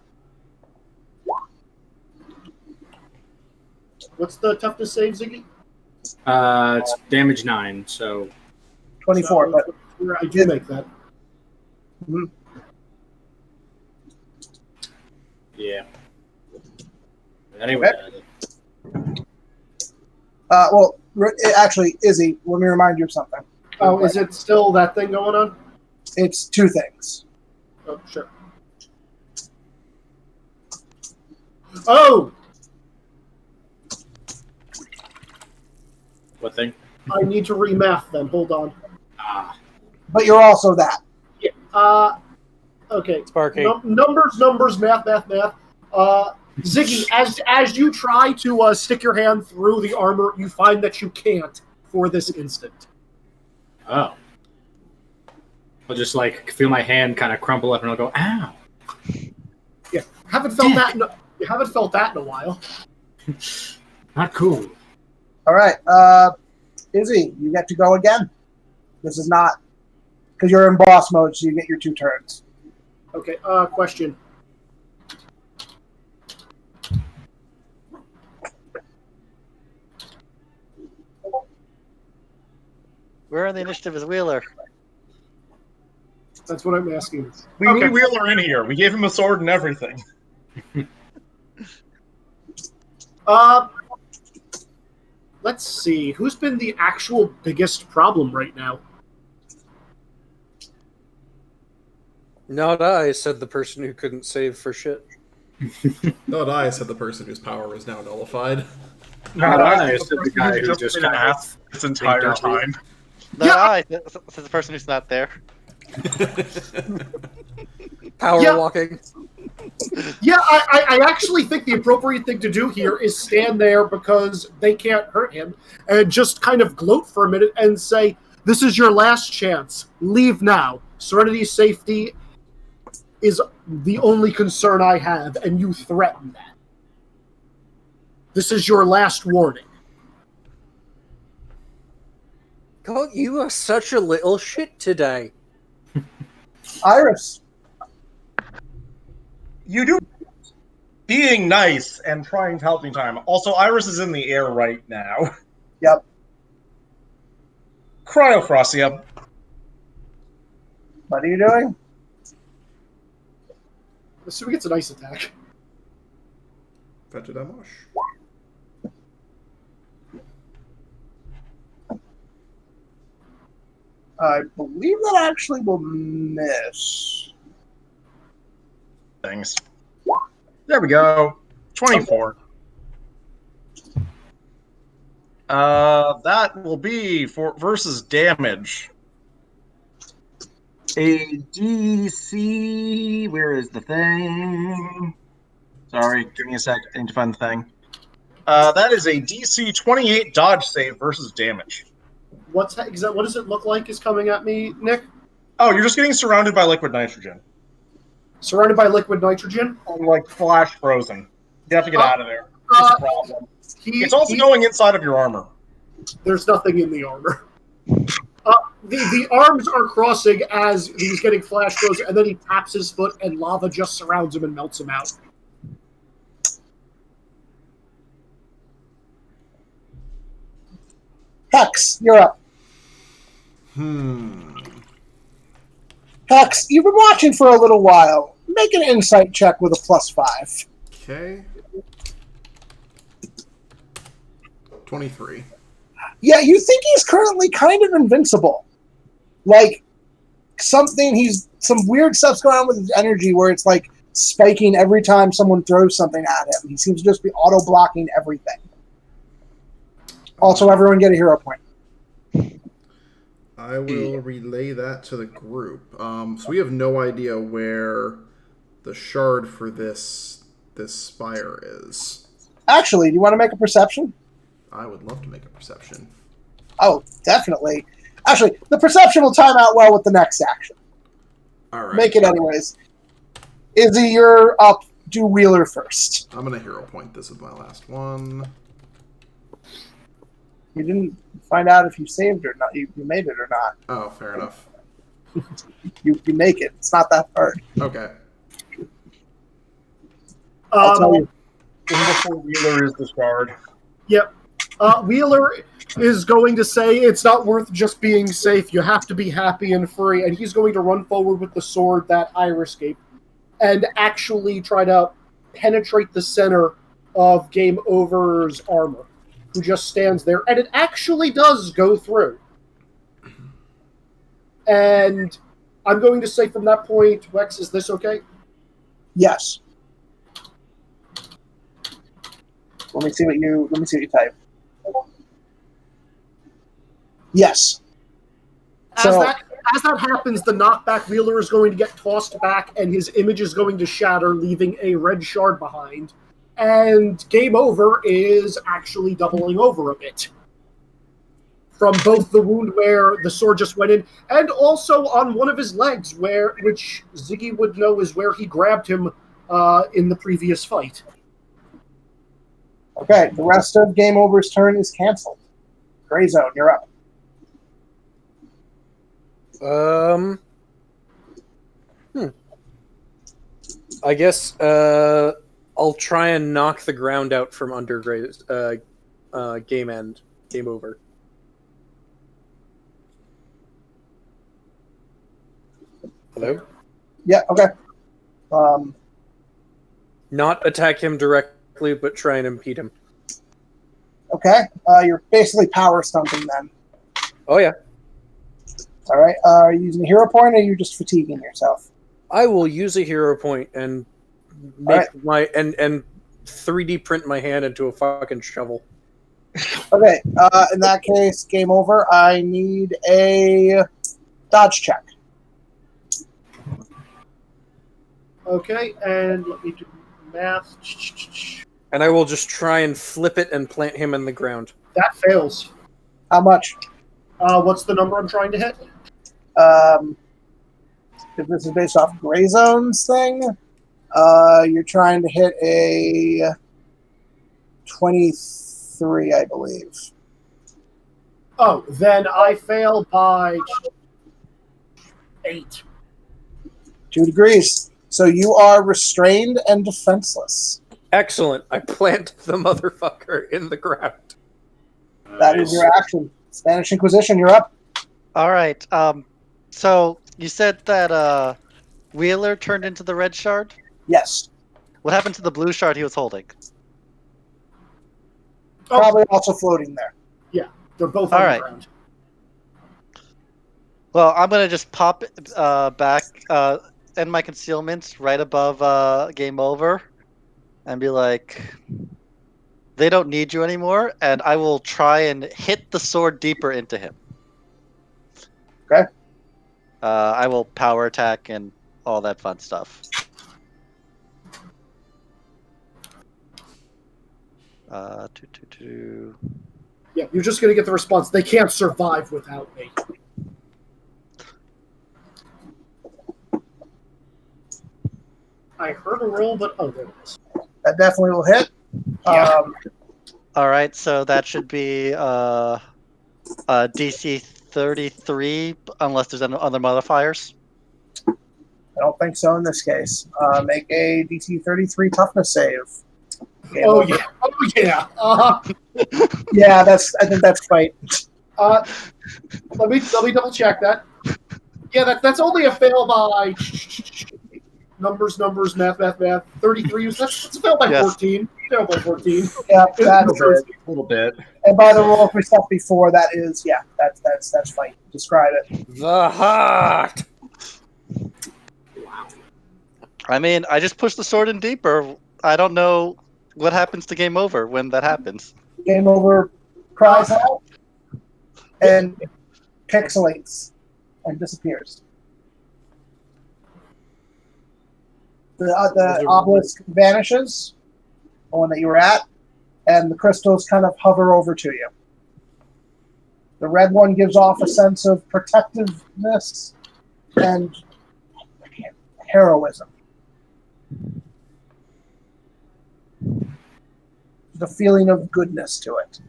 Speaker 3: What's the toughness save, Ziggy?
Speaker 5: It's damage 9. So
Speaker 4: 24, but
Speaker 3: I do make that.
Speaker 4: Mhm.
Speaker 5: yeah. Anyway.
Speaker 4: Well, actually, Izzy, let me remind you of something.
Speaker 3: Oh, is it still that thing going on?
Speaker 4: It's two things.
Speaker 3: Oh, sure. Oh!
Speaker 5: What thing?
Speaker 3: I need to remath then. Hold on.
Speaker 5: Ah.
Speaker 4: But you're also that.
Speaker 3: Yeah. Okay.
Speaker 6: Sparky.
Speaker 3: Numbers, math. Ziggy, as you try to stick your hand through the armor, you find that you can't for this instant.
Speaker 5: Oh. I'll just like feel my hand kind of crumple up, and I'll go, "Ow!"
Speaker 3: Yeah, haven't felt that. You haven't felt that in a while.
Speaker 5: Not cool.
Speaker 4: All right, Izzy, you get to go again. This is not because you're in boss mode, so you get your 2 turns.
Speaker 3: Okay. Question.
Speaker 7: Where on the initiative is Wheeler?
Speaker 3: That's what I'm asking.
Speaker 2: We
Speaker 3: Okay.
Speaker 2: need Wheeler in here. We gave him a sword and everything.
Speaker 3: Let's see. Who's been the actual biggest problem right now?
Speaker 6: Not I, said the person who couldn't save for shit.
Speaker 1: Not I, said the person whose power is now nullified.
Speaker 5: Not I,
Speaker 2: said
Speaker 5: said the guy who just
Speaker 2: been
Speaker 5: kind
Speaker 2: an
Speaker 5: of
Speaker 2: ass this entire
Speaker 5: out.
Speaker 2: time.
Speaker 7: Not
Speaker 3: Yeah.
Speaker 7: I, said the person who's not there. Power
Speaker 3: Yeah.
Speaker 7: walking.
Speaker 3: Yeah, I actually think the appropriate thing to do here is stand there because they can't hurt him and just kind of gloat for a minute and say, "This is your last chance. Leave now. Serenity's safety is the only concern I have, and you threaten that. This is your last warning."
Speaker 6: God, you are such a little shit today.
Speaker 4: Iris,
Speaker 2: You do being nice and trying to help me time. Also, Iris is in the air right now.
Speaker 4: Yep.
Speaker 2: Cryofrostia.
Speaker 4: what are you doing?
Speaker 3: So he gets a nice attack.
Speaker 1: Fetch a damage.
Speaker 4: I believe that actually will miss.
Speaker 2: Things. There we go. 24. That will be for versus damage. A DC. Where is the thing? Sorry, give me a sec. I need to find the thing. That is a DC 28 dodge save versus damage.
Speaker 3: What does it look like is coming at me, Nick?
Speaker 2: Oh, you're just getting surrounded by liquid nitrogen.
Speaker 3: Surrounded by liquid nitrogen?
Speaker 2: And, like, flash frozen. You have to get out of there. It's a problem. It's also
Speaker 3: he-
Speaker 2: going inside of your armor.
Speaker 3: There's nothing in the armor. The arms are crossing as he's getting flash frozen, and then he taps his foot, and lava just surrounds him and melts him out.
Speaker 4: Hex, you're up. Hex, you've been watching for a little while. Make an insight check with a +5.
Speaker 1: Okay. 23.
Speaker 4: Yeah, you think he's currently kind of invincible. Like, some weird stuff's going on with his energy where it's like spiking every time someone throws something at him. He seems to just be auto-blocking everything. Also, everyone get a hero point.
Speaker 1: I will relay that to the group. So we have no idea where the shard for this spire is.
Speaker 4: Actually, do you want to make a perception?
Speaker 1: I would love to make a perception.
Speaker 4: Oh, definitely. Actually, the perception will time out well with the next action.
Speaker 1: All right.
Speaker 4: Make it anyways. Izzy, you're up. Do Wheeler first.
Speaker 1: I'm going to hero point. This is my last one.
Speaker 4: You didn't find out if you saved or not. You made it or not.
Speaker 1: Oh, fair enough.
Speaker 4: You make it. It's not that hard.
Speaker 1: Okay.
Speaker 4: I'll tell you.
Speaker 2: Even before Wheeler is the shard.
Speaker 3: Yep. Wheeler is going to say it's not worth just being safe. You have to be happy and free. And he's going to run forward with the sword that Iris gave and actually try to penetrate the center of Game Over's armor, who just stands there. And it actually does go through. And I'm going to say from that point, Wex, is this okay?
Speaker 4: Yes. Let me see what you type. Yes.
Speaker 3: As that happens, the knockback Wheeler is going to get tossed back, and his image is going to shatter, leaving a red shard behind. and Game Over is actually doubling over a bit. From both the wound where the sword just went in, and also on one of his legs, which Ziggy would know is where he grabbed him in the previous fight.
Speaker 4: Okay, the rest of Game Over's turn is canceled. Gray Zone, you're up.
Speaker 6: I guess I'll try and knock the ground out from under Gray's game end. Game over. Hello?
Speaker 4: Yeah, okay.
Speaker 6: Not attack him directly, but try and impede him.
Speaker 4: Okay, you're basically power stumping then.
Speaker 6: Oh yeah.
Speaker 4: All right, are you using a hero point, or are you just fatiguing yourself?
Speaker 6: I will use a hero point and make and 3D print my hand into a fucking shovel.
Speaker 4: Okay, in that case, Game Over. I need a dodge check.
Speaker 3: Okay, and let me do math.
Speaker 6: And I will just try and flip it and plant him in the ground.
Speaker 3: That fails.
Speaker 4: How much?
Speaker 3: What's the number I'm trying to hit?
Speaker 4: If this is based off Gray Zone's thing, you're trying to hit a 23, I believe.
Speaker 3: Oh, then I fail by 8.
Speaker 4: 2 degrees. So you are restrained and defenseless.
Speaker 6: Excellent. I plant the motherfucker in the ground.
Speaker 4: That is your action. Spanish Inquisition, you're up.
Speaker 7: All right. So you said that Wheeler turned into the red shard.
Speaker 4: Yes.
Speaker 7: What happened to the blue shard he was holding?
Speaker 4: Probably also floating there.
Speaker 3: Yeah, they're both
Speaker 7: All
Speaker 3: on
Speaker 7: right.
Speaker 3: the ground.
Speaker 7: Well, I'm gonna just pop back in my concealment right above Game Over, and be like, "They don't need you anymore," and I will try and hit the sword deeper into him.
Speaker 4: Okay.
Speaker 7: I will power attack and all that fun stuff.
Speaker 3: Yeah, you're just going to get the response. They can't survive without me. I heard a roll, but oh, there it is.
Speaker 4: That definitely will hit.
Speaker 3: Yeah.
Speaker 7: All right, so that should be DC 33, unless there's any other modifiers.
Speaker 4: I don't think so in this case. Make a DC 33 toughness save. Game
Speaker 3: Oh
Speaker 4: over.
Speaker 3: yeah. Oh yeah.
Speaker 4: Yeah, I think that's right.
Speaker 3: Let me double check that. Yeah, that's only a fail by numbers, math. 33. That's a fail by
Speaker 7: Yes.
Speaker 3: 14. Fail by 14.
Speaker 4: Yeah, that's
Speaker 2: A little bit.
Speaker 4: And by the roll for stuff before, that is, yeah, that's fine. Describe it.
Speaker 6: The heart.
Speaker 7: I mean, I just pushed the sword in deeper. I don't know what happens to Game Over when that happens.
Speaker 4: Game Over cries out and pixelates and disappears. The obelisk vanishes, the one that you were at, and the crystals kind of hover over to you. The red one gives off a sense of protectiveness and heroism. The feeling of goodness to it.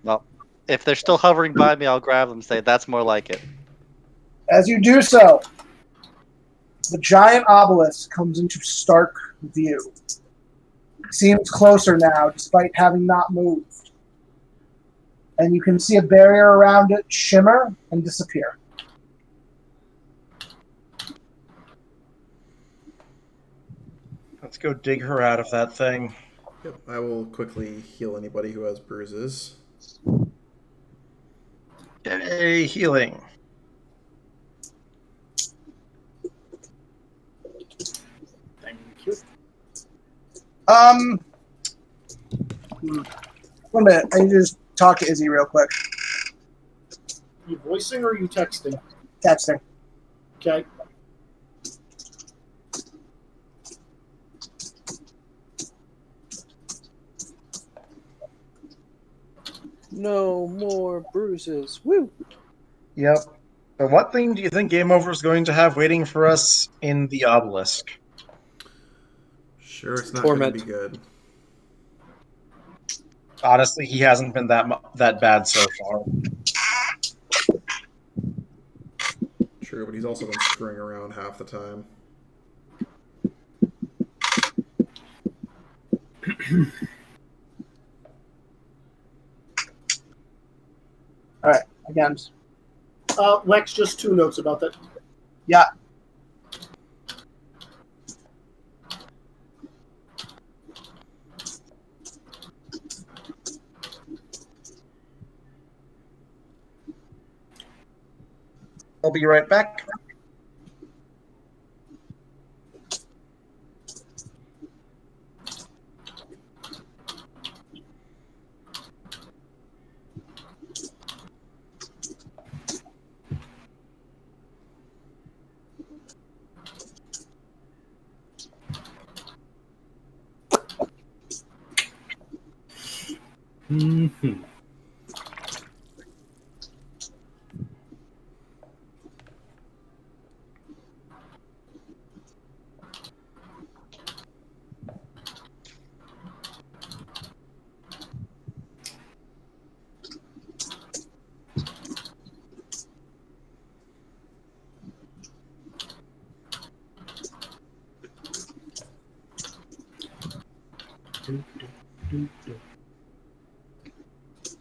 Speaker 7: Well, if they're still hovering by me, I'll grab them and say, that's more like it.
Speaker 4: As you do so, the giant obelisk comes into stark view. Seems closer now, despite having not moved. And you can see a barrier around it shimmer and disappear.
Speaker 2: Let's go dig her out of that thing.
Speaker 1: Yep, I will quickly heal anybody who has bruises.
Speaker 2: Yay, healing.
Speaker 3: Thank you.
Speaker 4: One minute. I need to just talk to Izzy real quick.
Speaker 3: You voicing or are you texting?
Speaker 4: Texting.
Speaker 3: Okay.
Speaker 6: No more bruises. Woo!
Speaker 2: Yep. So what thing do you think Game Over is going to have waiting for us in the obelisk?
Speaker 1: Sure, it's not going to
Speaker 6: Torment.
Speaker 1: be good.
Speaker 2: Honestly, he hasn't been that bad so far.
Speaker 1: True, but he's also been screwing around half the time.
Speaker 4: All right, again.
Speaker 3: Lex, just 2 notes about that.
Speaker 4: Yeah.
Speaker 2: I'll be right back.
Speaker 5: Mm-hmm.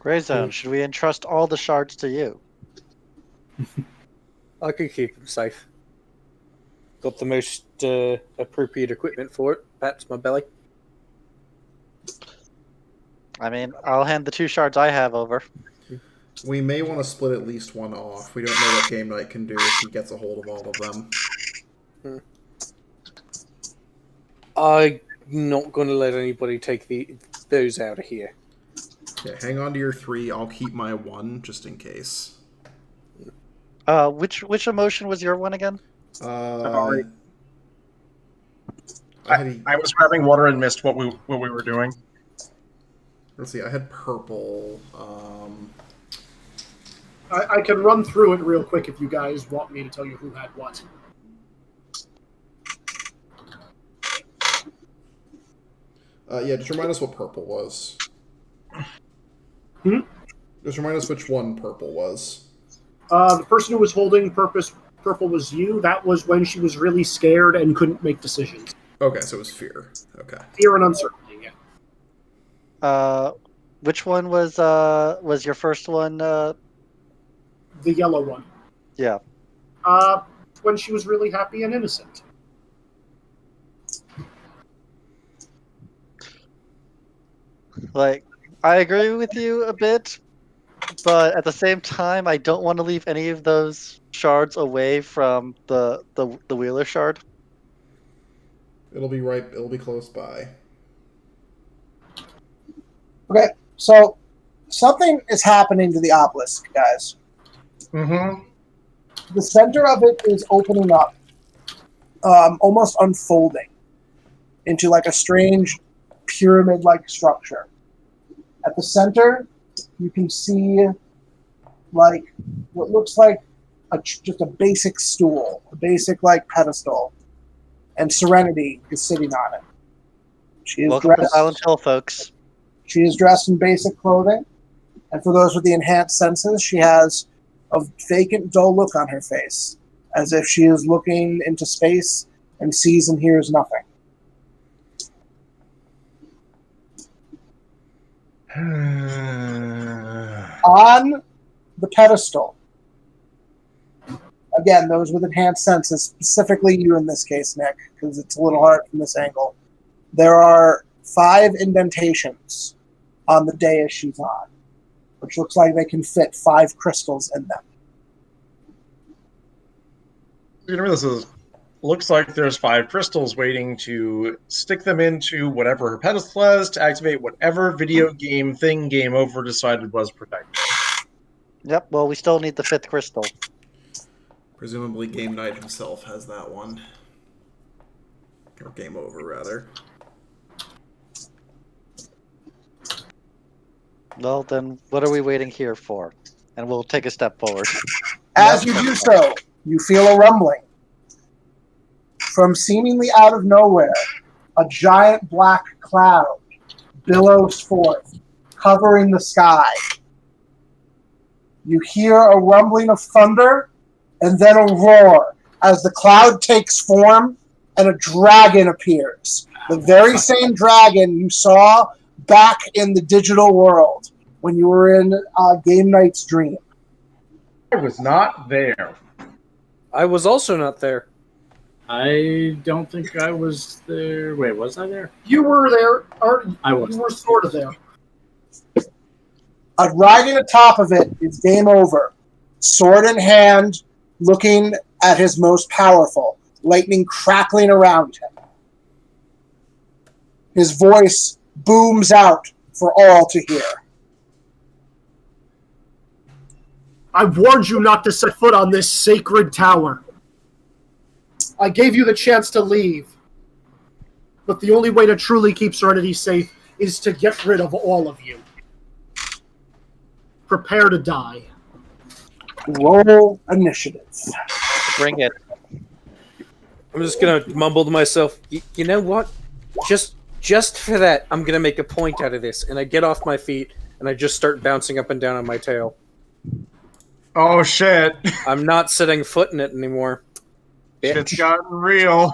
Speaker 7: Greyzone, should we entrust all the shards to you?
Speaker 6: I could keep him safe. Got the most appropriate equipment for it. Pats my belly.
Speaker 7: I mean, I'll hand the 2 shards I have over.
Speaker 1: We may want to split at least one off. We don't know what Game Night can do if he gets a hold of all of them.
Speaker 6: I'm not going to let anybody take those out of here.
Speaker 1: Okay, hang on to your 3. I'll keep my 1 just in case.
Speaker 7: Which emotion was your one again?
Speaker 2: Sorry.
Speaker 1: I
Speaker 2: was grabbing water and missed what we were doing.
Speaker 1: Let's see. I had purple.
Speaker 3: I can run through it real quick if you guys want me to tell you who had what.
Speaker 1: Yeah, just remind us what purple was. Just remind us which one purple was.
Speaker 3: The person who was holding purple was you. That was when she was really scared and couldn't make decisions.
Speaker 1: Okay, so it was fear. Okay.
Speaker 3: Fear and uncertainty, yeah.
Speaker 7: Which one was your first one?
Speaker 3: The yellow one.
Speaker 7: Yeah.
Speaker 3: When she was really happy and innocent.
Speaker 7: Like, I agree with you a bit, but at the same time, I don't want to leave any of those shards away from the Wheeler shard.
Speaker 1: It'll be close by.
Speaker 4: Okay, so something is happening to the obelisk, guys.
Speaker 2: Mm-hmm.
Speaker 4: The center of it is opening up, almost unfolding into like a strange pyramid-like structure. At the center, you can see like what looks like just a basic stool, a basic like pedestal, and Serenity is sitting on it. She is
Speaker 7: Welcome to Silent Hill, folks.
Speaker 4: She is dressed in basic clothing, and for those with the enhanced senses, she has a vacant, dull look on her face, as if she is looking into space and sees and hears nothing. On the pedestal, again, those with enhanced senses, specifically you in this case, Nick, because it's a little hard from this angle, there are 5 indentations on the dais she's on, which looks like they can fit 5 crystals in them.
Speaker 2: Looks like there's 5 crystals waiting to stick them into whatever her pedestal is to activate whatever video game thing Game Over decided was protected.
Speaker 7: Yep, well, we still need the 5th crystal.
Speaker 1: Presumably Game Night himself has that one. Or Game Over, rather.
Speaker 7: Well, then what are we waiting here for? And we'll take a step forward.
Speaker 4: As you do so, you feel a rumbling. From seemingly out of nowhere, a giant black cloud billows forth, covering the sky. You hear a rumbling of thunder, and then a roar as the cloud takes form and a dragon appears. The very same dragon you saw back in the digital world when you were in Game Night's dream.
Speaker 2: I was not there.
Speaker 6: I was also not there.
Speaker 5: I don't think I was there. Wait, was I there?
Speaker 3: You were there, or
Speaker 5: I was.
Speaker 3: you were sort of there.
Speaker 4: Riding atop of it is Game Over, sword in hand, looking at his most powerful, lightning crackling around him. His voice booms out for all to hear.
Speaker 3: I warned you not to set foot on this sacred tower. I gave you the chance to leave. But the only way to truly keep Serenity safe is to get rid of all of you. Prepare to die.
Speaker 4: Roll initiative.
Speaker 7: Bring it.
Speaker 6: I'm just gonna mumble to myself, you know what? Just for that, I'm gonna make a point out of this. And I get off my feet, and I just start bouncing up and down on my tail.
Speaker 2: Oh shit!
Speaker 6: I'm not setting foot in it anymore.
Speaker 2: Shit's gotten real.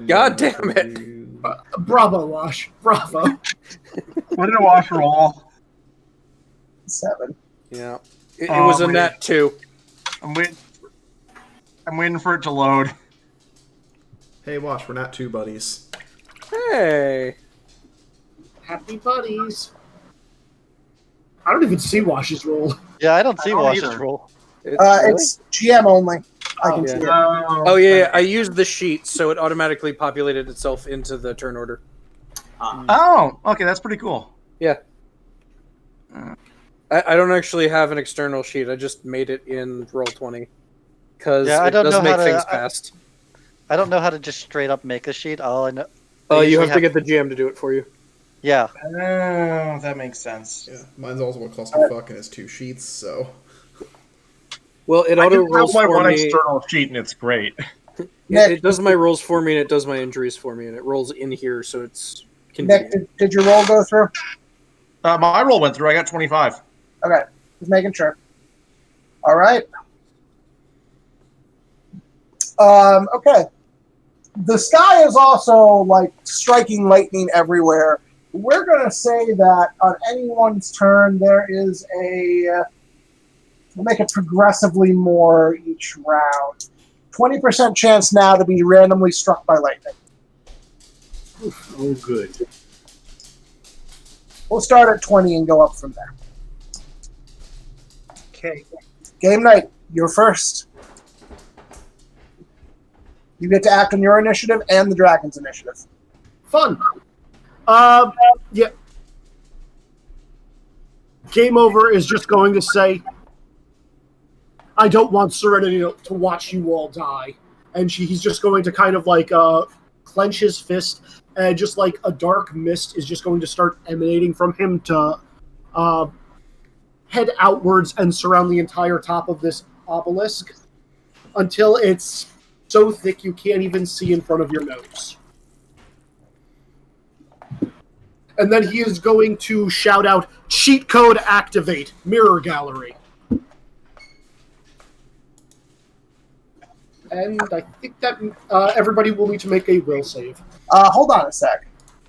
Speaker 6: God damn it!
Speaker 3: Bravo, Wash. Bravo.
Speaker 2: What did a wash roll?
Speaker 4: 7.
Speaker 6: Yeah, it was a nat 2.
Speaker 2: I'm waiting for it to load.
Speaker 1: Hey, watch, we're not two buddies.
Speaker 6: Hey.
Speaker 3: Happy buddies. I don't even see Wash's roll.
Speaker 7: Yeah, I don't see
Speaker 2: I don't
Speaker 7: Wash's
Speaker 2: either.
Speaker 7: roll.
Speaker 4: It's GM only. I can see it.
Speaker 6: Oh yeah, I used the sheet, so it automatically populated itself into the turn order.
Speaker 2: Oh, okay, that's pretty cool.
Speaker 6: Yeah. I don't actually have an external sheet. I just made it in Roll20 because
Speaker 7: Yeah, I
Speaker 6: it
Speaker 7: don't
Speaker 6: does
Speaker 7: know
Speaker 6: make
Speaker 7: how to-
Speaker 6: things fast.
Speaker 7: I don't know how to just straight up make a sheet. All I know.
Speaker 6: Oh, you
Speaker 7: usually
Speaker 6: have to get the GM to do it for you.
Speaker 7: Yeah.
Speaker 2: Oh, that makes sense.
Speaker 1: Yeah, mine's also a clusterfuck and it's 2 sheets, so...
Speaker 6: Well, it
Speaker 2: I
Speaker 6: auto
Speaker 2: just have
Speaker 6: rolls
Speaker 2: my
Speaker 6: for
Speaker 2: one
Speaker 6: me.
Speaker 2: external sheet, and it's great.
Speaker 6: It does my rolls for me, and it does my injuries for me, and it rolls in here, so it's
Speaker 4: Nick,
Speaker 6: convenient.
Speaker 4: did your roll go through?
Speaker 2: My roll went through. I got 25.
Speaker 4: Okay, just making sure. All right. Okay. The sky is also like striking lightning everywhere. We're going to say that on anyone's turn, there is we'll make it progressively more each round. 20% chance now to be randomly struck by lightning.
Speaker 5: Oh, good.
Speaker 4: We'll start at 20 and go up from there.
Speaker 3: Okay.
Speaker 4: Game Night, you're first. You get to act on your initiative and the dragon's initiative.
Speaker 3: Fun. Yeah. Game Over is just going to say, I don't want Serenity to watch you all die. And he's just going to kind of like clench his fist, and just like a dark mist is just going to start emanating from him to head outwards and surround the entire top of this obelisk until it's so thick you can't even see in front of your nose. And then he is going to shout out, cheat code activate, mirror gallery. And I think that everybody will need to make a will save.
Speaker 4: Hold on a sec.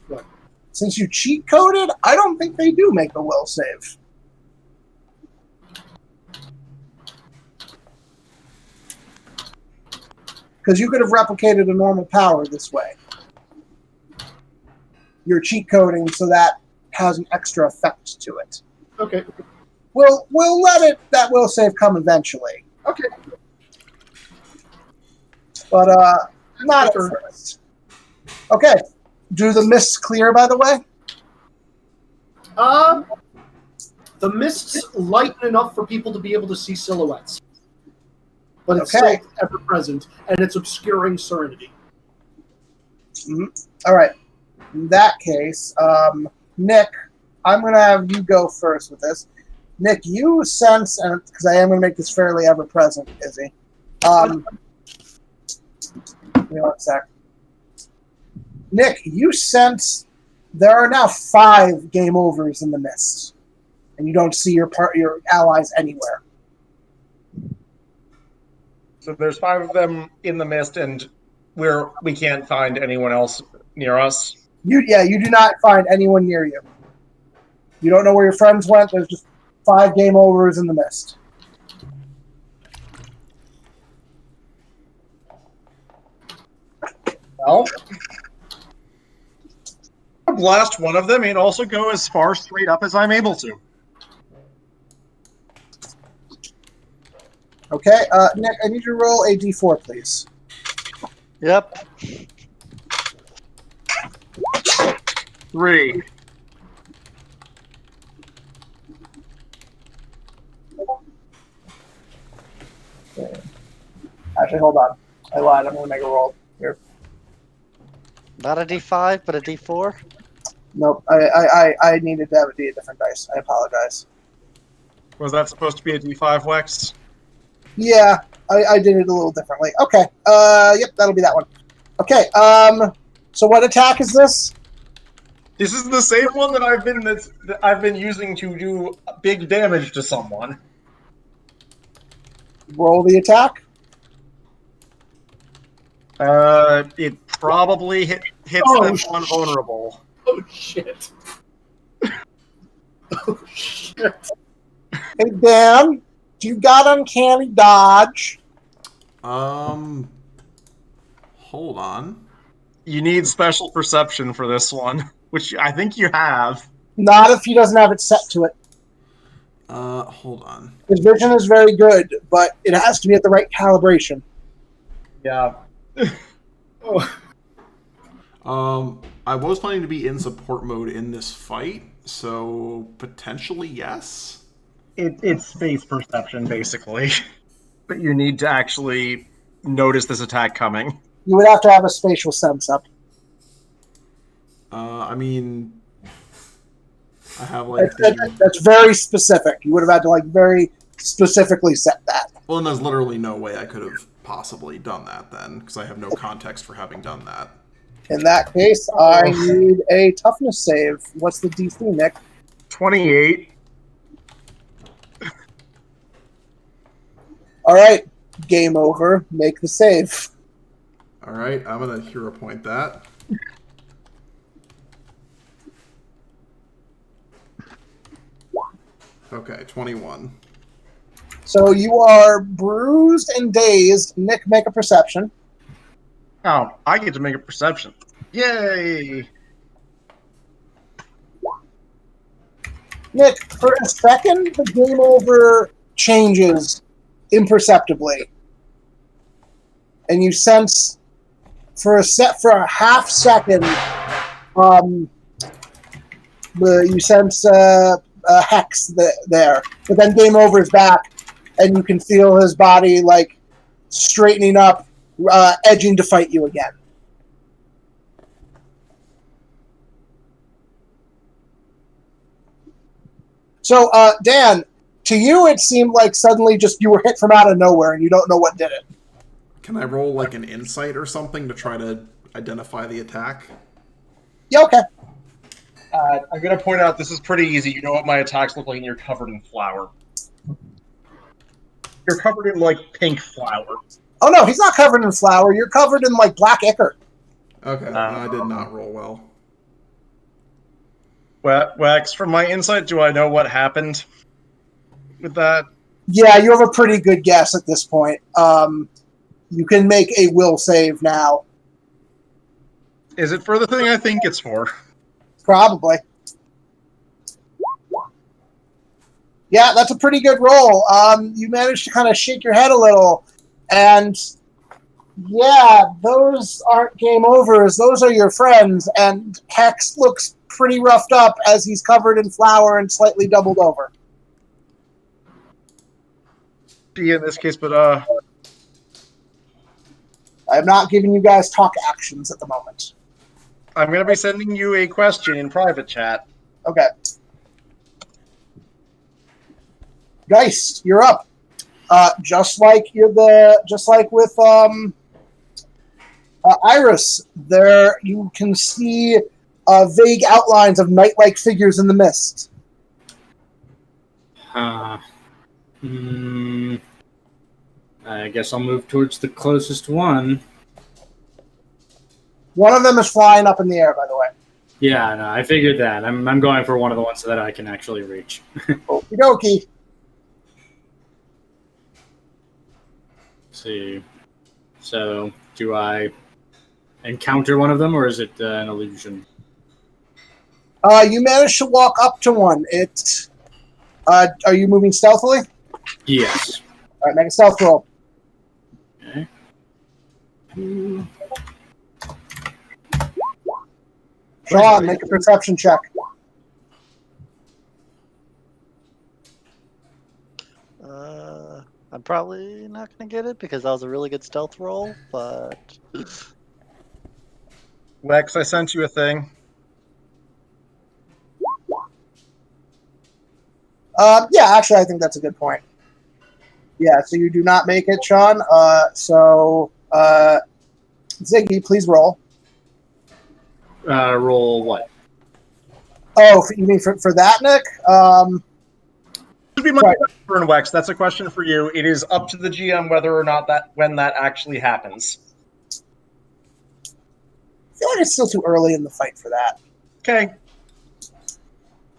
Speaker 3: What?
Speaker 4: Since you cheat coded, I don't think they do make a will save. Because you could have replicated a normal power this way. You're cheat coding, so that has an extra effect to it.
Speaker 3: Okay.
Speaker 4: We'll let that will save come eventually.
Speaker 3: Okay.
Speaker 4: But not at first. Okay. Do the mists clear, by the way?
Speaker 3: The mists lighten enough for people to be able to see silhouettes. But it's
Speaker 4: Okay.
Speaker 3: still ever present, and it's obscuring Serenity.
Speaker 4: Mm-hmm. All right. In that case, Nick, I'm going to have you go first with this. Nick, you sense, and because I am going to make this fairly ever-present, Izzy. Give me 1 sec. Nick, you sense there are now 5 game overs in the mist, and you don't see your allies anywhere.
Speaker 2: So there's 5 of them in the mist, and we can't find anyone else near us.
Speaker 4: You do not find anyone near you. You don't know where your friends went. There's just 5 game overs in the mist.
Speaker 2: Well, I'll blast one of them and also go as far straight up as I'm able to.
Speaker 4: Okay, Nick, I need you to roll a d4, please.
Speaker 7: Yep.
Speaker 2: 3.
Speaker 4: Actually, hold on. I lied. I'm going to make a roll here.
Speaker 7: Not a D5, but a D4.
Speaker 4: Nope. I needed to have a different dice. I apologize.
Speaker 2: Was that supposed to be a D5, Wex?
Speaker 4: Yeah, I did it a little differently. Okay. Yep, that'll be that one. Okay. So what attack is this?
Speaker 2: This is the same one that I've been using to do big damage to someone.
Speaker 4: Roll the attack.
Speaker 2: It probably hits them vulnerable.
Speaker 3: Oh shit! Oh shit!
Speaker 4: Hey Dan, do you got uncanny dodge?
Speaker 1: Hold on.
Speaker 2: You need special perception for this one, which I think you have.
Speaker 4: Not if he doesn't have it set to it.
Speaker 1: Hold on.
Speaker 4: His vision is very good, but it has to be at the right calibration.
Speaker 2: Yeah.
Speaker 1: I was planning to be in support mode in this fight, so potentially yes.
Speaker 2: It's space perception, basically. But you need to actually notice this attack coming.
Speaker 4: You would have to have a spatial sense up.
Speaker 1: I mean, I have like
Speaker 4: that's very specific. You would have had to like very specifically set that.
Speaker 1: Well, and there's literally no way I could have possibly done that then, because I have no context for having done that.
Speaker 4: In that case, I need a toughness save. What's the DC, Nick?
Speaker 2: 28.
Speaker 4: All right, game over. Make the save.
Speaker 1: All right, I'm gonna hero point that. Okay, 21.
Speaker 4: So you are bruised and dazed. Nick, make a perception.
Speaker 2: Oh, I get to make a perception. Yay!
Speaker 4: Nick, for a second, the game over changes imperceptibly. And you sense, for a half second, you sense a hex there. But then game over is back, and you can feel his body, like, straightening up, edging to fight you again. So, Dan, to you it seemed like suddenly just you were hit from out of nowhere and you don't know what did it.
Speaker 1: Can I roll like an insight or something to try to identify the attack?
Speaker 4: Yeah, okay.
Speaker 2: I'm going to point out this is pretty easy. You know what my attacks look like, and you're covered in flour. You're covered in, like, pink flour.
Speaker 4: Oh, no, he's not covered in flour. You're covered in, like, black ichor.
Speaker 1: Okay, I did not roll well.
Speaker 2: Wax, from my insight, do I know what happened with that?
Speaker 4: Yeah, you have a pretty good guess at this point. You can make a will save now.
Speaker 2: Is it for the thing I think it's for?
Speaker 4: Probably. Yeah, that's a pretty good roll. You managed to kind of shake your head a little. And, yeah, those aren't game overs. Those are your friends. And Hex looks pretty roughed up as he's covered in flour and slightly doubled over.
Speaker 2: Be in this case, but
Speaker 4: I'm not giving you guys talk actions at the moment.
Speaker 2: I'm going to be sending you a question in private chat.
Speaker 4: Okay. Geist, you're up. Just like with Iris, there you can see vague outlines of night-like figures in the mist.
Speaker 5: I guess I'll move towards the closest one.
Speaker 4: One of them is flying up in the air, by the way.
Speaker 5: Yeah, no, I figured that. I'm going for one of the ones that I can actually reach.
Speaker 4: Okie dokie.
Speaker 5: See. So, do I encounter one of them, or is it an illusion?
Speaker 4: You managed to walk up to one. Are you moving stealthily?
Speaker 5: Yes.
Speaker 4: All right, make a stealth roll.
Speaker 5: Okay.
Speaker 4: Sean, make a perception check.
Speaker 7: I'm probably not going to get it because that was a really good stealth roll, but
Speaker 2: Lex, I sent you a thing.
Speaker 4: Yeah, actually, I think that's a good point. Yeah, so you do not make it, Sean. Ziggy, please roll.
Speaker 5: Roll what?
Speaker 4: Oh, you mean for that, Nick?
Speaker 2: Should be my turn, Wex. That's a question for you. It is up to the GM whether or not when that actually happens.
Speaker 4: I feel like it's still too early in the fight for that.
Speaker 2: Okay.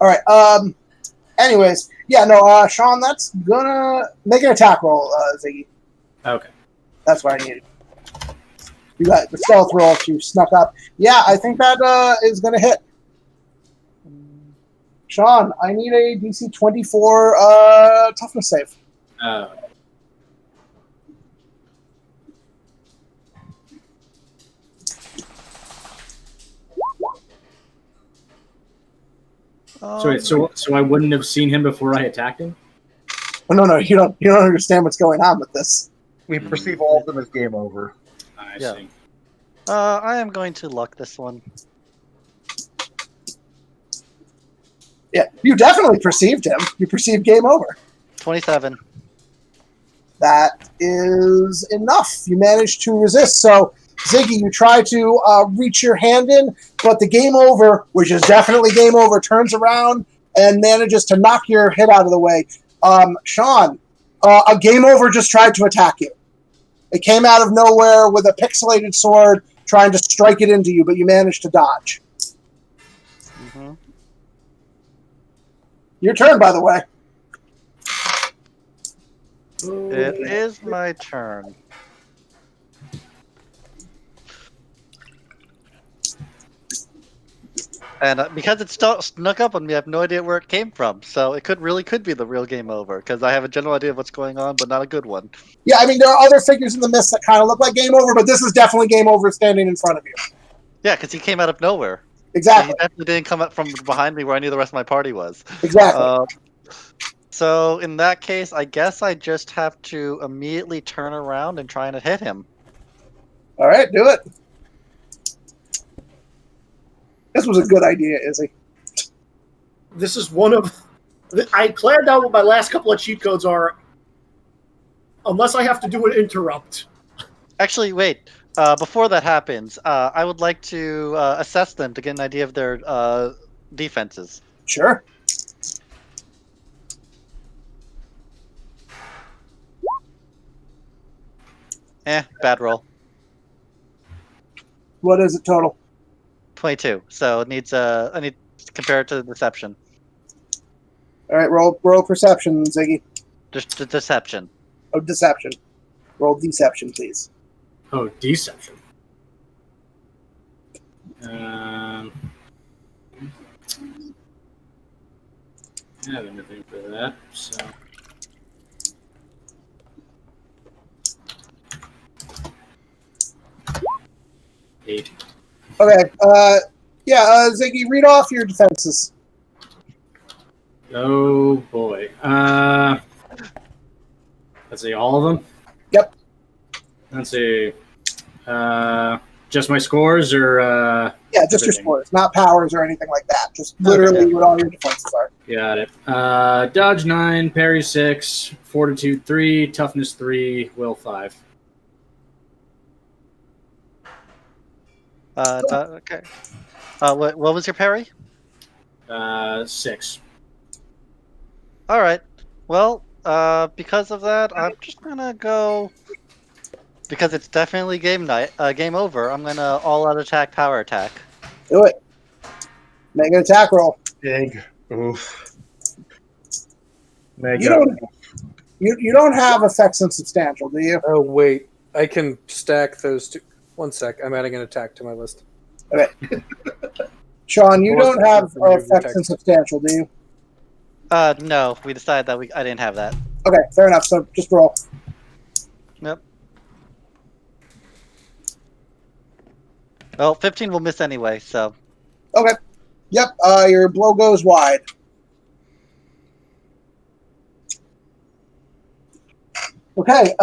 Speaker 4: All right. Anyways, yeah, no, Sean, that's gonna make an attack roll, Ziggy.
Speaker 5: Okay.
Speaker 4: That's what I needed. You got the stealth roll if you snuck up. Yeah, I think that is gonna hit. Sean, I need a DC 24 toughness save.
Speaker 5: So I wouldn't have seen him before I attacked him?
Speaker 4: Oh, no, you don't understand what's going on with this.
Speaker 2: We perceive all of them as game over.
Speaker 5: I
Speaker 7: Yeah.
Speaker 5: see.
Speaker 7: I am going to luck this one.
Speaker 4: Yeah, you definitely perceived him. You perceived game over.
Speaker 7: 27.
Speaker 4: That is enough. You managed to resist. So, Ziggy, you try to reach your hand in, but the game over, which is definitely game over, turns around and manages to knock your hit out of the way. Sean, a game over just tried to attack you. It came out of nowhere with a pixelated sword trying to strike it into you, but you managed to dodge.
Speaker 7: Mm-hmm.
Speaker 4: Your turn, by the way.
Speaker 7: It is my turn. And because it snuck up on me, I have no idea where it came from. So it could be the real game over because I have a general idea of what's going on, but not a good one.
Speaker 4: Yeah, I mean, there are other figures in the mist that kind of look like game over, but this is definitely game over standing in front of you.
Speaker 7: Yeah, because he came out of nowhere.
Speaker 4: Exactly.
Speaker 7: He definitely didn't come up from behind me where I knew the rest of my party was.
Speaker 4: Exactly.
Speaker 7: So in that case, I guess I just have to immediately turn around and try and hit him.
Speaker 4: All right, do it. This was a good idea, Izzy.
Speaker 3: This is one of... I planned out what my last couple of cheat codes are, unless I have to do an interrupt.
Speaker 7: Actually, wait. Before that happens, I would like to assess them to get an idea of their defenses.
Speaker 4: Sure.
Speaker 7: Bad roll.
Speaker 4: What is it total?
Speaker 7: 22. So it needs I need to compare it to the deception.
Speaker 4: All right, roll perception, Ziggy.
Speaker 7: Just the deception.
Speaker 4: Oh, deception. Roll deception, please.
Speaker 5: Oh, deception. I have anything for that, so... Eight.
Speaker 4: Okay, Ziggy, read off your defenses.
Speaker 5: Oh boy. Let's see, all of them?
Speaker 4: Yep.
Speaker 5: Let's see. Just my scores, or
Speaker 4: Yeah, just your
Speaker 5: everything?
Speaker 4: scores, not powers or anything like that. Just literally what all your defenses are.
Speaker 5: Got it. Dodge 9, parry 6, fortitude 3, toughness 3, will 5.
Speaker 7: Okay. What was your parry?
Speaker 5: 6.
Speaker 7: All right. Well, because of that, I'm just gonna go. Because it's definitely game over. I'm gonna all-out attack, power attack.
Speaker 4: Do it. Make an attack roll.
Speaker 2: Big. Oof.
Speaker 4: You don't. You don't have effects in substantial, do you?
Speaker 6: Oh wait, I can stack those two. One sec, I'm adding an attack to my list.
Speaker 4: Okay. Sean, you
Speaker 6: What was
Speaker 4: don't
Speaker 6: the
Speaker 4: have
Speaker 6: difference in
Speaker 4: effects in
Speaker 6: text?
Speaker 4: substantial, do you?
Speaker 7: No, we decided that I didn't have that.
Speaker 4: Okay, fair enough. So just roll.
Speaker 7: Yep. Well, 15 will miss anyway, so.
Speaker 4: Okay. Yep. Your blow goes wide. Okay.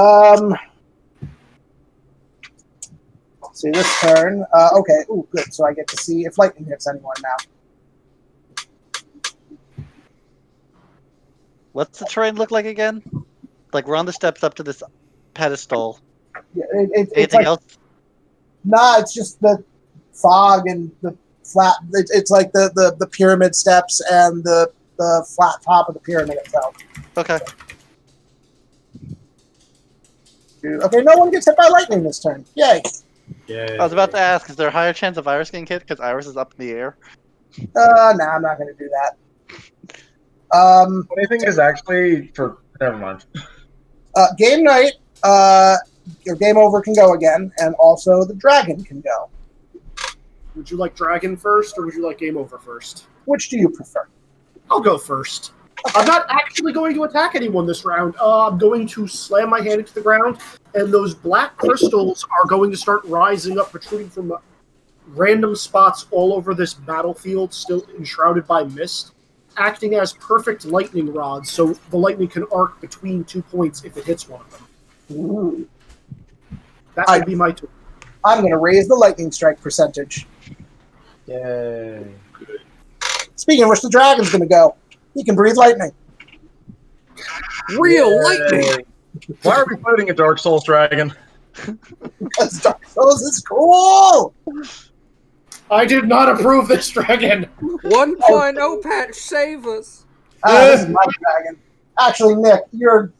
Speaker 4: Let's see this turn. Okay. Ooh, good. So I get to see if lightning hits anyone now.
Speaker 7: What's the terrain look like again? Like we're on the steps up to this pedestal.
Speaker 4: Yeah, it's
Speaker 7: Anything
Speaker 4: like,
Speaker 7: else?
Speaker 4: nah, it's just the fog and the flat. It's like the pyramid steps and the flat top of the pyramid itself.
Speaker 7: Okay.
Speaker 4: Okay, no one gets hit by lightning this turn. Yay.
Speaker 5: Yeah.
Speaker 7: I was about to ask, is there a higher chance of Iris getting hit because Iris is up in the air?
Speaker 4: No, I'm not going to do that.
Speaker 2: Funny thing is actually for never mind.
Speaker 4: Game night. Your game over can go again, and also the dragon can go.
Speaker 3: Would you like dragon first, or would you like game over first?
Speaker 4: Which do you prefer?
Speaker 3: I'll go first. I'm not actually going to attack anyone this round. I'm going to slam my hand into the ground, and those black crystals are going to start rising up, protruding from random spots all over this battlefield, still enshrouded by mist, acting as perfect lightning rods, so the lightning can arc between 2 points if it hits one of them.
Speaker 4: Ooh.
Speaker 3: That would be my turn.
Speaker 4: I'm going to raise the lightning strike percentage.
Speaker 2: Yay.
Speaker 4: Speaking of which, the dragon's going to go. He can breathe lightning.
Speaker 6: Real lightning!
Speaker 2: Why are we fighting a Dark Souls dragon?
Speaker 4: Because Dark Souls is cool!
Speaker 3: I did not approve this dragon.
Speaker 6: 1.0 patch, save us!
Speaker 4: This is my dragon. Actually, Nick, you're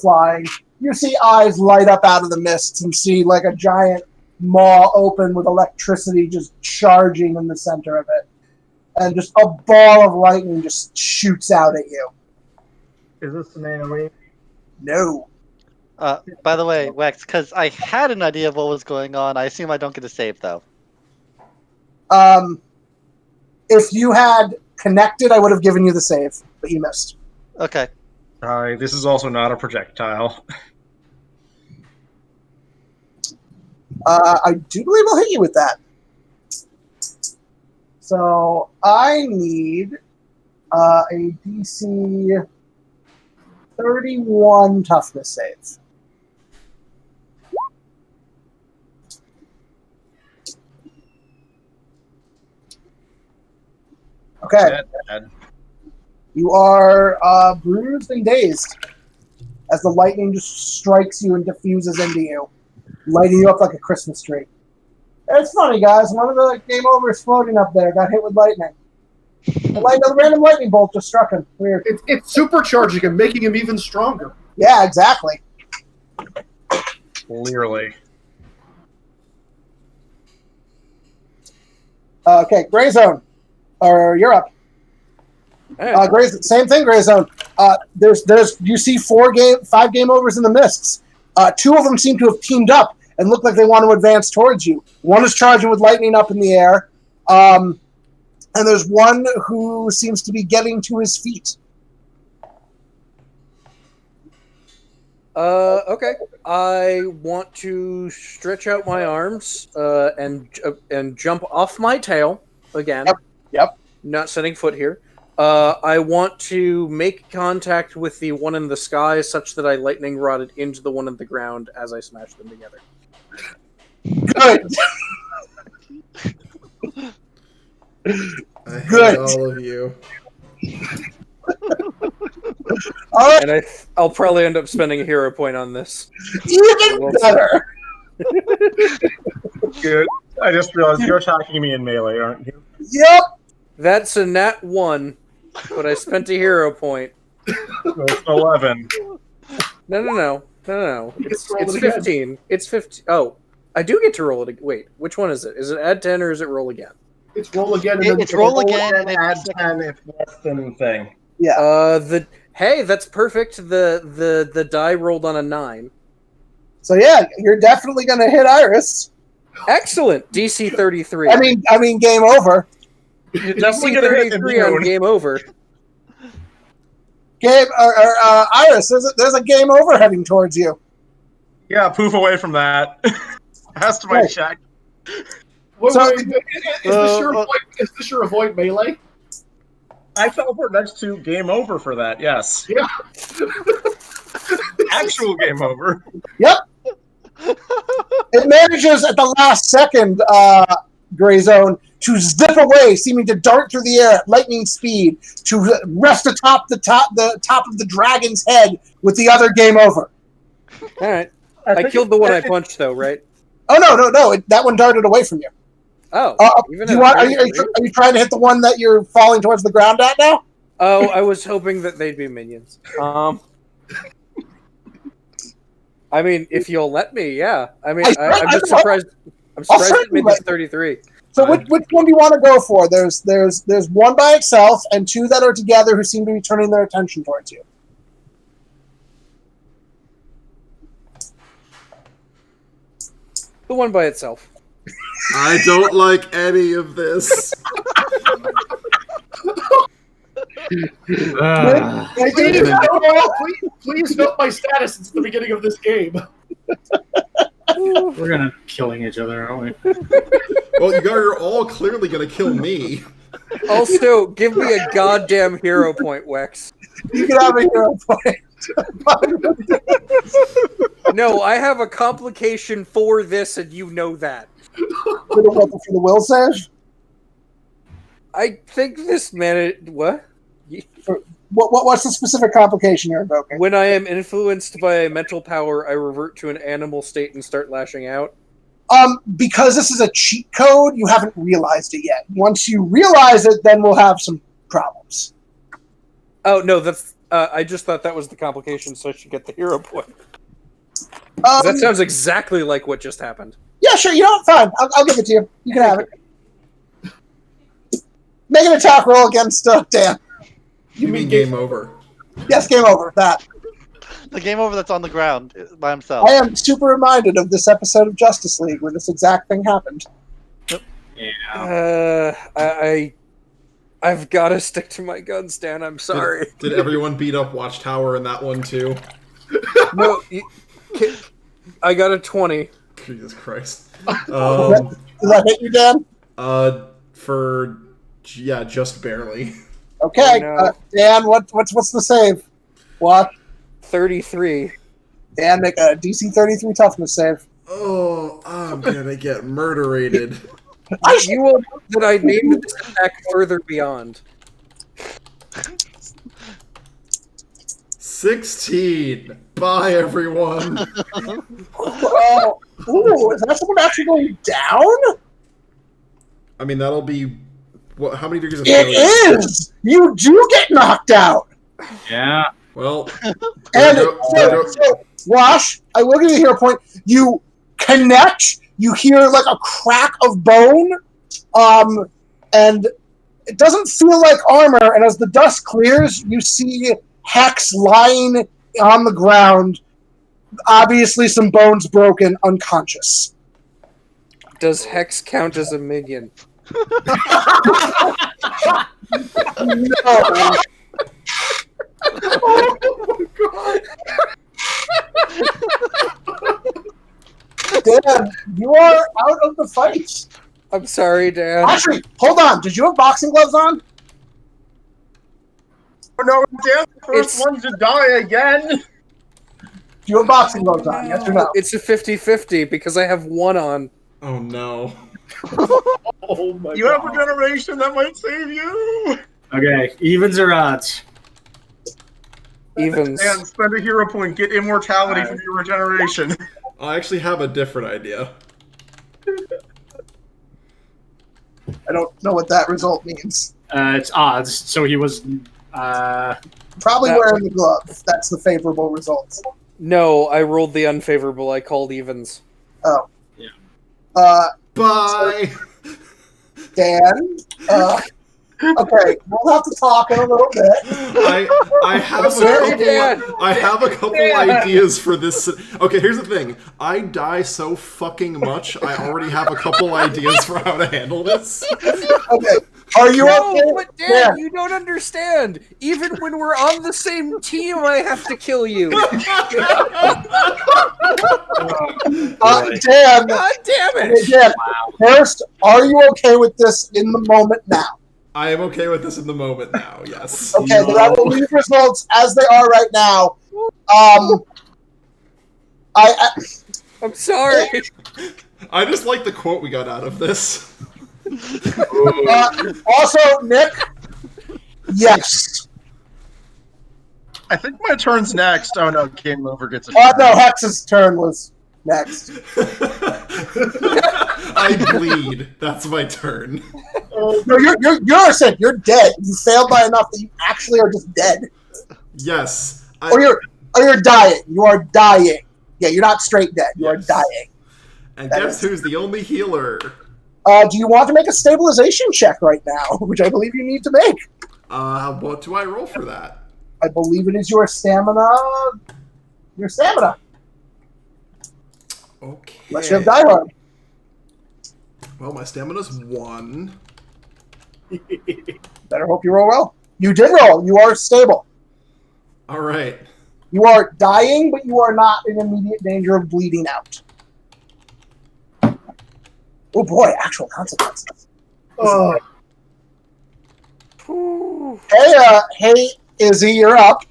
Speaker 4: flying. You see eyes light up out of the mists and see like a giant maw open with electricity just charging in the center of it. And just a ball of lightning just shoots out at you.
Speaker 2: Is this an AoE?
Speaker 4: No.
Speaker 7: By the way, Wex, because I had an idea of what was going on, I assume I don't get a save, though.
Speaker 4: If you had connected, I would have given you the save, but you missed.
Speaker 7: Okay.
Speaker 2: This is also not a projectile.
Speaker 4: I do believe I'll hit you with that. So I need a DC 31 toughness save. Okay.
Speaker 2: Bad.
Speaker 4: You are bruised and dazed as the lightning just strikes you and diffuses into you, lighting you up like a Christmas tree. It's funny, guys. One of the game overs floating up there got hit with lightning. A random lightning bolt just struck him. Weird.
Speaker 3: It's supercharging him, making him even stronger.
Speaker 4: Yeah, exactly.
Speaker 2: Clearly.
Speaker 4: Okay, Gray Zone. Or you're up.
Speaker 6: Hey.
Speaker 4: Gray, same thing, Gray Zone. There's you see 5 game overs in the mists. 2 of them seem to have teamed up and look like they want to advance towards you. One is charging with lightning up in the air, and there's one who seems to be getting to his feet.
Speaker 6: Okay. I want to stretch out my arms and jump off my tail again.
Speaker 4: Yep.
Speaker 6: Not setting foot here. I want to make contact with the one in the sky such that I lightning rod it into the one in the ground as I smash them together.
Speaker 4: Good.
Speaker 1: I hate
Speaker 4: Good.
Speaker 1: all of you.
Speaker 4: All right,
Speaker 6: And I'll probably end up spending a hero point on this.
Speaker 4: even
Speaker 6: Well,
Speaker 4: better.
Speaker 2: Good. I just realized you're attacking me in melee, aren't you?
Speaker 4: Yep.
Speaker 6: That's a nat 1, but I spent a hero point.
Speaker 2: So it's 11.
Speaker 6: No. It's
Speaker 3: roll it again.
Speaker 6: 15. It's 15. Oh, I do get to roll it. Wait, which one is it? Is it add 10 or is it roll again?
Speaker 3: It's roll again. And then
Speaker 7: It's roll again,
Speaker 2: And
Speaker 7: and
Speaker 2: add
Speaker 7: it's
Speaker 2: 10 if less than thing.
Speaker 4: Yeah.
Speaker 6: Hey, that's perfect. The die rolled on a 9.
Speaker 4: So yeah, you're definitely gonna hit Iris.
Speaker 6: Excellent. DC 33.
Speaker 4: I mean, game over.
Speaker 2: You're definitely
Speaker 6: DC
Speaker 2: gonna hit
Speaker 6: 33 on
Speaker 2: immune.
Speaker 6: game over.
Speaker 4: Iris, there's a game over heading towards you.
Speaker 2: Yeah, poof away from that. Pass to my
Speaker 4: Right.
Speaker 2: check.
Speaker 3: Wait,
Speaker 4: So-
Speaker 3: wait, is this your avoid melee?
Speaker 2: I teleport next to game over for that, yes.
Speaker 3: Yeah.
Speaker 2: Actual game over.
Speaker 4: Yep. It manages at the last second, Gray Zone, to zip away, seeming to dart through the air at lightning speed, to rest atop the top of the dragon's head with the other game over.
Speaker 6: All right. I killed the one I punched, though, right?
Speaker 4: Oh no! That one darted away from you.
Speaker 6: Oh. Even
Speaker 4: Do you
Speaker 6: at
Speaker 4: want? Are
Speaker 6: 33?
Speaker 4: you trying to hit the one that you're falling towards the ground at now?
Speaker 6: Oh, I was hoping that they'd be minions. I mean, if you'll let me, yeah. I mean, I'm just surprised. I'm surprised it made this 33.
Speaker 4: So which one do you want to go for? There's one by itself and two that are together who seem to be turning their attention towards you.
Speaker 6: The one by itself.
Speaker 1: I don't like any of this.
Speaker 3: Please note my status since the beginning of this game.
Speaker 5: We're gonna killing each other, aren't we?
Speaker 1: Well, you guys are all clearly gonna kill me.
Speaker 6: Also, give me a goddamn hero point, Wex.
Speaker 4: You can have a hero point.
Speaker 6: No, I have a complication for this, and you know that.
Speaker 4: For the will save?
Speaker 6: I think this man. What?
Speaker 4: What's the specific complication you're invoking?
Speaker 6: When I am influenced by a mental power, I revert to an animal state and start lashing out.
Speaker 4: Because this is a cheat code, you haven't realized it yet. Once you realize it, then we'll have some problems.
Speaker 6: Oh no, that's. I just thought that was the complication, so I should get the hero point. That sounds exactly like what just happened.
Speaker 4: Yeah, sure. You know what? Fine. I'll give it to you. You can have it. Make an attack roll against Dan.
Speaker 1: You mean game over?
Speaker 4: Yes, game over. That.
Speaker 7: The game over that's on the ground by himself.
Speaker 4: I am super reminded of this episode of Justice League where this exact thing happened.
Speaker 5: Yeah.
Speaker 6: I've got to stick to my guns, Dan. I'm sorry.
Speaker 1: Did everyone beat up Watchtower in that one too?
Speaker 6: No, I got a 20.
Speaker 1: Jesus Christ.
Speaker 4: Does that hit you, Dan?
Speaker 1: Just barely.
Speaker 4: Okay,
Speaker 6: Oh, no.
Speaker 4: Dan. What's the save? What?
Speaker 6: 33.
Speaker 4: Dan, make a DC 33 toughness save.
Speaker 1: Oh, I'm gonna get murderated.
Speaker 6: You will note that I named this attack Further Beyond.
Speaker 1: 16. Bye, everyone.
Speaker 4: Ooh, is that someone actually going down?
Speaker 1: I mean, that'll be. What? How many degrees of
Speaker 4: It is! You do get knocked out!
Speaker 5: Yeah.
Speaker 1: Well,
Speaker 4: And so, Wash, I will give you a hero point. You connect, you hear like a crack of bone, and it doesn't feel like armor, and as the dust clears, you see Hex lying on the ground, obviously some bones broken, unconscious.
Speaker 6: Does Hex count as a minion?
Speaker 4: No. Dan, you are out of the fight.
Speaker 6: I'm sorry, Dan.
Speaker 4: Actually, hold on. Did you have boxing gloves on?
Speaker 2: Oh no, Dan's the first
Speaker 6: It's-
Speaker 2: one to die again!
Speaker 4: Do you have boxing gloves on? Yes or no?
Speaker 6: It's a 50-50 because I have one on.
Speaker 1: oh no.
Speaker 3: Oh my
Speaker 2: You have a generation that might save you.
Speaker 5: Okay, evens or odds?
Speaker 6: Evens.
Speaker 2: And spend a hero point, get immortality
Speaker 5: Alright.
Speaker 2: from your regeneration.
Speaker 1: I actually have a different idea.
Speaker 4: I don't know what that result means.
Speaker 5: It's odds. So he was.
Speaker 4: Probably
Speaker 6: That-
Speaker 4: wearing the glove. That's the favorable result.
Speaker 6: No, I rolled the unfavorable. I called evens.
Speaker 4: Oh.
Speaker 5: Yeah.
Speaker 1: Bye.
Speaker 4: Dan. Okay, we'll have to talk in a little bit.
Speaker 1: I have
Speaker 6: sorry,
Speaker 1: a
Speaker 6: Dan.
Speaker 1: couple. I have a couple ideas for this. Okay, here's the thing. I die so fucking much. I already have a couple ideas for how to handle this.
Speaker 4: Okay, are you
Speaker 6: No,
Speaker 4: okay?
Speaker 6: but Dan,
Speaker 4: Yeah.
Speaker 6: you don't understand. Even when we're on the same team, I have to kill you.
Speaker 4: Dan,
Speaker 6: God damn
Speaker 4: okay,
Speaker 6: it!
Speaker 4: Dan, first, are you okay with this in the moment now?
Speaker 1: I am okay with this in the moment now. Yes.
Speaker 4: Okay, then I will leave results as they are right now.
Speaker 6: I'm sorry.
Speaker 1: I just like the quote we got out of this.
Speaker 4: Also, Nick, yes.
Speaker 2: I think my turn's next. Oh no, Game Over gets a
Speaker 4: No, Hex's turn was next.
Speaker 1: I bleed. That's my turn.
Speaker 4: No, you're sick. You're dead. You failed by enough that you actually are just dead.
Speaker 1: Yes.
Speaker 4: Or you're dying. You are dying. Yeah, you're not straight dead. You are
Speaker 1: Yes.
Speaker 4: dying.
Speaker 1: And guess who's the only healer?
Speaker 4: Do you want to make a stabilization check right now, which I believe you need to make?
Speaker 1: What do I roll for that?
Speaker 4: I believe it is your stamina. Your stamina.
Speaker 1: Okay.
Speaker 4: Unless you have die hard.
Speaker 1: Well, my stamina's 1.
Speaker 4: Better hope you roll well. You did roll. You are stable.
Speaker 1: All right.
Speaker 4: You are dying, but you are not in immediate danger of bleeding out. Oh boy, actual consequences. Hey, Izzy, you're up.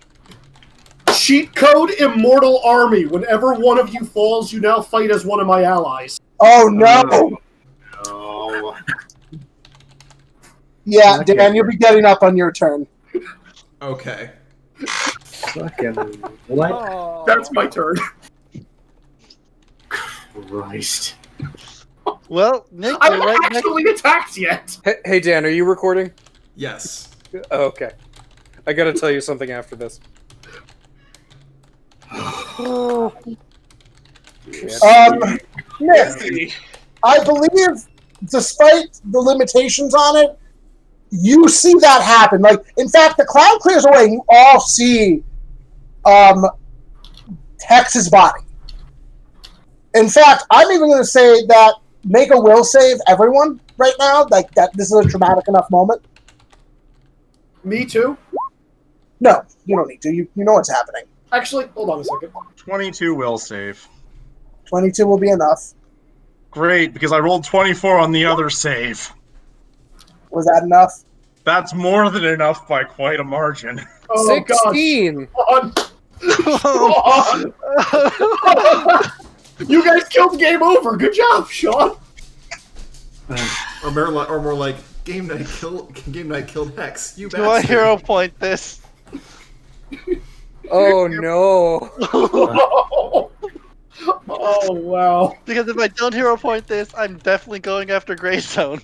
Speaker 3: Cheat code Immortal Army. Whenever one of you falls, you now fight as one of my allies.
Speaker 4: Oh no!
Speaker 5: Oh.
Speaker 4: Yeah,
Speaker 5: Okay.
Speaker 4: Dan, you'll be getting up on your turn.
Speaker 1: Okay.
Speaker 5: Fucking what?
Speaker 3: That's my turn.
Speaker 5: Christ.
Speaker 7: Well, Nick,
Speaker 3: I
Speaker 7: you're
Speaker 3: haven't
Speaker 7: right next.
Speaker 3: actually attacked yet.
Speaker 6: Hey, Dan, are you recording?
Speaker 1: Yes.
Speaker 6: Oh, okay. I gotta tell you something after this.
Speaker 4: Nick, I believe, despite the limitations on it, you see that happen. Like, in fact, the cloud clears away, and you all see Hex's body. In fact, I'm even going to say that make a will save, everyone, right now. Like, that this is a traumatic enough moment.
Speaker 3: Me too.
Speaker 4: No, you don't need to. You know what's happening.
Speaker 3: Actually, hold on a second.
Speaker 2: 22 will save.
Speaker 4: 22 will be enough.
Speaker 2: Great, because I rolled 24 on the other save.
Speaker 4: Was that enough?
Speaker 2: That's more than enough by quite a margin.
Speaker 3: Oh
Speaker 6: 16!
Speaker 3: gosh. Sean. You guys killed Game Over. Good job, Sean.
Speaker 1: Or more like game night killed Hex. You
Speaker 7: Do I
Speaker 1: bastard.
Speaker 7: hero point this?
Speaker 6: Oh no.
Speaker 3: Oh wow.
Speaker 7: Because if I don't hero point this, I'm definitely going after Grey Zone.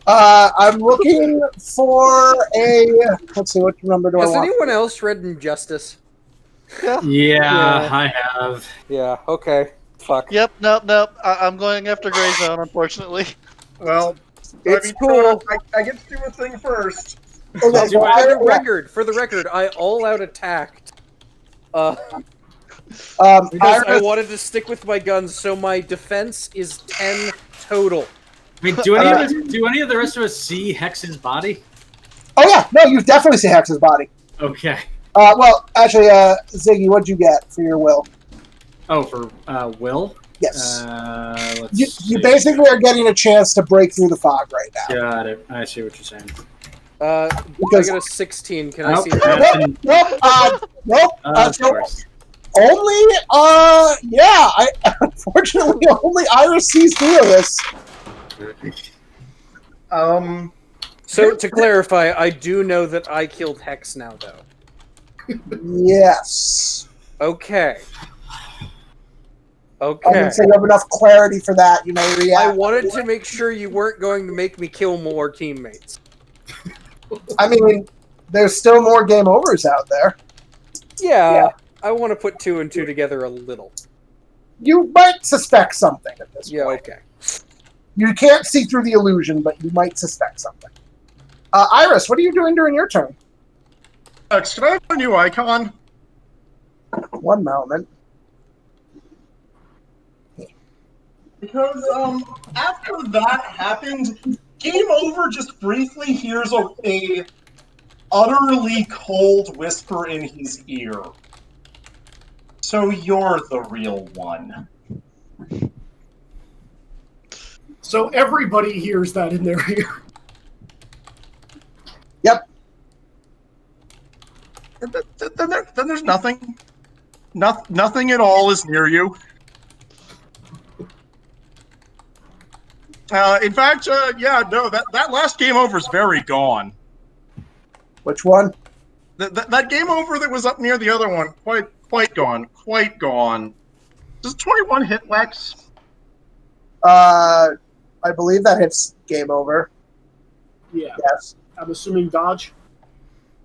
Speaker 4: I'm looking for a. Let's see, what number do I
Speaker 6: Has
Speaker 4: want?
Speaker 6: anyone else read Injustice?
Speaker 5: Yeah, I have.
Speaker 6: Yeah, okay. Fuck.
Speaker 7: Nope. I'm going after Grey Zone, unfortunately.
Speaker 2: Well,
Speaker 6: It's cool.
Speaker 2: I get to do a thing first.
Speaker 4: Okay,
Speaker 6: For
Speaker 4: so
Speaker 6: the record, I all out attacked. Because I
Speaker 4: Iris,
Speaker 6: wanted to stick with my guns, so my defense is 10 total.
Speaker 5: Wait, do any of the rest of us see Hex's body?
Speaker 4: oh yeah, no, you definitely see Hex's body.
Speaker 5: Okay.
Speaker 4: Well, actually, Ziggy, what'd you get for your will?
Speaker 5: Oh, for Will?
Speaker 4: Yes,
Speaker 5: Let's
Speaker 4: you
Speaker 5: see.
Speaker 4: basically are getting a chance to break through the fog right now.
Speaker 5: Got it. I see what you're saying.
Speaker 6: I
Speaker 4: Because-
Speaker 6: got a 16. Can I
Speaker 5: Nope.
Speaker 6: see that?
Speaker 4: Nope.
Speaker 5: Of
Speaker 4: So,
Speaker 5: course.
Speaker 4: Unfortunately, only Iris sees through this.
Speaker 6: So to clarify, I do know that I killed Hex now, though.
Speaker 4: Yes.
Speaker 6: Okay.
Speaker 4: I'm
Speaker 6: Okay.
Speaker 4: gonna say you have enough clarity for that. You may react.
Speaker 6: I wanted to make sure you weren't going to make me kill more teammates.
Speaker 4: I mean, there's still more game overs out there.
Speaker 6: Yeah. I want to put 2 and 2 together a little.
Speaker 4: You might suspect something at this
Speaker 6: Yeah,
Speaker 4: point.
Speaker 6: okay.
Speaker 4: You can't see through the illusion, but you might suspect something. Iris, what are you doing during your turn?
Speaker 2: Can I have a new icon?
Speaker 4: One moment.
Speaker 2: Because after that happened, Game Over just briefly hears a utterly cold whisper in his ear. So you're the real one.
Speaker 3: So everybody hears that in their ear.
Speaker 4: Yep.
Speaker 2: Then there's nothing. Nothing at all is near you. In fact, that last Game Over is very gone.
Speaker 4: Which one?
Speaker 2: That Game Over that was up near the other one, quite gone. Does 21 hit Lex?
Speaker 4: I believe that hits game over.
Speaker 3: Yeah.
Speaker 4: Yes.
Speaker 3: I'm assuming dodge.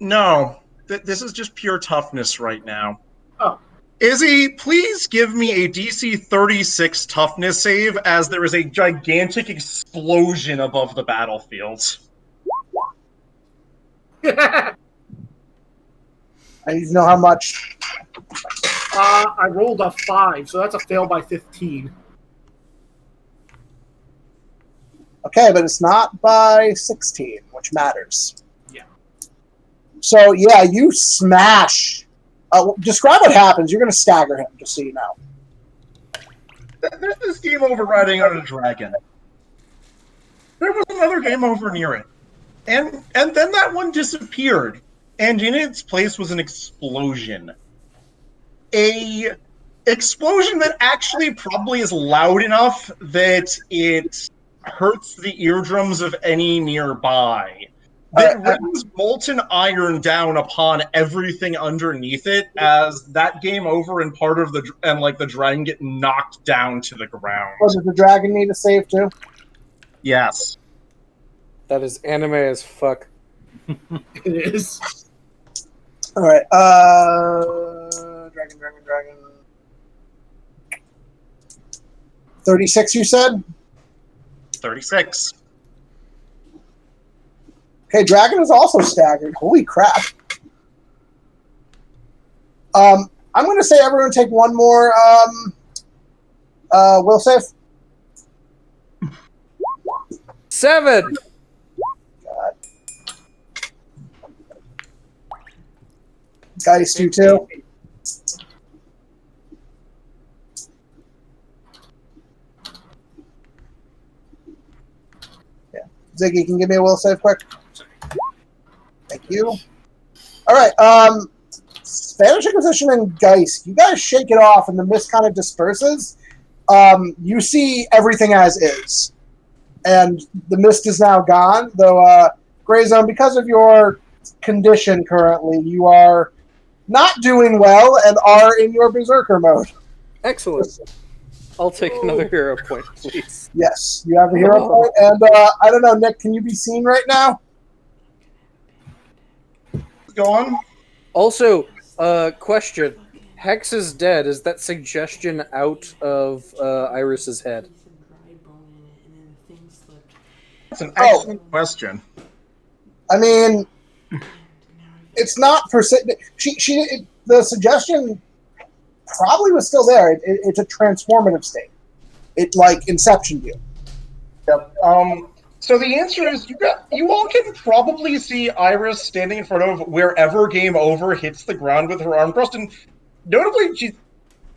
Speaker 2: No. This is just pure toughness right now.
Speaker 3: Oh.
Speaker 2: Izzy, please give me a DC 36 toughness save as there is a gigantic explosion above the battlefield.
Speaker 4: I need to know how much.
Speaker 3: I rolled a 5, so that's a fail by 15.
Speaker 4: Okay, but it's not by 16, which matters.
Speaker 3: Yeah.
Speaker 4: So, yeah, you smash. Describe what happens. You're going to stagger him, just so you know.
Speaker 2: There's this Game Over riding on a dragon. There was another Game Over near it. And then that one disappeared. And in its place was an explosion. A explosion that actually probably is loud enough that it hurts the eardrums of any nearby. That rains molten iron down upon everything underneath it as that Game Over and part of the dragon get knocked down to the ground.
Speaker 4: Oh, does the dragon need a save too?
Speaker 2: Yes.
Speaker 6: That is anime as fuck.
Speaker 3: It is.
Speaker 4: All right. Dragon. 36, you said?
Speaker 2: 36.
Speaker 4: Okay, dragon is also staggered. Holy crap. I'm going to say everyone take one more will save.
Speaker 6: 7!
Speaker 4: God. Geist, you too. Yeah. Ziggy, can you give me a will save quick? Thank you. All right. Spanish Inquisition and Geist, you guys shake it off and the mist kind of disperses. You see everything as is. And the mist is now gone, though, Grey Zone, because of your condition currently, you are not doing well and are in your Berserker mode.
Speaker 6: Excellent. I'll take another hero point, please.
Speaker 4: Yes, you have a hero point. And, I don't know, Nick, can you be seen right now?
Speaker 2: Go on.
Speaker 6: Also, question. Hex is dead. Is that suggestion out of Iris's head?
Speaker 2: That's an excellent question.
Speaker 4: I mean, it's not per se. The suggestion probably was still there. It's a transformative state. It like Inception view.
Speaker 2: Yep. So the answer is you all can probably see Iris standing in front of wherever Game Over hits the ground with her arm crossed, and notably,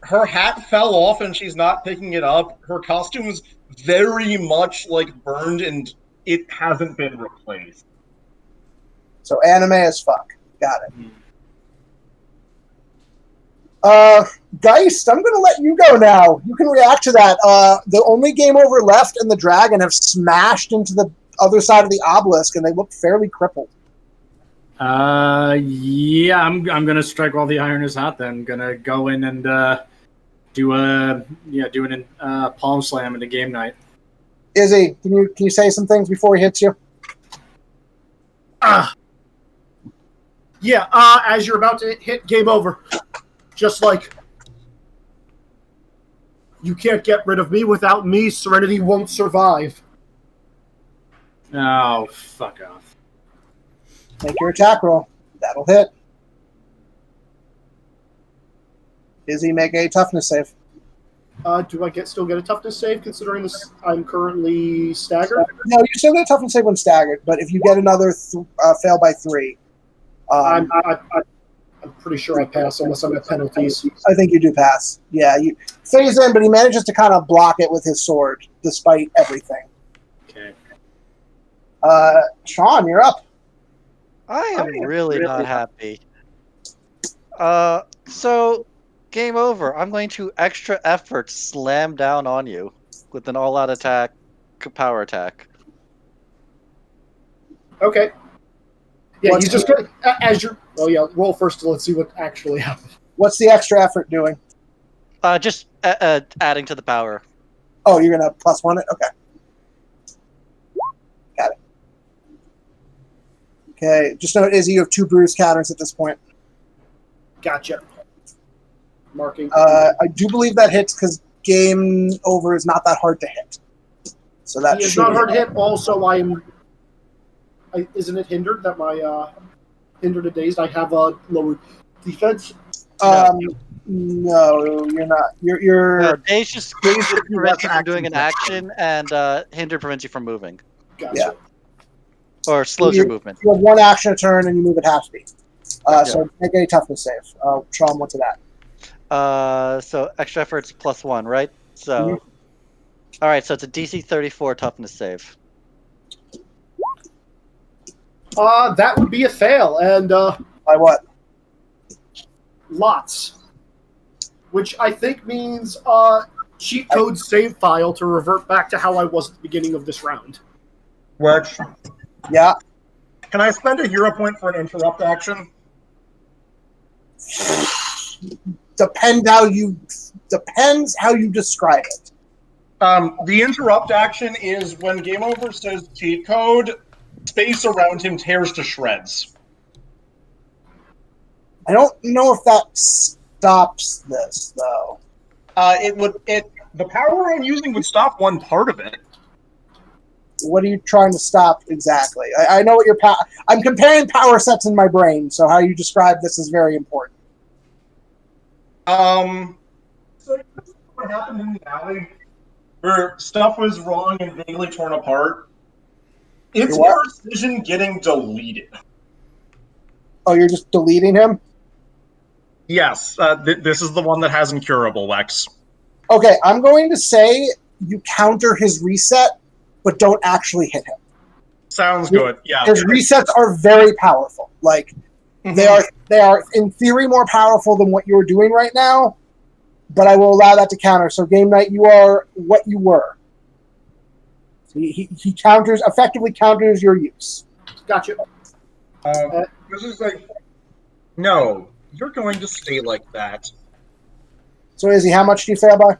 Speaker 2: her hat fell off and she's not picking it up. Her costume is very much burned and it hasn't been replaced.
Speaker 4: So anime as fuck. Got it. Geist, I'm going to let you go now. You can react to that. The only game over left and the dragon have smashed into the other side of the obelisk, and they look fairly crippled.
Speaker 5: Yeah, I'm gonna strike while the iron is hot. Then gonna go in and do an palm slam into game night.
Speaker 4: Izzy, can you say some things before he hits you?
Speaker 3: Yeah, as you're about to hit game over, just like, you can't get rid of me. Without me, Serenity won't survive.
Speaker 5: Oh, fuck off.
Speaker 4: Make your attack roll. That'll hit. Izzy, make a toughness save.
Speaker 3: Do I still get a toughness save, considering this? I'm currently staggered?
Speaker 4: No, you still get a toughness save when staggered, but if you get another fail by 3...
Speaker 3: I'm pretty sure I pass, unless I'm at penalties.
Speaker 4: I think you do pass. Yeah, you phase in, but he manages to kind of block it with his sword, despite everything.
Speaker 5: Okay.
Speaker 4: Sean, you're up.
Speaker 7: I am really not happy. So, game over. I'm going to extra effort slam down on you with an all-out attack, power attack.
Speaker 3: Okay. Yeah,
Speaker 4: What's
Speaker 3: you just as you're. Oh yeah, roll first. Let's see what actually happened.
Speaker 4: What's the extra effort doing?
Speaker 7: Just adding to the power.
Speaker 4: Oh, you're gonna +1 it. Okay. Got it. Okay. Just note, Izzy, you have 2 bruise counters at this point.
Speaker 3: Gotcha. Marking.
Speaker 4: I do believe that hits because game over is not that hard to hit. So that
Speaker 3: He is
Speaker 4: should
Speaker 3: not hard hit. Also, isn't it hindered that my hindered and dazed? I have a lower defense.
Speaker 4: No, you're not. You're
Speaker 7: Daze just prevents you from doing an action, and hinder prevents you from moving.
Speaker 3: Gotcha.
Speaker 4: Yeah.
Speaker 7: Or slows your movement.
Speaker 4: You have 1 action a turn, and you move at half speed. So make a toughness save. Sean, what's it at?
Speaker 7: So extra effort's +1, right? So, all right. So it's a DC 34 toughness save.
Speaker 3: That would be a fail, and
Speaker 4: By what?
Speaker 3: lots. Which I think means cheat code save file to revert back to how I was at the beginning of this round.
Speaker 2: Which,
Speaker 4: Yeah.
Speaker 2: can I spend a hero point for an interrupt action?
Speaker 4: Depends how you describe it.
Speaker 2: The interrupt action is when game over says cheat code, space around him tears to shreds.
Speaker 4: I don't know if that stops this though.
Speaker 2: The power I'm using would stop one part of it.
Speaker 4: What are you trying to stop exactly? I know what your I'm comparing power sets in my brain, so how you describe this is very important.
Speaker 2: So what happened in the alley where stuff was wrong and vaguely torn apart? It's precision getting deleted.
Speaker 4: Oh, you're just deleting him?
Speaker 2: Yes, this is the one that has incurable, Lex.
Speaker 4: Okay, I'm going to say you counter his reset, but don't actually hit him.
Speaker 2: Sounds good. Yeah.
Speaker 4: His resets are very powerful. Like they are in theory more powerful than what you're doing right now, but I will allow that to counter. So game night, you are what you were. So he effectively counters your use.
Speaker 3: Gotcha.
Speaker 2: This is like, no, you're going to stay like that.
Speaker 4: So Izzy, how much do you fail by?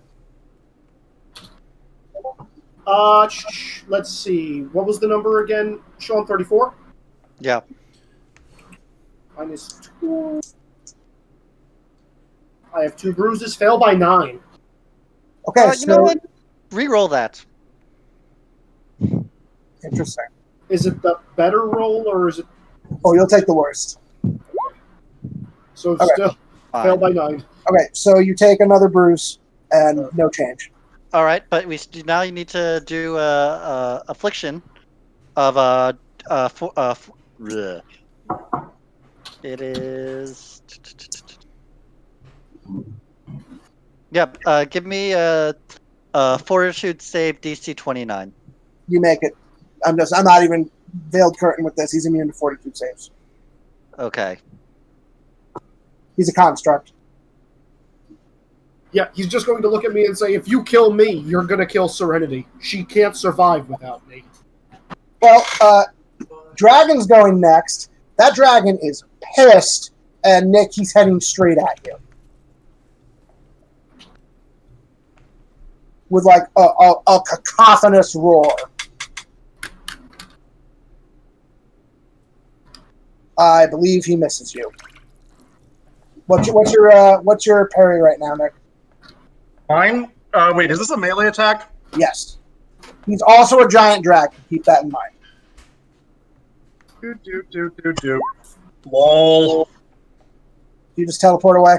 Speaker 3: Let's see. What was the number again? Sean, 34?
Speaker 7: Yeah.
Speaker 3: -2. I have 2 bruises. Fail by 9.
Speaker 4: Okay,
Speaker 7: You know what? Reroll that.
Speaker 4: Interesting.
Speaker 3: Is it the better roll, or is it...
Speaker 4: Oh, you'll take the worst.
Speaker 3: So it's still fail by 9.
Speaker 4: Okay, so you take another bruise and no change.
Speaker 7: All right, but now you need to do affliction of it is. Yep. Give me a fortitude save DC 29.
Speaker 4: You make it. I'm not even veiled curtain with this. He's immune to fortitude saves.
Speaker 7: Okay.
Speaker 4: He's a construct.
Speaker 3: Yeah, he's just going to look at me and say, if you kill me, you're going to kill Serenity. She can't survive without me.
Speaker 4: Well, Dragon's going next. That dragon is pissed, and Nick, he's heading straight at you. With like a cacophonous roar. I believe he misses you. What's your parry right now, Nick?
Speaker 2: Mine? Wait, is this a melee attack?
Speaker 4: Yes. He's also a giant dragon. Keep that in mind.
Speaker 2: Do. Lol.
Speaker 4: You just teleport away?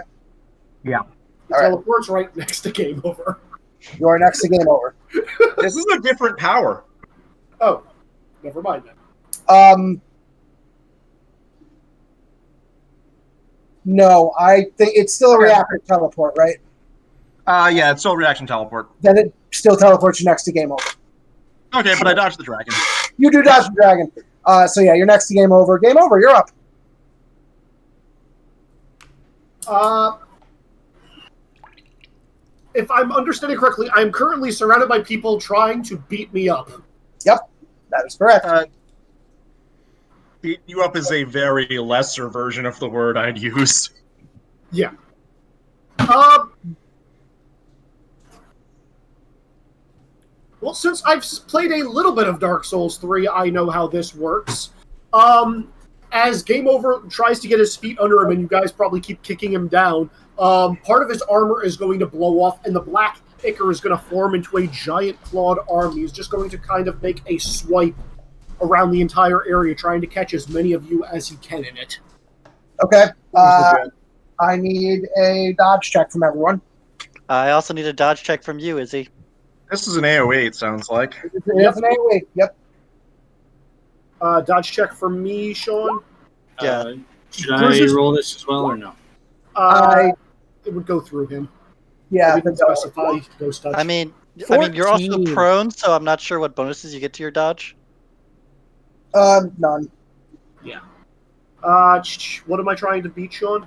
Speaker 2: Yeah.
Speaker 3: He
Speaker 4: All right.
Speaker 3: teleports right next to game over.
Speaker 4: You are next to game over.
Speaker 2: This is a different power.
Speaker 3: Oh, never mind then.
Speaker 4: No, I think it's still a reactive teleport, right?
Speaker 2: Yeah, it's still reaction teleport.
Speaker 4: Then it still teleports you next to game over.
Speaker 2: Okay, but I dodged the dragon.
Speaker 4: You do dodge the dragon. So yeah, you're next to game over. Game over, you're up.
Speaker 3: If I'm understanding correctly, I'm currently surrounded by people trying to beat me up.
Speaker 4: Yep, that is correct.
Speaker 2: Beat you up is a very lesser version of the word I'd use.
Speaker 3: Yeah. Well, since I've played a little bit of Dark Souls 3, I know how this works. As Game Over tries to get his feet under him, and you guys probably keep kicking him down, part of his armor is going to blow off, and the black ichor is going to form into a giant clawed arm. He's just going to kind of make a swipe around the entire area, trying to catch as many of you as he can in it.
Speaker 4: Okay. I need a dodge check from everyone.
Speaker 7: I also need a dodge check from you, Izzy.
Speaker 2: This is an AoE, it sounds like.
Speaker 4: It's an AoE. Yep.
Speaker 3: Dodge check from me, Sean.
Speaker 7: Yeah.
Speaker 5: Should I roll this as well or no?
Speaker 3: It would go through him.
Speaker 4: Yeah.
Speaker 3: We didn't specify ghost touch.
Speaker 7: I mean, you're also
Speaker 6: 14.
Speaker 7: prone, so I'm not sure what bonuses you get to your dodge.
Speaker 4: None.
Speaker 3: Yeah. What am I trying to beat, Sean?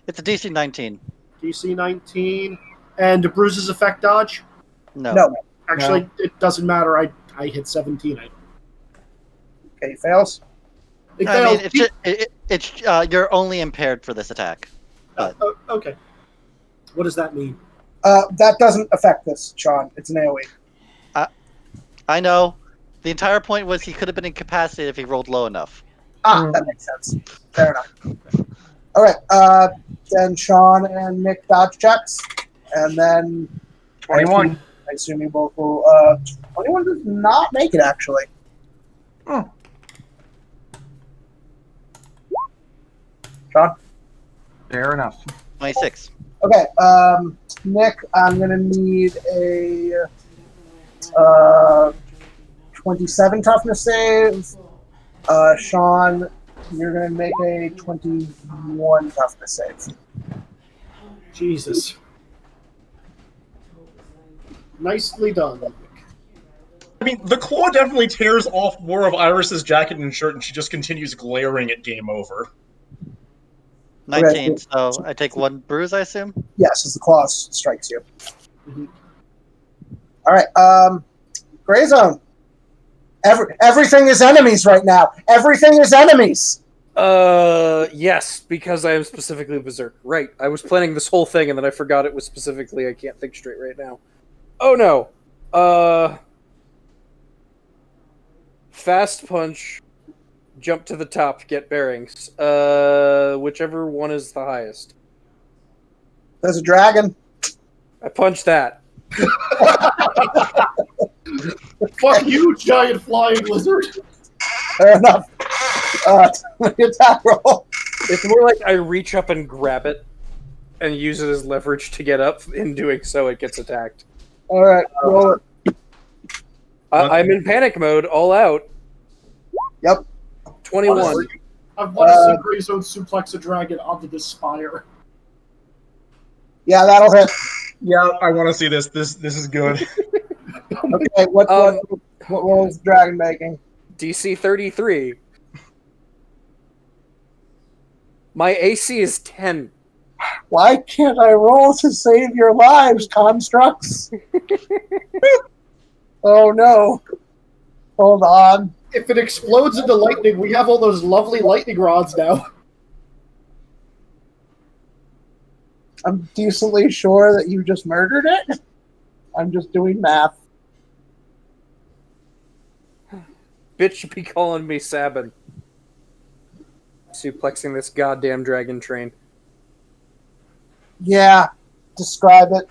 Speaker 7: It's a DC 19.
Speaker 3: DC 19. And Bruise's effect dodge?
Speaker 7: No.
Speaker 3: Actually, it doesn't matter. I hit 17.
Speaker 4: Okay, he fails.
Speaker 3: It
Speaker 7: I
Speaker 3: failed.
Speaker 7: mean, it's you're only impaired for this attack.
Speaker 3: Okay. What does that mean?
Speaker 4: That doesn't affect this, Sean. It's an AoE.
Speaker 7: I know. The entire point was he could have been incapacitated if he rolled low enough.
Speaker 4: That makes sense. Fair enough. All right. Then Sean and Nick dodge checks, and then
Speaker 2: 21.
Speaker 4: I assume you both will. 21 does not make it actually.
Speaker 2: Oh.
Speaker 4: Sean.
Speaker 2: Fair enough.
Speaker 7: 26.
Speaker 4: Okay. Nick, I'm gonna need a 27 toughness save. Sean, you're going to make a 21 toughness save.
Speaker 3: Jesus. Nicely done.
Speaker 2: I mean, the claw definitely tears off more of Iris's jacket and shirt, and she just continues glaring at game over.
Speaker 7: 19,
Speaker 4: Okay.
Speaker 7: so I take one bruise, I assume?
Speaker 4: Yes, as the claw strikes you. Mm-hmm. All right. Gray zone. Everything is enemies right now. Everything is enemies.
Speaker 6: Yes, because I am specifically Berserk. Right, I was planning this whole thing and then I forgot it was specifically, I can't think straight right now. Oh no. Fast punch, jump to the top, get bearings. Whichever one is the highest.
Speaker 4: There's a dragon.
Speaker 6: I punch that.
Speaker 3: Fuck you, giant flying lizard.
Speaker 4: Fair enough. Attack roll.
Speaker 6: It's more like I reach up and grab it and use it as leverage to get up. In doing so, it gets attacked.
Speaker 4: All right, roll it.
Speaker 6: I'm in panic mode, all out.
Speaker 4: Yep.
Speaker 6: 21.
Speaker 3: I want to see Gray Zone suplex a dragon onto this spire.
Speaker 4: Yeah, that'll hit.
Speaker 2: Yeah, I want to see this. This is good.
Speaker 4: Okay, what roll is the dragon making?
Speaker 6: DC 33. My AC is 10.
Speaker 4: Why can't I roll to save your lives, constructs? Oh no. Hold on.
Speaker 3: If it explodes into lightning, we have all those lovely lightning rods now.
Speaker 4: I'm decently sure that you just murdered it. I'm just doing math.
Speaker 6: Bitch should be calling me Sabin. Suplexing this goddamn dragon train.
Speaker 4: Yeah, describe it.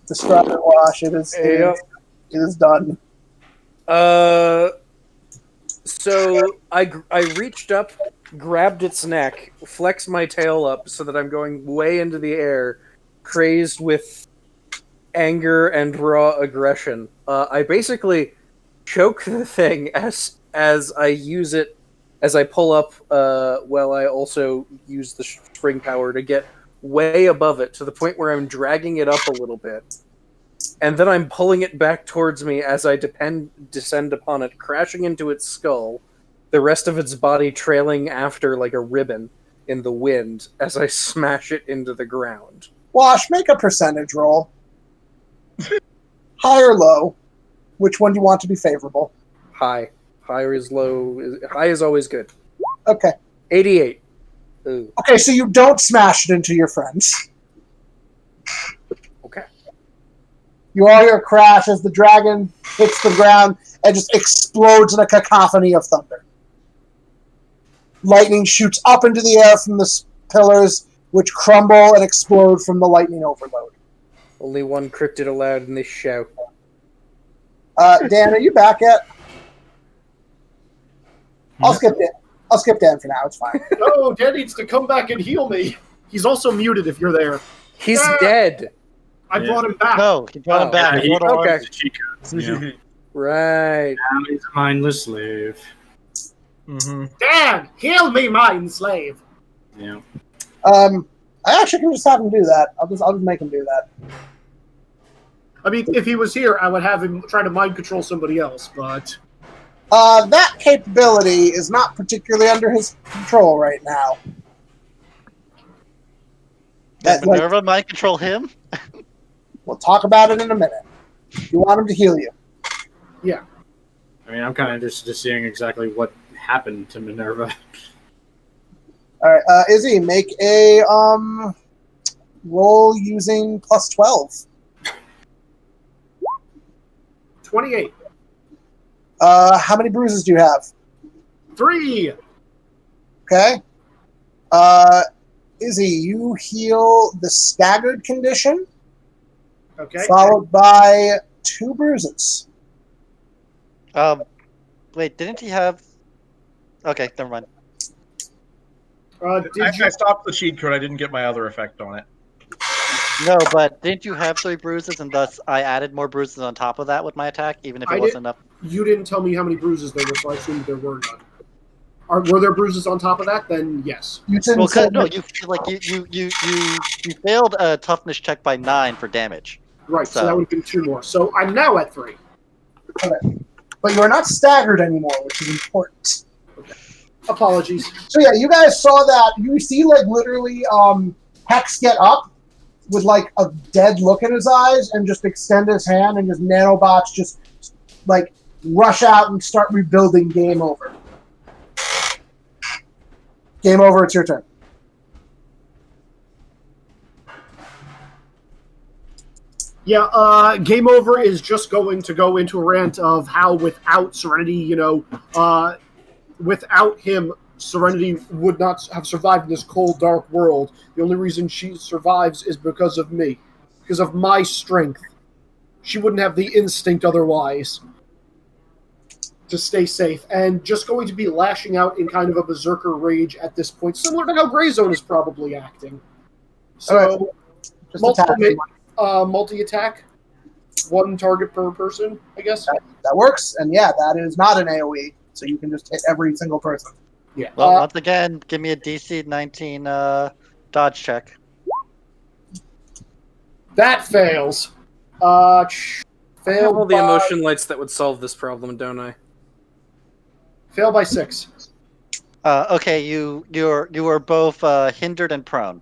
Speaker 4: Describe it, Wash. It is done.
Speaker 6: So I reached up, grabbed its neck, flexed my tail up so that I'm going way into the air, crazed with anger and raw aggression. I basically choke the thing as I use it, as I pull up, while I also use the spring power to get way above it to the point where I'm dragging it up a little bit. And then I'm pulling it back towards me as I descend upon it, crashing into its skull, the rest of its body trailing after like a ribbon in the wind as I smash it into the ground.
Speaker 4: Wash, make a percentage roll. High or low? Which one do you want to be favorable?
Speaker 6: High. High is low. High is always good.
Speaker 4: Okay.
Speaker 6: 88. Ooh.
Speaker 4: Okay, so you don't smash it into your friends.
Speaker 6: Okay.
Speaker 4: You all hear a crash as the dragon hits the ground and just explodes in a cacophony of thunder. Lightning shoots up into the air from the pillars, which crumble and explode from the lightning overload.
Speaker 6: Only one cryptid allowed in this show.
Speaker 4: Dan, are you back yet? I'll skip Dan for now. It's fine.
Speaker 3: No, Dan needs to come back and heal me. He's also muted if you're there.
Speaker 6: He's dead.
Speaker 3: I brought him back.
Speaker 7: No, he brought him back.
Speaker 5: Yeah,
Speaker 6: Okay.
Speaker 5: Yeah.
Speaker 6: Right.
Speaker 5: Now he's a mindless slave.
Speaker 3: Dan, heal me, mine slave.
Speaker 5: Yeah.
Speaker 4: I actually can just have him do that. I'll just make him do that.
Speaker 3: I mean, if he was here, I would have him try to mind control somebody else, but...
Speaker 4: That capability is not particularly under his control right now.
Speaker 7: Did Minerva mind control him?
Speaker 4: We'll talk about it in a minute. You want him to heal you.
Speaker 3: Yeah.
Speaker 5: I mean, I'm kind of interested in seeing exactly what happened to Minerva.
Speaker 4: Alright, Izzy, make a roll using plus 12.
Speaker 3: 28.
Speaker 4: How many bruises do you have?
Speaker 3: 3.
Speaker 4: Okay. Izzy, you heal the staggered condition,
Speaker 3: Okay.
Speaker 4: followed by 2 bruises.
Speaker 7: Wait, didn't he have... Okay, never mind.
Speaker 2: I stopped the cheat code. I didn't get my other effect on it.
Speaker 7: No, but didn't you have 3 bruises, and thus I added more bruises on top of that with my attack, even if it wasn't enough?
Speaker 3: You didn't tell me how many bruises there were, so I assumed there were none. Were there bruises on top of that? Then yes.
Speaker 4: You didn't
Speaker 7: Well,
Speaker 4: say
Speaker 7: no, you failed a toughness check by 9 for damage.
Speaker 3: Right, so that would have been 2 more. So I'm now at 3.
Speaker 4: Okay. But you are not staggered anymore, which is important.
Speaker 3: Apologies.
Speaker 4: So yeah, you guys saw that. You see, like, literally, Hex get up with, like, a dead look in his eyes and just extend his hand, and his nanobots just, like, rush out and start rebuilding Game Over. Game Over, it's your turn.
Speaker 3: Yeah, Game Over is just going to go into a rant of how without Serenity, without him, Serenity would not have survived in this cold, dark world. The only reason she survives is because of me. Because of my strength. She wouldn't have the instinct otherwise to stay safe. And just going to be lashing out in kind of a berserker rage at this point, similar to how Greyzone is probably acting. So,
Speaker 4: Just attack.
Speaker 3: multi-attack. 1 target per person, I guess.
Speaker 4: That works, and yeah, that is not an AoE, so you can just hit every single person.
Speaker 3: Yeah.
Speaker 7: Well, once again, give me a DC 19 dodge check.
Speaker 3: That fails.
Speaker 6: I have
Speaker 3: Failed
Speaker 6: all the
Speaker 3: by,
Speaker 6: emotion lights that would solve this problem, don't I?
Speaker 3: failed by 6.
Speaker 7: Okay, you are both hindered and prone.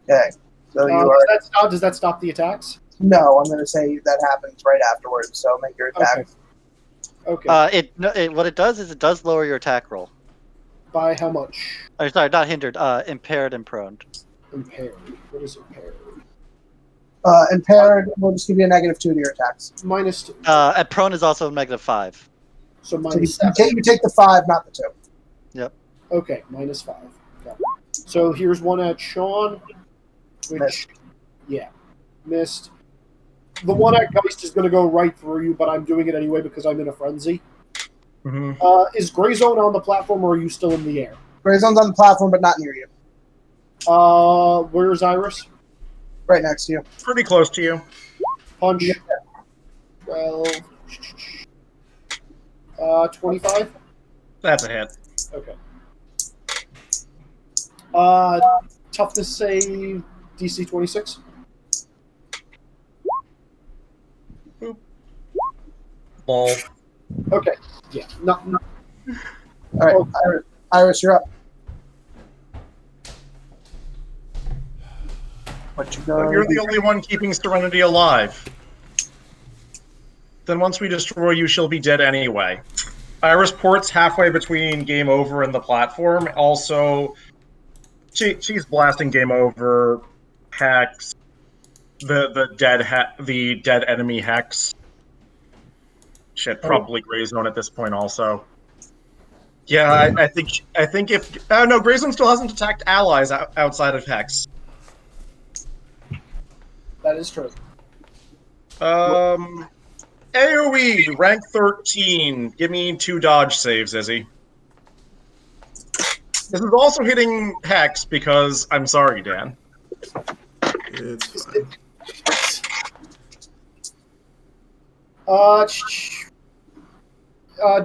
Speaker 4: Okay. So you are.
Speaker 3: Does that stop the attacks?
Speaker 4: No, I'm going to say that happens right afterwards. So make your attack.
Speaker 3: Okay.
Speaker 7: What it does is it does lower your attack roll.
Speaker 3: By how much?
Speaker 7: Sorry, not hindered. Impaired and prone.
Speaker 3: Impaired. What is impaired?
Speaker 4: Impaired will just give you a -2 to your attacks.
Speaker 3: -2.
Speaker 7: And prone is also -5.
Speaker 3: So
Speaker 4: So you
Speaker 3: -7.
Speaker 4: take the 5, not the 2.
Speaker 7: Yep.
Speaker 3: Okay, -5. Got it. So here's one at Sean. Which,
Speaker 4: Missed.
Speaker 3: yeah, missed. The one at Geist is going to go right through you, but I'm doing it anyway because I'm in a frenzy.
Speaker 2: Mhm.
Speaker 3: Is Gray Zone on the platform, or are you still in the air?
Speaker 4: Gray Zone's on the platform, but not near you.
Speaker 3: Where's Iris?
Speaker 4: Right next to you.
Speaker 2: Pretty close to you.
Speaker 3: Punch.
Speaker 4: Yeah.
Speaker 3: 12. 25?
Speaker 2: That's a hit.
Speaker 3: Okay. Toughness save, DC 26.
Speaker 2: Ball.
Speaker 3: Okay. Yeah. No.
Speaker 4: All right, Iris, you're up. What you
Speaker 2: But
Speaker 4: go?
Speaker 2: you're the only one keeping Serenity alive. Then once we destroy you, she'll be dead anyway. Iris ports halfway between game over and the platform. Also, she's blasting game over, Hex, the dead enemy Hex. Shit, probably Gray Zone at this point also. Yeah, I think if no, Gray Zone still hasn't attacked allies outside of Hex.
Speaker 3: That is true.
Speaker 2: AoE, rank 13. Give me 2 dodge saves, Izzy. This is also hitting Hex because I'm sorry, Dan.
Speaker 1: It's fine.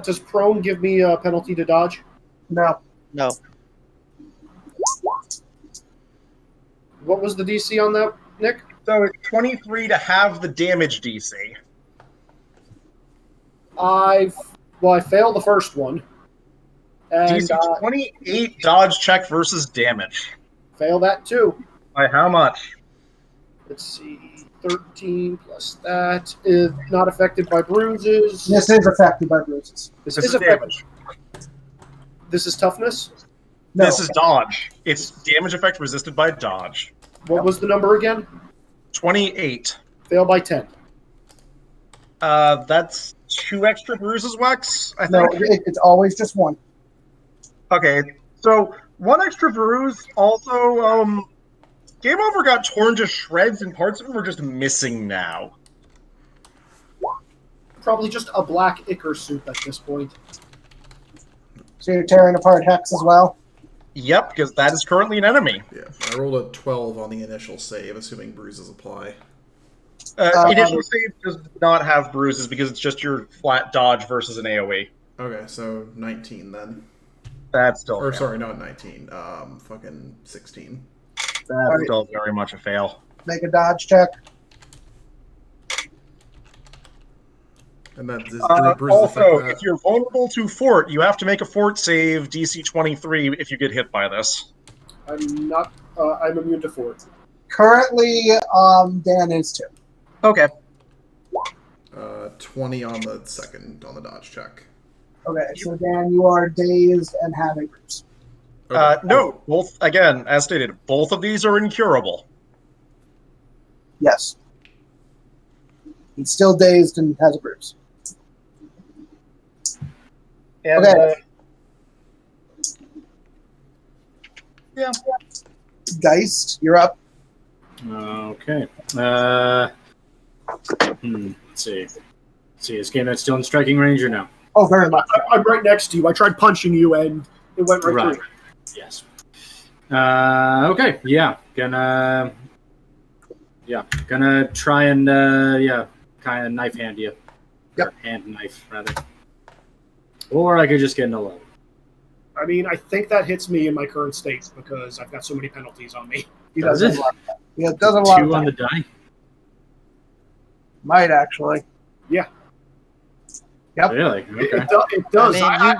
Speaker 3: Does prone give me a penalty to dodge?
Speaker 4: No.
Speaker 7: No.
Speaker 3: What was the DC on that, Nick?
Speaker 2: So it's 23 to have the damage DC.
Speaker 3: I failed the first one. And
Speaker 2: DC 28 dodge check versus damage.
Speaker 3: fail that too.
Speaker 2: By how much?
Speaker 3: Let's see. 13 plus that is not affected by bruises.
Speaker 4: This is affected by bruises.
Speaker 3: This
Speaker 2: This
Speaker 3: is
Speaker 2: is
Speaker 3: affected.
Speaker 2: damage.
Speaker 3: This is toughness.
Speaker 4: No.
Speaker 2: This is dodge. It's damage effect resisted by dodge.
Speaker 3: What was the number again?
Speaker 2: 28.
Speaker 3: Fail by 10.
Speaker 2: That's 2 extra bruises, Wex, I
Speaker 4: No,
Speaker 2: think.
Speaker 4: it's always just 1.
Speaker 2: Okay, so 1 extra bruise. Also, Game Over got torn to shreds, and parts of him are just missing now.
Speaker 3: Probably just a black Icar soup at this point.
Speaker 4: So you're tearing apart Hex as well?
Speaker 2: Yep, because that is currently an enemy.
Speaker 1: Yeah, I rolled a 12 on the initial save, assuming bruises apply.
Speaker 2: Initial save does not have bruises because it's just your flat dodge versus an AoE.
Speaker 1: Okay, so 19 then.
Speaker 2: That's still
Speaker 1: Or
Speaker 2: a fail.
Speaker 1: sorry, not 19. Fucking 16.
Speaker 2: That's still very much a fail.
Speaker 4: Make a dodge check.
Speaker 1: And that does bruises
Speaker 2: Also,
Speaker 1: affect that?
Speaker 2: if you're vulnerable to fort, you have to make a fort save DC 23 if you get hit by this.
Speaker 3: I'm not. I'm immune to fort.
Speaker 4: Currently, Dan is 2.
Speaker 2: Okay.
Speaker 1: 20 on the second, on the dodge check.
Speaker 4: Okay, so Dan, you are dazed and have a bruise.
Speaker 1: Okay.
Speaker 2: No, both, again, as stated, both of these are incurable.
Speaker 4: Yes. He's still dazed and has a bruise.
Speaker 2: And,
Speaker 4: Okay.
Speaker 2: Yeah.
Speaker 4: Geist, you're up.
Speaker 5: Okay. Let's see. Is Game still in striking range or no?
Speaker 4: Oh, very much.
Speaker 3: I'm right next to you. I tried punching you, and it went right through.
Speaker 5: Yes. Okay. Yeah. Gonna try and kind of knife hand you.
Speaker 4: Yep.
Speaker 5: Or hand knife rather. Or I could just get an 11.
Speaker 3: I mean, I think that hits me in my current state because I've got so many penalties on me.
Speaker 4: He
Speaker 5: Does
Speaker 4: doesn't
Speaker 5: it?
Speaker 4: have a lot of that. Yeah, it doesn't have a lot of
Speaker 5: 2 on
Speaker 4: that.
Speaker 5: the die.
Speaker 4: Might actually.
Speaker 3: Yep.
Speaker 5: Really? Okay.
Speaker 3: It does.
Speaker 7: I mean,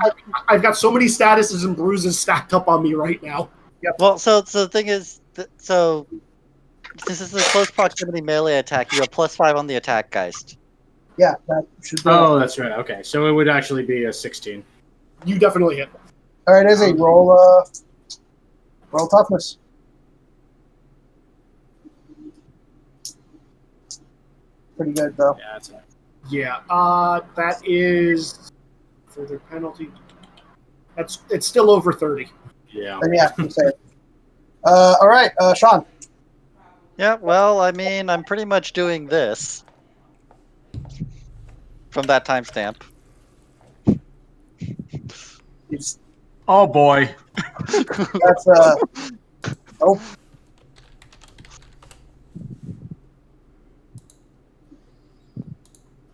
Speaker 3: I've got so many statuses and bruises stacked up on me right now.
Speaker 7: Well, so the thing is, so this is a close proximity melee attack. You have +5 on the attack, Geist.
Speaker 4: Yeah, that should be.
Speaker 5: Oh, that's right. Okay, so it would actually be a 16.
Speaker 3: You definitely hit.
Speaker 4: All right, Izzy, roll toughness. Pretty good though.
Speaker 5: Yeah, that's it.
Speaker 3: Yeah. That is further penalty. It's still over 30.
Speaker 5: Yeah.
Speaker 4: Then yeah, you say it. All right, Sean.
Speaker 7: Yeah, well, I mean, I'm pretty much doing this from that timestamp.
Speaker 4: It's,
Speaker 2: Oh boy.
Speaker 4: that's oh.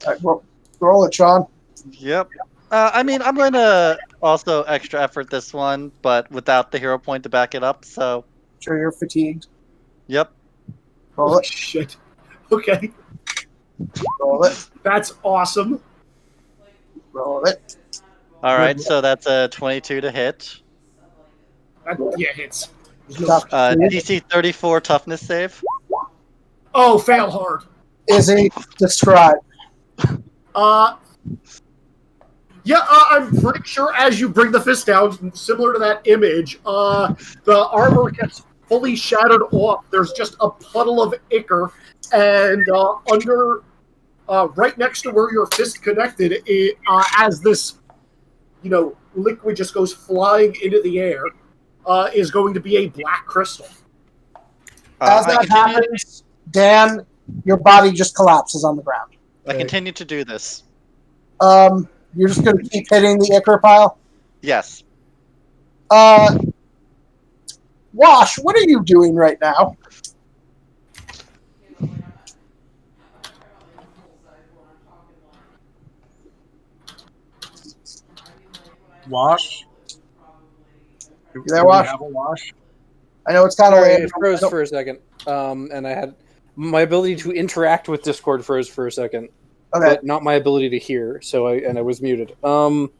Speaker 4: All right, roll it, Sean.
Speaker 7: Yep. I mean, I'm going to also extra effort this one, but without the hero point to back it up. So,
Speaker 4: Sure, you're fatigued.
Speaker 7: yep.
Speaker 4: Roll
Speaker 3: Oh
Speaker 4: it.
Speaker 3: shit. Okay.
Speaker 4: Roll it.
Speaker 3: That's awesome.
Speaker 4: Roll it.
Speaker 7: All right, so that's a 22 to hit.
Speaker 3: Yeah, hits. There's no-
Speaker 4: Tough.
Speaker 7: DC 34 toughness save.
Speaker 3: Oh, fail hard.
Speaker 4: Izzy, describe.
Speaker 3: Yeah, I'm pretty sure as you bring the fist down, similar to that image, the armor gets fully shattered off. There's just a puddle of ichor, and under, right next to where your fist connected, as this, liquid just goes flying into the air, is going to be a black crystal.
Speaker 4: As that happens, Dan, your body just collapses on the ground.
Speaker 7: I continue to do this.
Speaker 4: You're just going to keep hitting the ichor pile?
Speaker 7: Yes.
Speaker 4: Wash, what are you doing right now?
Speaker 2: Wash.
Speaker 4: You there, Wash?
Speaker 2: Have a wash?
Speaker 4: I know it's kind of
Speaker 6: Sorry,
Speaker 4: late.
Speaker 6: it froze for a second. And I had my ability to interact with Discord froze for a second,
Speaker 4: Okay.
Speaker 6: but not my ability to hear. So I was muted. I'm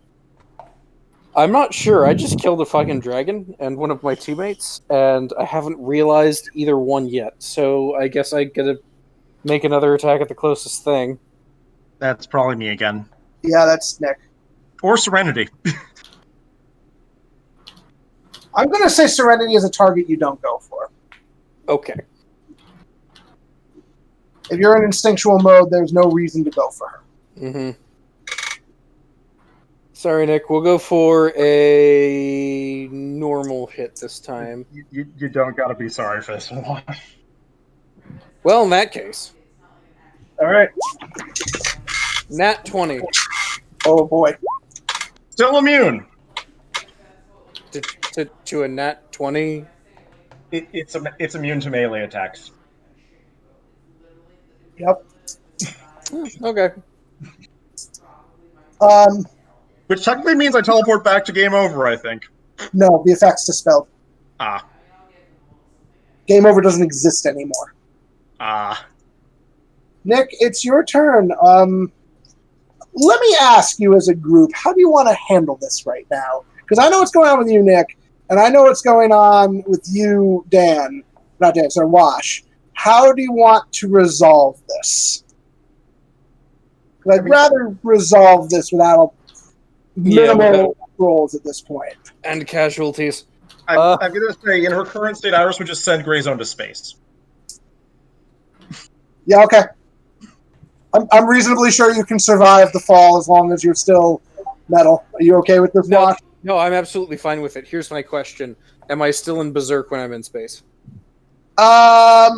Speaker 6: not sure. I just killed a fucking dragon and one of my teammates, and I haven't realized either one yet. So I guess I gotta make another attack at the closest thing.
Speaker 2: That's probably me again.
Speaker 4: Yeah, that's Nick.
Speaker 2: Or Serenity.
Speaker 4: I'm going to say Serenity is a target you don't go for.
Speaker 6: Okay.
Speaker 4: If you're in instinctual mode, there's no reason to go for her.
Speaker 6: Mm-hmm. Sorry, Nick. We'll go for a normal hit this time.
Speaker 2: You don't gotta be sorry for this one.
Speaker 6: Well, in that case,
Speaker 4: All right.
Speaker 6: nat 20
Speaker 4: Oh, boy.
Speaker 2: Still immune.
Speaker 6: to a nat 20.
Speaker 2: It's immune to melee attacks.
Speaker 4: Yep.
Speaker 6: Okay.
Speaker 2: Which technically means I teleport back to game over, I think.
Speaker 4: No, the effect's dispelled.
Speaker 2: Ah.
Speaker 4: Game over doesn't exist anymore.
Speaker 2: Ah.
Speaker 4: Nick, it's your turn. Let me ask you as a group, how do you want to handle this right now? Because I know what's going on with you, Nick, and I know what's going on with you, Dan. Not Dan, sorry, Wash. How do you want to resolve this? 'Cause I'd rather resolve this without minimal rolls at this point.
Speaker 6: And casualties.
Speaker 2: I'm going to say, in her current state, Iris would just send Greyzone to space.
Speaker 4: Yeah, okay. I'm reasonably sure you can survive the fall as long as you're still metal. Are you okay with this, Wash?
Speaker 6: No, I'm absolutely fine with it. Here's my question. Am I still in Berserk when I'm in space?
Speaker 4: I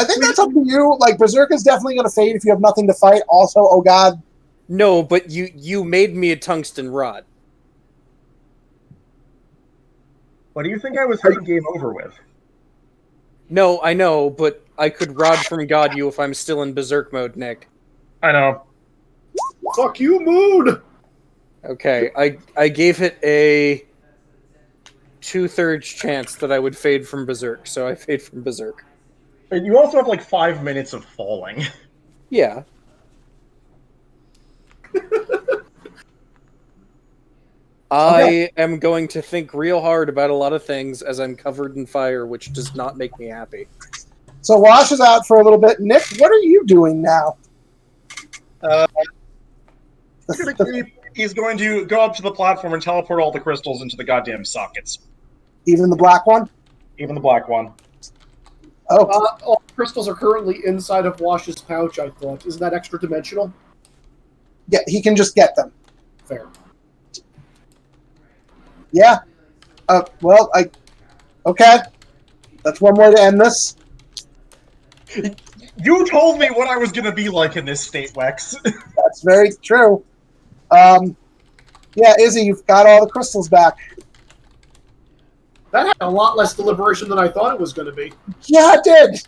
Speaker 4: think that's up to you. Like, Berserk is definitely going to fade if you have nothing to fight. Also, oh god.
Speaker 6: No, but you made me a tungsten rod.
Speaker 2: What do you think I was hitting game over with?
Speaker 6: No, I know, but I could rod from God you if I'm still in Berserk mode, Nick.
Speaker 2: I know.
Speaker 3: Fuck you, Moon!
Speaker 6: Okay, I gave it a 2/3 chance that I would fade from Berserk, so I fade from Berserk.
Speaker 2: You also have like 5 minutes of falling.
Speaker 6: Yeah. I am going to think real hard about a lot of things as I'm covered in fire, which does not make me happy.
Speaker 4: So Wash is out for a little bit. Nick, what are you doing now?
Speaker 2: He's going to go up to the platform and teleport all the crystals into the goddamn sockets.
Speaker 4: Even the black one?
Speaker 2: Even the black one.
Speaker 4: Oh.
Speaker 3: All crystals are currently inside of Wash's pouch, I thought. Isn't that extra dimensional?
Speaker 4: Yeah, he can just get them.
Speaker 3: Fair.
Speaker 4: Yeah. Well, okay. That's one way to end this.
Speaker 2: You told me what I was going to be like in this state, Wex.
Speaker 4: That's very true. Yeah, Izzy, you've got all the crystals back.
Speaker 3: That had a lot less deliberation than I thought it was going to be.
Speaker 4: Yeah, it did.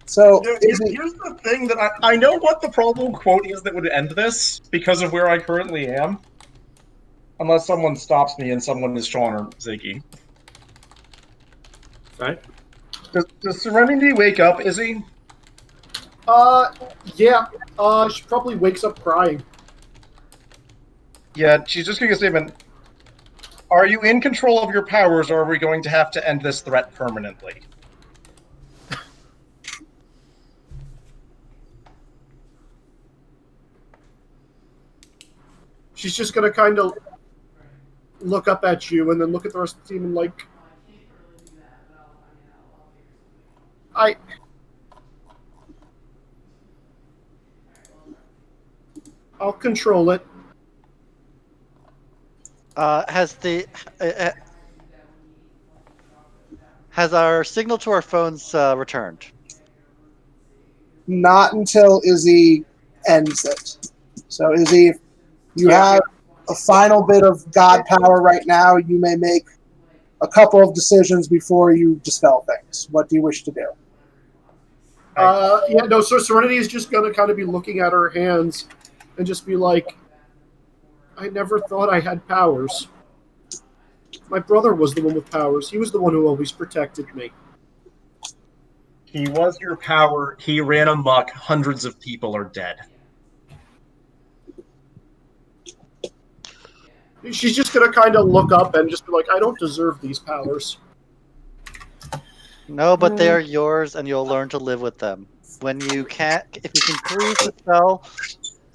Speaker 4: So, Izzy,
Speaker 2: here's the thing that I know what the probable quote is that would end this because of where I currently am. Unless someone stops me and someone is Sean or Ziggy.
Speaker 5: Right?
Speaker 2: Does Serenity wake up, Izzy?
Speaker 3: Yeah. She probably wakes up crying.
Speaker 2: Yeah, she's just going to statement. Are you in control of your powers, or are we going to have to end this threat permanently?
Speaker 3: She's just going to kind of look up at you and then look at the rest of the team and like, I'll control it.
Speaker 7: Has our signal to our phones returned?
Speaker 4: not until Izzy ends it. So, Izzy, you have a final bit of God power right now. You may make a couple of decisions before you dispel things. What do you wish to do?
Speaker 3: So Serenity is just going to kind of be looking at her hands and just be like, I never thought I had powers. My brother was the one with powers. He was the one who always protected me.
Speaker 2: He was your power. He ran amok. Hundreds of people are dead.
Speaker 3: She's just going to kind of look up and just be like, I don't deserve these powers.
Speaker 7: No, but they are yours, and you'll learn to live with them. If you can please dispel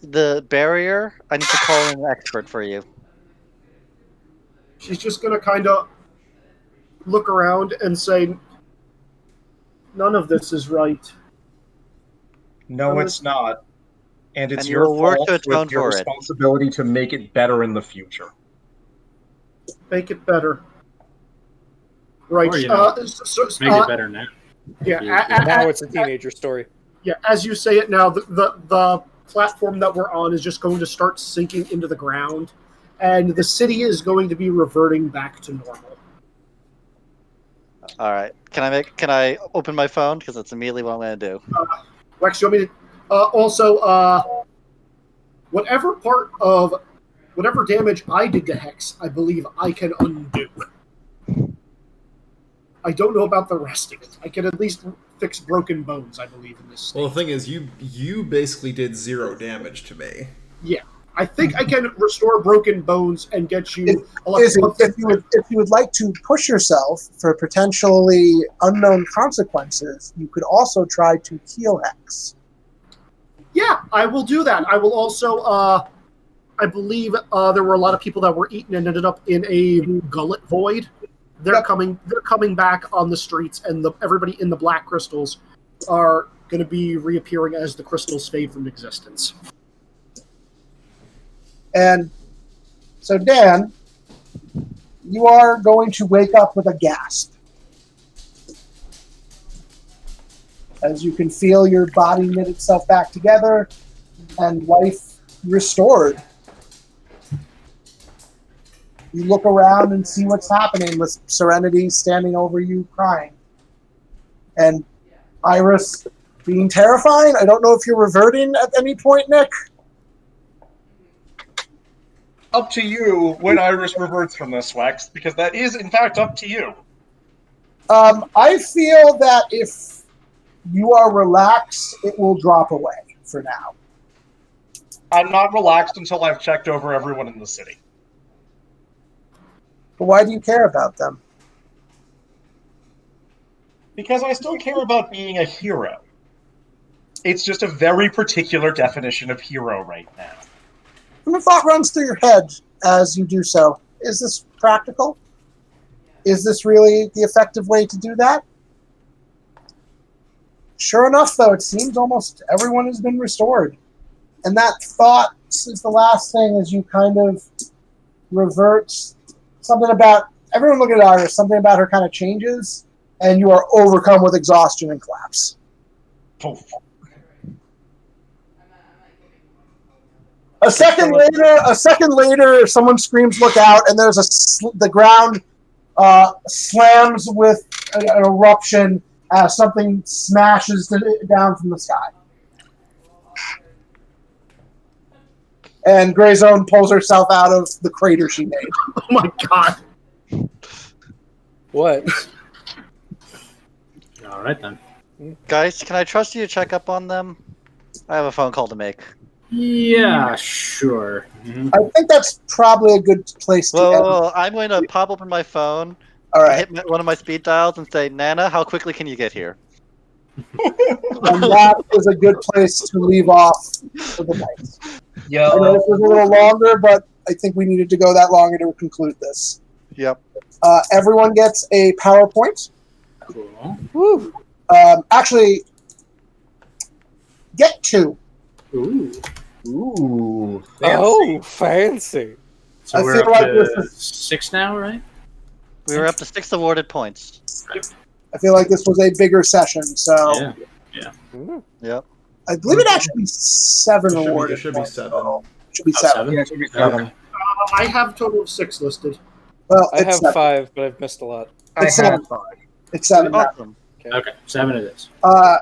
Speaker 7: the barrier, I need to call in an expert for you.
Speaker 3: She's just going to kind of look around and say, none of this is right.
Speaker 2: No, it's not. And it's
Speaker 7: And
Speaker 2: your
Speaker 7: you'll work
Speaker 2: fault
Speaker 7: to atone
Speaker 2: with your
Speaker 7: for it.
Speaker 2: responsibility to make it better in the future.
Speaker 3: Make it better. Right.
Speaker 5: Or, make it better now.
Speaker 3: Yeah.
Speaker 6: Now it's a teenager story.
Speaker 3: Yeah, as you say it now, the platform that we're on is just going to start sinking into the ground, and the city is going to be reverting back to normal.
Speaker 7: All right. Can I open my phone? Because that's immediately what I'm going to do.
Speaker 3: Rex, you want me to... whatever damage I did to Hex, I believe I can undo. I don't know about the rest of it. I can at least fix broken bones, I believe, in this state.
Speaker 1: Well, the thing is, you basically did 0 damage to me.
Speaker 3: Yeah. I think I can restore broken bones and get you...
Speaker 4: If you would like to push yourself for potentially unknown consequences, you could also try to heal Hex.
Speaker 3: Yeah, I will do that. I will also... I believe there were a lot of people that were eaten and ended up in a gullet void. They're coming back on the streets, and everybody in the black crystals are going to be reappearing as the crystals fade from existence.
Speaker 4: And so, Dan, you are going to wake up with a gasp. As you can feel your body knit itself back together and life restored. You look around and see what's happening with Serenity standing over you crying. And Iris being terrified. I don't know if you're reverting at any point, Nick.
Speaker 2: Up to you when Iris reverts from this, Wex, because that is, in fact, up to you.
Speaker 4: I feel that if you are relaxed, it will drop away for now.
Speaker 2: I'm not relaxed until I've checked over everyone in the city.
Speaker 4: But why do you care about them?
Speaker 2: Because I still care about being a hero. It's just a very particular definition of hero right now.
Speaker 4: And the thought runs through your head as you do so. Is this practical? Is this really the effective way to do that? Sure enough, though, it seems almost everyone has been restored. And that thought is the last thing as you kind of revert. Something about, everyone look at Iris, something about her kind of changes, and you are overcome with exhaustion and collapse.
Speaker 2: Oh,
Speaker 4: A second later, someone screams, "Look out!" and there's the ground slams with an eruption as something smashes down from the sky. And Greyzone pulls herself out of the crater she made.
Speaker 3: Oh my god.
Speaker 6: What?
Speaker 5: All right then.
Speaker 7: Guys, can I trust you to check up on them? I have a phone call to make.
Speaker 5: Yeah, sure.
Speaker 4: I think that's probably a good place to end.
Speaker 7: Well, I'm going to pop open my phone,
Speaker 4: All right.
Speaker 7: hit one of my speed dials, and say, Nana, how quickly can you get here?
Speaker 4: And that is a good place to leave off for the night.
Speaker 2: yeah.
Speaker 4: I know this was a little longer, but I think we needed to go that longer to conclude this.
Speaker 7: Yep.
Speaker 4: Everyone gets a PowerPoint.
Speaker 5: Cool.
Speaker 7: Woo.
Speaker 4: Actually, get 2.
Speaker 5: Ooh.
Speaker 2: Ooh.
Speaker 6: Oh, fancy.
Speaker 5: So
Speaker 4: I
Speaker 5: we're
Speaker 4: feel
Speaker 5: up
Speaker 4: like
Speaker 5: to
Speaker 4: this is-
Speaker 5: 6 now, right?
Speaker 7: We were up to 6 awarded points.
Speaker 4: I feel like this was a bigger session, so
Speaker 5: Yeah.
Speaker 7: Yep.
Speaker 4: I believe it actually be 7
Speaker 1: It should be-
Speaker 4: awarded.
Speaker 1: it should be
Speaker 4: points
Speaker 1: 7.
Speaker 4: total. It should be
Speaker 5: Oh,
Speaker 4: 7.
Speaker 2: Yeah, it should be
Speaker 5: Okay.
Speaker 2: 7.
Speaker 3: I have a total of 6 listed.
Speaker 4: Well,
Speaker 6: I
Speaker 4: it's
Speaker 6: have
Speaker 4: 7.
Speaker 6: 5, but I've missed a lot.
Speaker 2: I
Speaker 4: It's
Speaker 2: have
Speaker 4: 7.
Speaker 2: 5.
Speaker 4: It's 7 now.
Speaker 7: Awesome.
Speaker 5: Okay, 7 it is.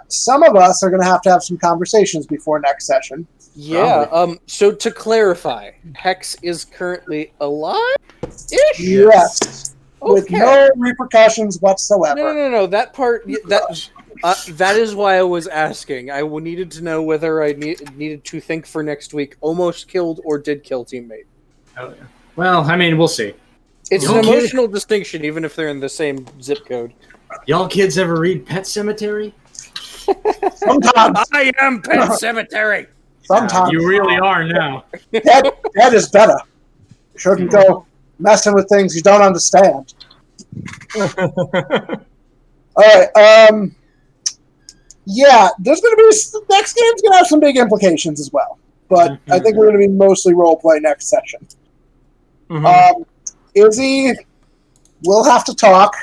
Speaker 4: Some of us are going to have some conversations before next session.
Speaker 6: Yeah. So to clarify, Hex is currently alive? Ish.
Speaker 4: Yes. With
Speaker 6: Okay.
Speaker 4: no repercussions whatsoever.
Speaker 6: No. That part. That is why I was asking. I needed to know whether I needed to think for next week. Almost killed or did kill teammate.
Speaker 5: Oh, yeah. Well, I mean, we'll see.
Speaker 6: It's
Speaker 5: You
Speaker 6: an
Speaker 5: don't
Speaker 6: emotional distinction, even if they're in the same zip code.
Speaker 5: Y'all kids ever read Pet Cemetery?
Speaker 4: Sometimes.
Speaker 6: I am Pet Cemetery.
Speaker 4: Sometimes.
Speaker 5: You really are now.
Speaker 4: That is better. You shouldn't go messing with things you don't understand. All right. Yeah, there's going to be next game's going to have some big implications as well. But I think we're going to be mostly role play next session.
Speaker 2: Mhm.
Speaker 4: Izzy will have to talk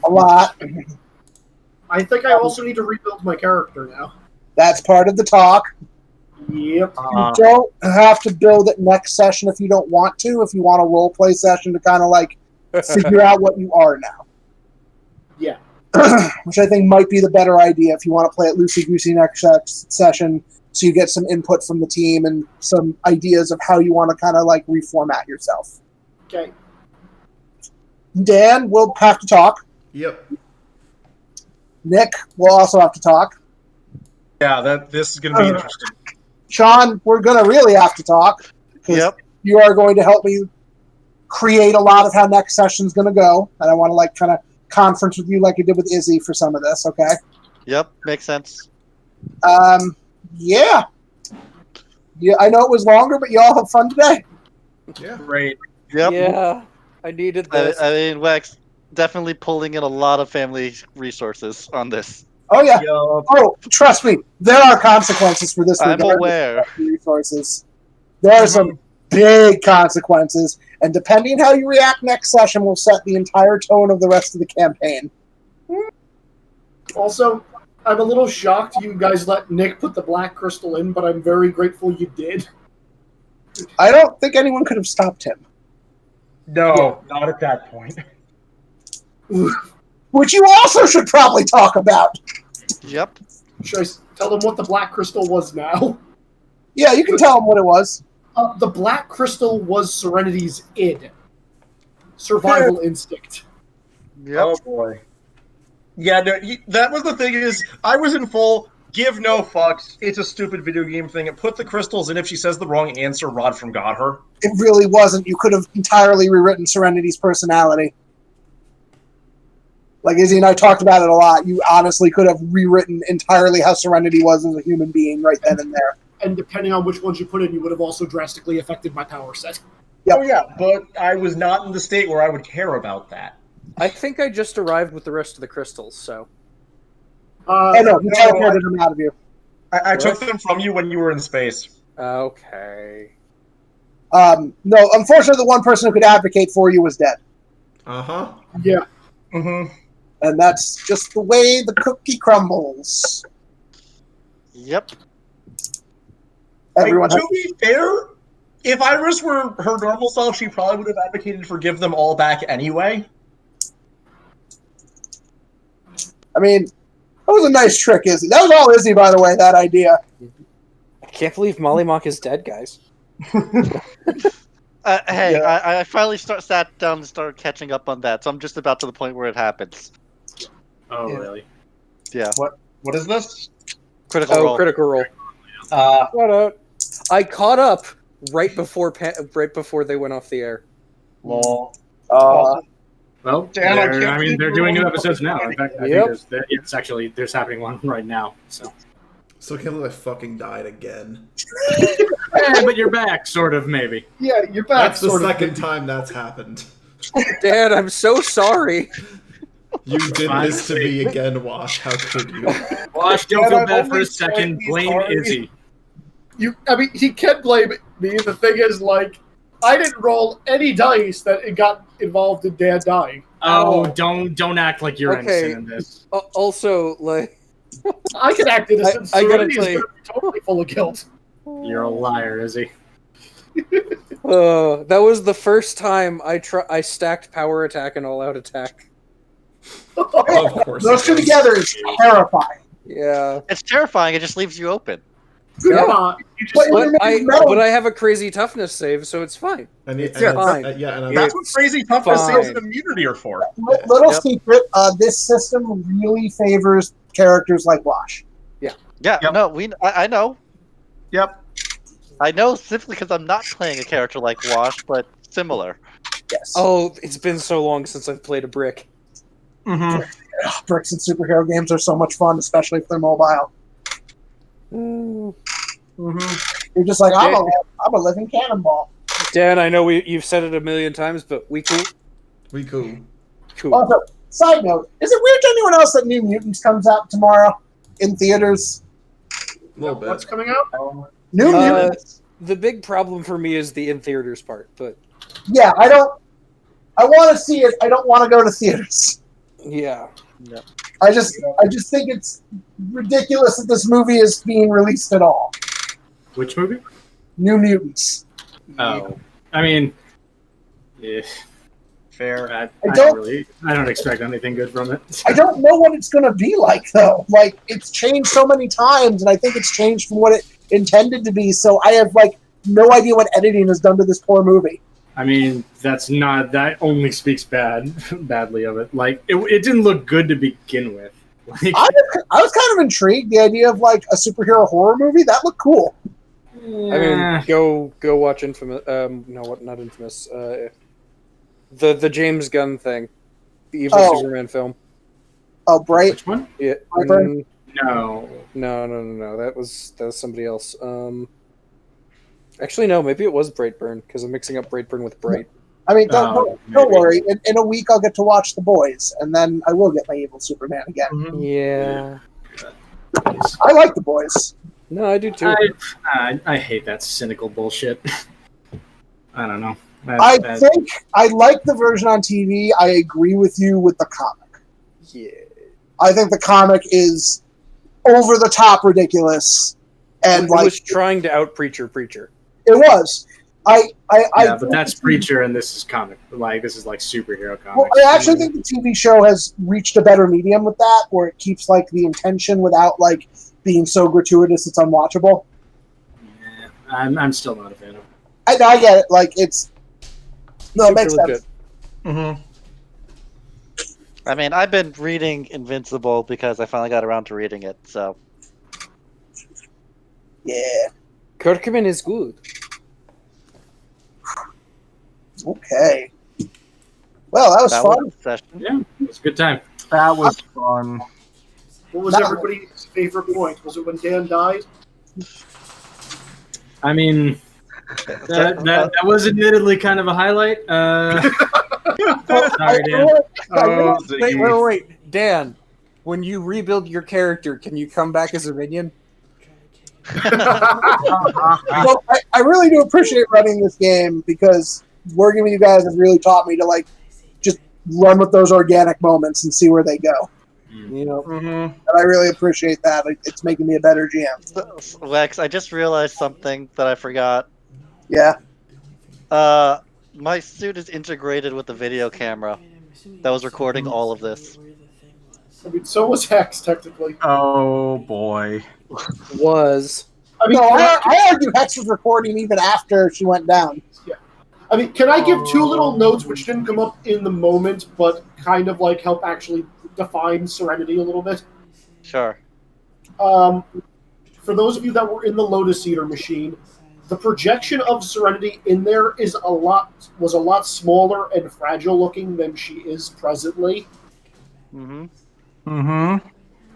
Speaker 4: a lot.
Speaker 3: I think I also need to rebuild my character now.
Speaker 4: That's part of the talk.
Speaker 3: Yep.
Speaker 4: You don't have to build it next session if you don't want to. If you want a role play session to kind of like figure out what you are now.
Speaker 3: Yeah.
Speaker 4: Which I think might be the better idea if you want to play it loosey-goosey next session so you get some input from the team and some ideas of how you want to kind of like reformat yourself.
Speaker 3: Okay.
Speaker 4: Dan will have to talk.
Speaker 1: Yep.
Speaker 4: Nick will also have to talk.
Speaker 2: Yeah, this is going to be interesting.
Speaker 4: Sean, we're going to really have to talk. 'Cause
Speaker 7: Yep.
Speaker 4: you are going to help me create a lot of how next session's going to go. And I want to like kind of conference with you like I did with Izzy for some of this, okay?
Speaker 7: Yep. Makes sense.
Speaker 4: Yeah. Yeah, I know it was longer, but you all have fun today.
Speaker 1: Yeah.
Speaker 2: Great.
Speaker 7: Yep.
Speaker 6: Yeah. I needed this.
Speaker 7: I mean, Wex definitely pulling in a lot of family resources on this.
Speaker 4: Oh, yeah.
Speaker 2: Yup.
Speaker 4: Oh, trust me, there are consequences for this.
Speaker 7: I'm
Speaker 4: regardless
Speaker 7: aware.
Speaker 4: of resources. There are some big consequences, and depending how you react next session will set the entire tone of the rest of the campaign.
Speaker 3: Also, I'm a little shocked you guys let Nick put the black crystal in, but I'm very grateful you did.
Speaker 4: I don't think anyone could have stopped him.
Speaker 2: No, not at that point.
Speaker 4: Which you also should probably talk about.
Speaker 7: Yep.
Speaker 3: Should I tell them what the black crystal was now?
Speaker 4: Yeah, you can tell him what it was.
Speaker 3: The black crystal was Serenity's id. Survival instinct.
Speaker 7: Yep.
Speaker 2: Oh boy. Yeah, no, that was the thing is, I was in full, Give no fucks. It's a stupid video game thing. And put the crystals in if she says the wrong answer, Rod from got her.
Speaker 4: It really wasn't. You could have entirely rewritten Serenity's personality. Like Izzy and I talked about it a lot. You honestly could have rewritten entirely how Serenity was as a human being right then and there.
Speaker 3: And depending on which ones you put in, you would have also drastically affected my power set.
Speaker 4: Yep.
Speaker 2: Oh yeah, but I was not in the state where I would care about that.
Speaker 6: I think I just arrived with the rest of the crystals, so.
Speaker 4: Oh no, you teleported them out of you.
Speaker 2: I took them from you when you were in space.
Speaker 6: Okay.
Speaker 4: No, unfortunately, the one person who could advocate for you was dead.
Speaker 1: Uh-huh.
Speaker 3: Yeah.
Speaker 2: Mm-hmm.
Speaker 4: And that's just the way the cookie crumbles.
Speaker 7: Yep.
Speaker 4: Everyone
Speaker 2: to be fair, if Iris were her normal self, she probably would have advocated for give them all back anyway.
Speaker 4: I mean, that was a nice trick, Izzy. That was all Izzy, by the way, that idea.
Speaker 6: I can't believe Mollymock is dead, guys.
Speaker 7: Hey,
Speaker 2: Yeah.
Speaker 7: I finally sat down and started catching up on that, so I'm just about to the point where it happens.
Speaker 5: Oh,
Speaker 2: Yeah.
Speaker 5: really?
Speaker 7: Yeah.
Speaker 2: What is this?
Speaker 7: Critical role.
Speaker 6: Critical role. What up? I caught up right before they went off the air.
Speaker 2: Lol.
Speaker 5: Well,
Speaker 2: Dan, I can't
Speaker 5: I mean,
Speaker 2: believe
Speaker 5: they're
Speaker 2: we're
Speaker 5: doing new
Speaker 2: all
Speaker 5: episodes now. In fact, I
Speaker 6: Yep.
Speaker 5: think it's actually there's happening one right now. So,
Speaker 1: So I can't believe I fucking died again.
Speaker 5: but you're back, sort of, maybe.
Speaker 3: Yeah, you're back.
Speaker 1: That's the
Speaker 3: sort of.
Speaker 1: second time that's happened.
Speaker 6: Dad, I'm so sorry.
Speaker 1: You did this to me again, Wash. How could you?
Speaker 5: Wash, don't
Speaker 2: Dad,
Speaker 5: feel
Speaker 2: I'm
Speaker 5: bad for
Speaker 2: only
Speaker 5: a second.
Speaker 2: slightly
Speaker 5: Blame
Speaker 2: sorry.
Speaker 5: Izzy.
Speaker 3: I mean, he can't blame me. The thing is, like, I didn't roll any dice that it got involved in Dad dying.
Speaker 5: Oh, don't act like you're
Speaker 6: Okay.
Speaker 5: innocent in this.
Speaker 6: Also, like,
Speaker 3: I can act innocent.
Speaker 6: I gotta
Speaker 3: Serenity is
Speaker 6: say-
Speaker 3: gonna be totally full of guilt.
Speaker 5: You're a liar, Izzy.
Speaker 6: that was the first time I stacked power attack and all out attack.
Speaker 1: Of course.
Speaker 4: Those
Speaker 1: it
Speaker 4: two
Speaker 1: is.
Speaker 4: together is terrifying.
Speaker 6: Yeah.
Speaker 7: It's terrifying. It just leaves you open.
Speaker 3: Good
Speaker 6: Yeah.
Speaker 3: God. You just-
Speaker 4: But
Speaker 6: But
Speaker 4: you're
Speaker 6: I
Speaker 4: making metal.
Speaker 6: have a crazy toughness save, so it's fine.
Speaker 1: And
Speaker 6: It's
Speaker 1: and
Speaker 6: fine.
Speaker 1: yeah, and I'm,
Speaker 2: That's what crazy toughness
Speaker 6: Fine.
Speaker 2: saves and immunity are for.
Speaker 4: Little
Speaker 7: Yep.
Speaker 4: secret, this system really favors characters like Wash.
Speaker 7: Yeah.
Speaker 2: Yep.
Speaker 7: No, I know.
Speaker 2: Yep.
Speaker 7: I know simply because I'm not playing a character like Wash, but similar.
Speaker 4: Yes.
Speaker 6: Oh, it's been so long since I've played a brick.
Speaker 2: Mm-hmm.
Speaker 4: Bricks and superhero games are so much fun, especially if they're mobile.
Speaker 2: Mm-hmm.
Speaker 4: You're just like, I'm a living cannonball.
Speaker 6: Dan, I know you've said it a million times, but we cool.
Speaker 1: we cool.
Speaker 6: Cool.
Speaker 4: Also, side note, is it weird to anyone else that New Mutants comes out tomorrow in theaters?
Speaker 1: A little bit.
Speaker 3: What's coming out?
Speaker 4: New Mutants?
Speaker 6: The big problem for me is the in theaters part, but
Speaker 4: Yeah, I want to see it. I don't want to go to theaters.
Speaker 6: yeah.
Speaker 4: I just think it's ridiculous that this movie is being released at all.
Speaker 5: Which movie?
Speaker 4: New Mutants.
Speaker 5: Oh, I mean, yeah,
Speaker 2: Fair.
Speaker 5: I don't expect anything good from it.
Speaker 4: I don't know what it's going to be like, though. Like, it's changed so many times, and I think it's changed from what it intended to be, so I have, like, no idea what editing has done to this poor movie.
Speaker 5: I mean, that only speaks badly of it. Like, it didn't look good to begin with. Like,
Speaker 4: I was kind of intrigued. The idea of, like, a superhero horror movie, that looked cool.
Speaker 6: I mean, go watch Infamous. No, what? Not Infamous. The James Gunn thing, the evil Superman film.
Speaker 4: Oh, Bright.
Speaker 5: which one?
Speaker 6: Yeah.
Speaker 4: Brightburn?
Speaker 5: No.
Speaker 6: No. That was somebody else. Actually, no. Maybe it was Brightburn because I'm mixing up Brightburn with Bright.
Speaker 4: I mean, don't
Speaker 5: maybe.
Speaker 4: worry. In a week, I'll get to watch The Boys, and then I will get my evil Superman again.
Speaker 2: Mm-hmm.
Speaker 6: Yeah.
Speaker 4: I like The Boys.
Speaker 6: No, I do too.
Speaker 5: I hate that cynical bullshit. I don't know.
Speaker 4: I think I like the version on TV. I agree with you with the comic.
Speaker 6: Yeah.
Speaker 4: I think the comic is over the top ridiculous, and
Speaker 6: It
Speaker 4: like
Speaker 6: was trying to out Preacher.
Speaker 4: it was.
Speaker 5: Yeah, but that's Preacher, and this is comic. Like, this is like superhero comics.
Speaker 4: Well, I actually think the TV show has reached a better medium with that, where it keeps like the intention without like being so gratuitous it's unwatchable.
Speaker 5: Yeah, I'm still not a fan of it.
Speaker 4: I get it. Like it's no, it makes
Speaker 6: Super
Speaker 4: sense.
Speaker 6: legit.
Speaker 2: Mm-hmm.
Speaker 7: I mean, I've been reading Invincible because I finally got around to reading it. So
Speaker 4: Yeah.
Speaker 6: Curcumin is good.
Speaker 4: Okay. Well, that was
Speaker 7: That
Speaker 4: fun.
Speaker 7: was a session.
Speaker 5: Yeah, it was a good time.
Speaker 2: That was fun.
Speaker 3: What was everybody's favorite point? Was it when Dan died?
Speaker 5: I mean, that was admittedly kind of a highlight. Sorry, Dan.
Speaker 6: Wait. Dan, when you rebuild your character, can you come back as a minion?
Speaker 4: Well, I really do appreciate running this game because working with you guys has really taught me to like just run with those organic moments and see where they go.
Speaker 6: You know,
Speaker 4: And I really appreciate that. It's making me a better GM.
Speaker 7: Lex, I just realized something that I forgot.
Speaker 4: Yeah.
Speaker 7: My suit is integrated with the video camera that was recording all of this.
Speaker 3: I mean, so was Hex, technically.
Speaker 2: Oh boy.
Speaker 6: was
Speaker 3: I mean,
Speaker 4: No,
Speaker 3: can
Speaker 4: I argue Hex was recording even after she went down.
Speaker 3: can I give two little notes which didn't come up in the moment, but kind of like help actually define Serenity a little bit?
Speaker 7: Sure.
Speaker 3: For those of you that were in the Lotus Eater machine, the projection of Serenity in there was a lot smaller and fragile looking than she is presently.
Speaker 7: Mm-hmm.
Speaker 2: Mm-hmm.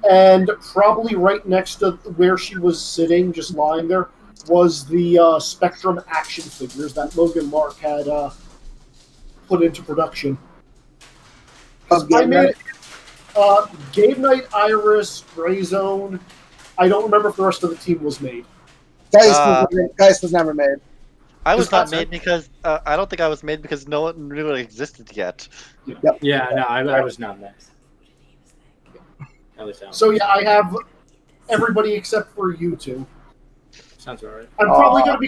Speaker 3: And probably right next to where she was sitting, just lying there, was the Spectrum action figures that Logan Mark had put into production. I made Game Night, Iris, Grey Zone. I don't remember if the rest of the team was made.
Speaker 4: Geist was never made.
Speaker 7: I was not
Speaker 3: That's
Speaker 7: made because I don't think I was made because no one knew it existed yet.
Speaker 5: Yeah, no, I was not that. At least I don't.
Speaker 3: So yeah, I have everybody except for you two.
Speaker 5: Sounds alright.
Speaker 3: I'm probably gonna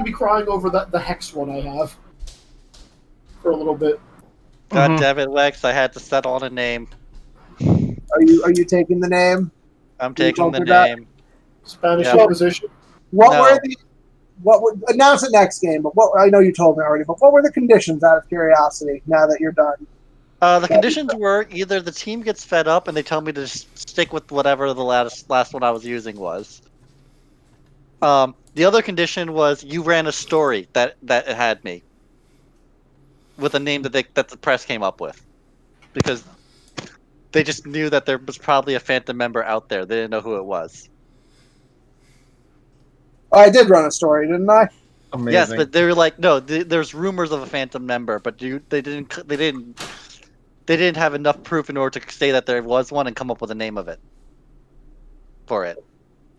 Speaker 3: be crying over the Hex one I have for a little bit.
Speaker 7: God damn it, Lex! I had to settle on a name.
Speaker 4: Are you taking the name?
Speaker 7: I'm
Speaker 4: Can you
Speaker 7: taking the
Speaker 4: talk about-
Speaker 7: name.
Speaker 3: Spanish
Speaker 7: Yeah.
Speaker 3: Inquisition.
Speaker 4: What would announce it next game? But I know you told me already. But what were the conditions, out of curiosity? Now that you're done.
Speaker 7: The conditions were either the team gets fed up and they tell me to stick with whatever the last one I was using was. The other condition was you ran a story that it had me with a name that the press came up with, because they just knew that there was probably a Phantom member out there. They didn't know who it was.
Speaker 4: Oh, I did run a story, didn't I?
Speaker 2: Amazing.
Speaker 7: Yes, but they were like, no, there's rumors of a Phantom member, but they didn't have enough proof in order to say that there was one and come up with a name of it for it.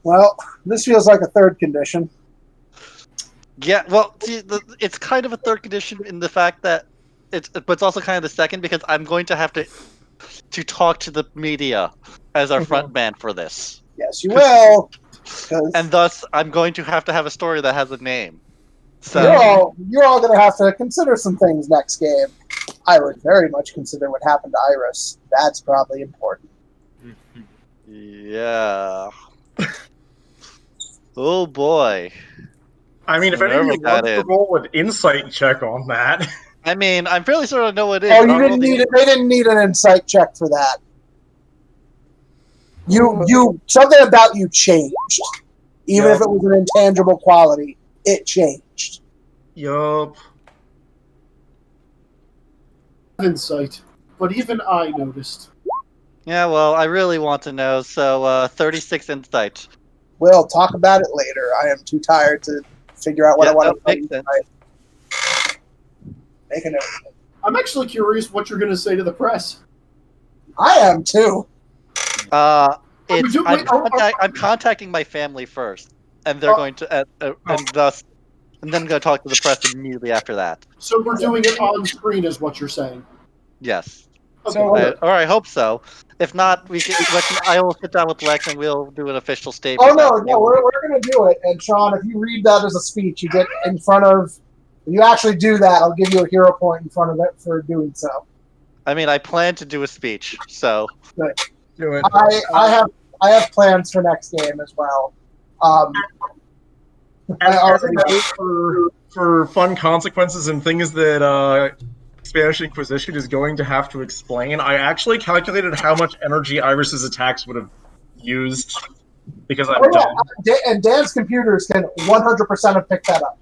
Speaker 4: Well, this feels like a third condition.
Speaker 7: Yeah, well, see, it's kind of a third condition in the fact that but it's also kind of the second, because I'm going to have to talk to the media as our front man for this,
Speaker 4: Yes, you will.
Speaker 7: and thus I'm going to have a story that has a name. So
Speaker 4: you're all going to have to consider some things next game. I would very much consider what happened to Iris. That's probably important.
Speaker 7: yeah. Oh boy.
Speaker 2: I mean, if any of
Speaker 7: Whatever
Speaker 2: you
Speaker 7: that
Speaker 2: want to
Speaker 7: is.
Speaker 2: roll an insight check on that.
Speaker 7: I mean, I'm fairly certain I know what it is.
Speaker 4: Oh,
Speaker 7: I
Speaker 4: you
Speaker 7: don't know
Speaker 4: didn't need it. They didn't need an insight check for that. You something about you changed, even if it was an intangible quality. It changed.
Speaker 2: Yup.
Speaker 3: Insight, but even I noticed.
Speaker 7: Yeah, well, I really want to know. So, 36 insight.
Speaker 4: We'll talk about it later. I am too tired to figure out what I want to
Speaker 7: makes sense.
Speaker 4: Make a note.
Speaker 3: I'm actually curious what you're going to say to the press.
Speaker 4: I am too.
Speaker 7: I'm contacting my family first, and they're going to, and then I'm going to talk to the press immediately after that.
Speaker 3: So we're doing it on screen, is what you're saying.
Speaker 7: Yes.
Speaker 3: Okay.
Speaker 7: Or I hope so. If not, I will sit down with Lex and we'll do an official statement.
Speaker 4: Oh no, we're going to do it. And Sean, if you read that as a speech, you get in front of. If you actually do that, I'll give you a hero point in front of it for doing so.
Speaker 7: I mean, I plan to do a speech, so.
Speaker 4: Good.
Speaker 2: Do it.
Speaker 4: I have plans for next game as well.
Speaker 2: For fun consequences and things that Spanish Inquisition is going to have to explain, I actually calculated how much energy Iris's attacks would have used because I'm
Speaker 4: Oh
Speaker 2: dumb.
Speaker 4: yeah, and Dan's computers can 100% have picked that up.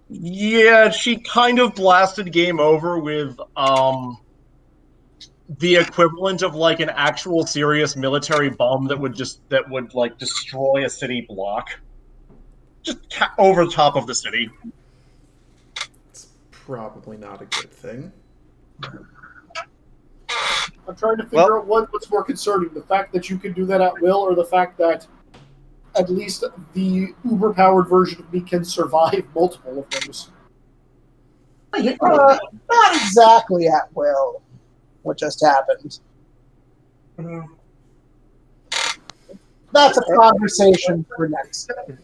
Speaker 2: Yeah, she kind of blasted game over with the equivalent of like an actual serious military bomb that would like destroy a city block, just over the top of the city.
Speaker 1: It's probably not a good thing.
Speaker 3: I'm trying to figure out what's more concerning: the fact that you can do that at will, or the fact that at least the uber-powered version of me can survive multiple of those.
Speaker 4: Not exactly at will. What just happened? That's a conversation for next time.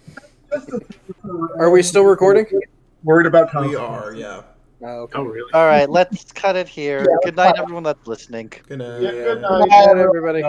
Speaker 6: Are we still recording?
Speaker 2: Worried about
Speaker 1: We
Speaker 2: consequences.
Speaker 1: are, yeah.
Speaker 6: Oh, okay.
Speaker 5: Oh, really?
Speaker 7: All right, let's cut it here.
Speaker 4: Yeah,
Speaker 7: Good night, everyone that's listening.
Speaker 1: Good night.
Speaker 3: Yeah, good
Speaker 6: Good
Speaker 3: night.
Speaker 6: night, everybody.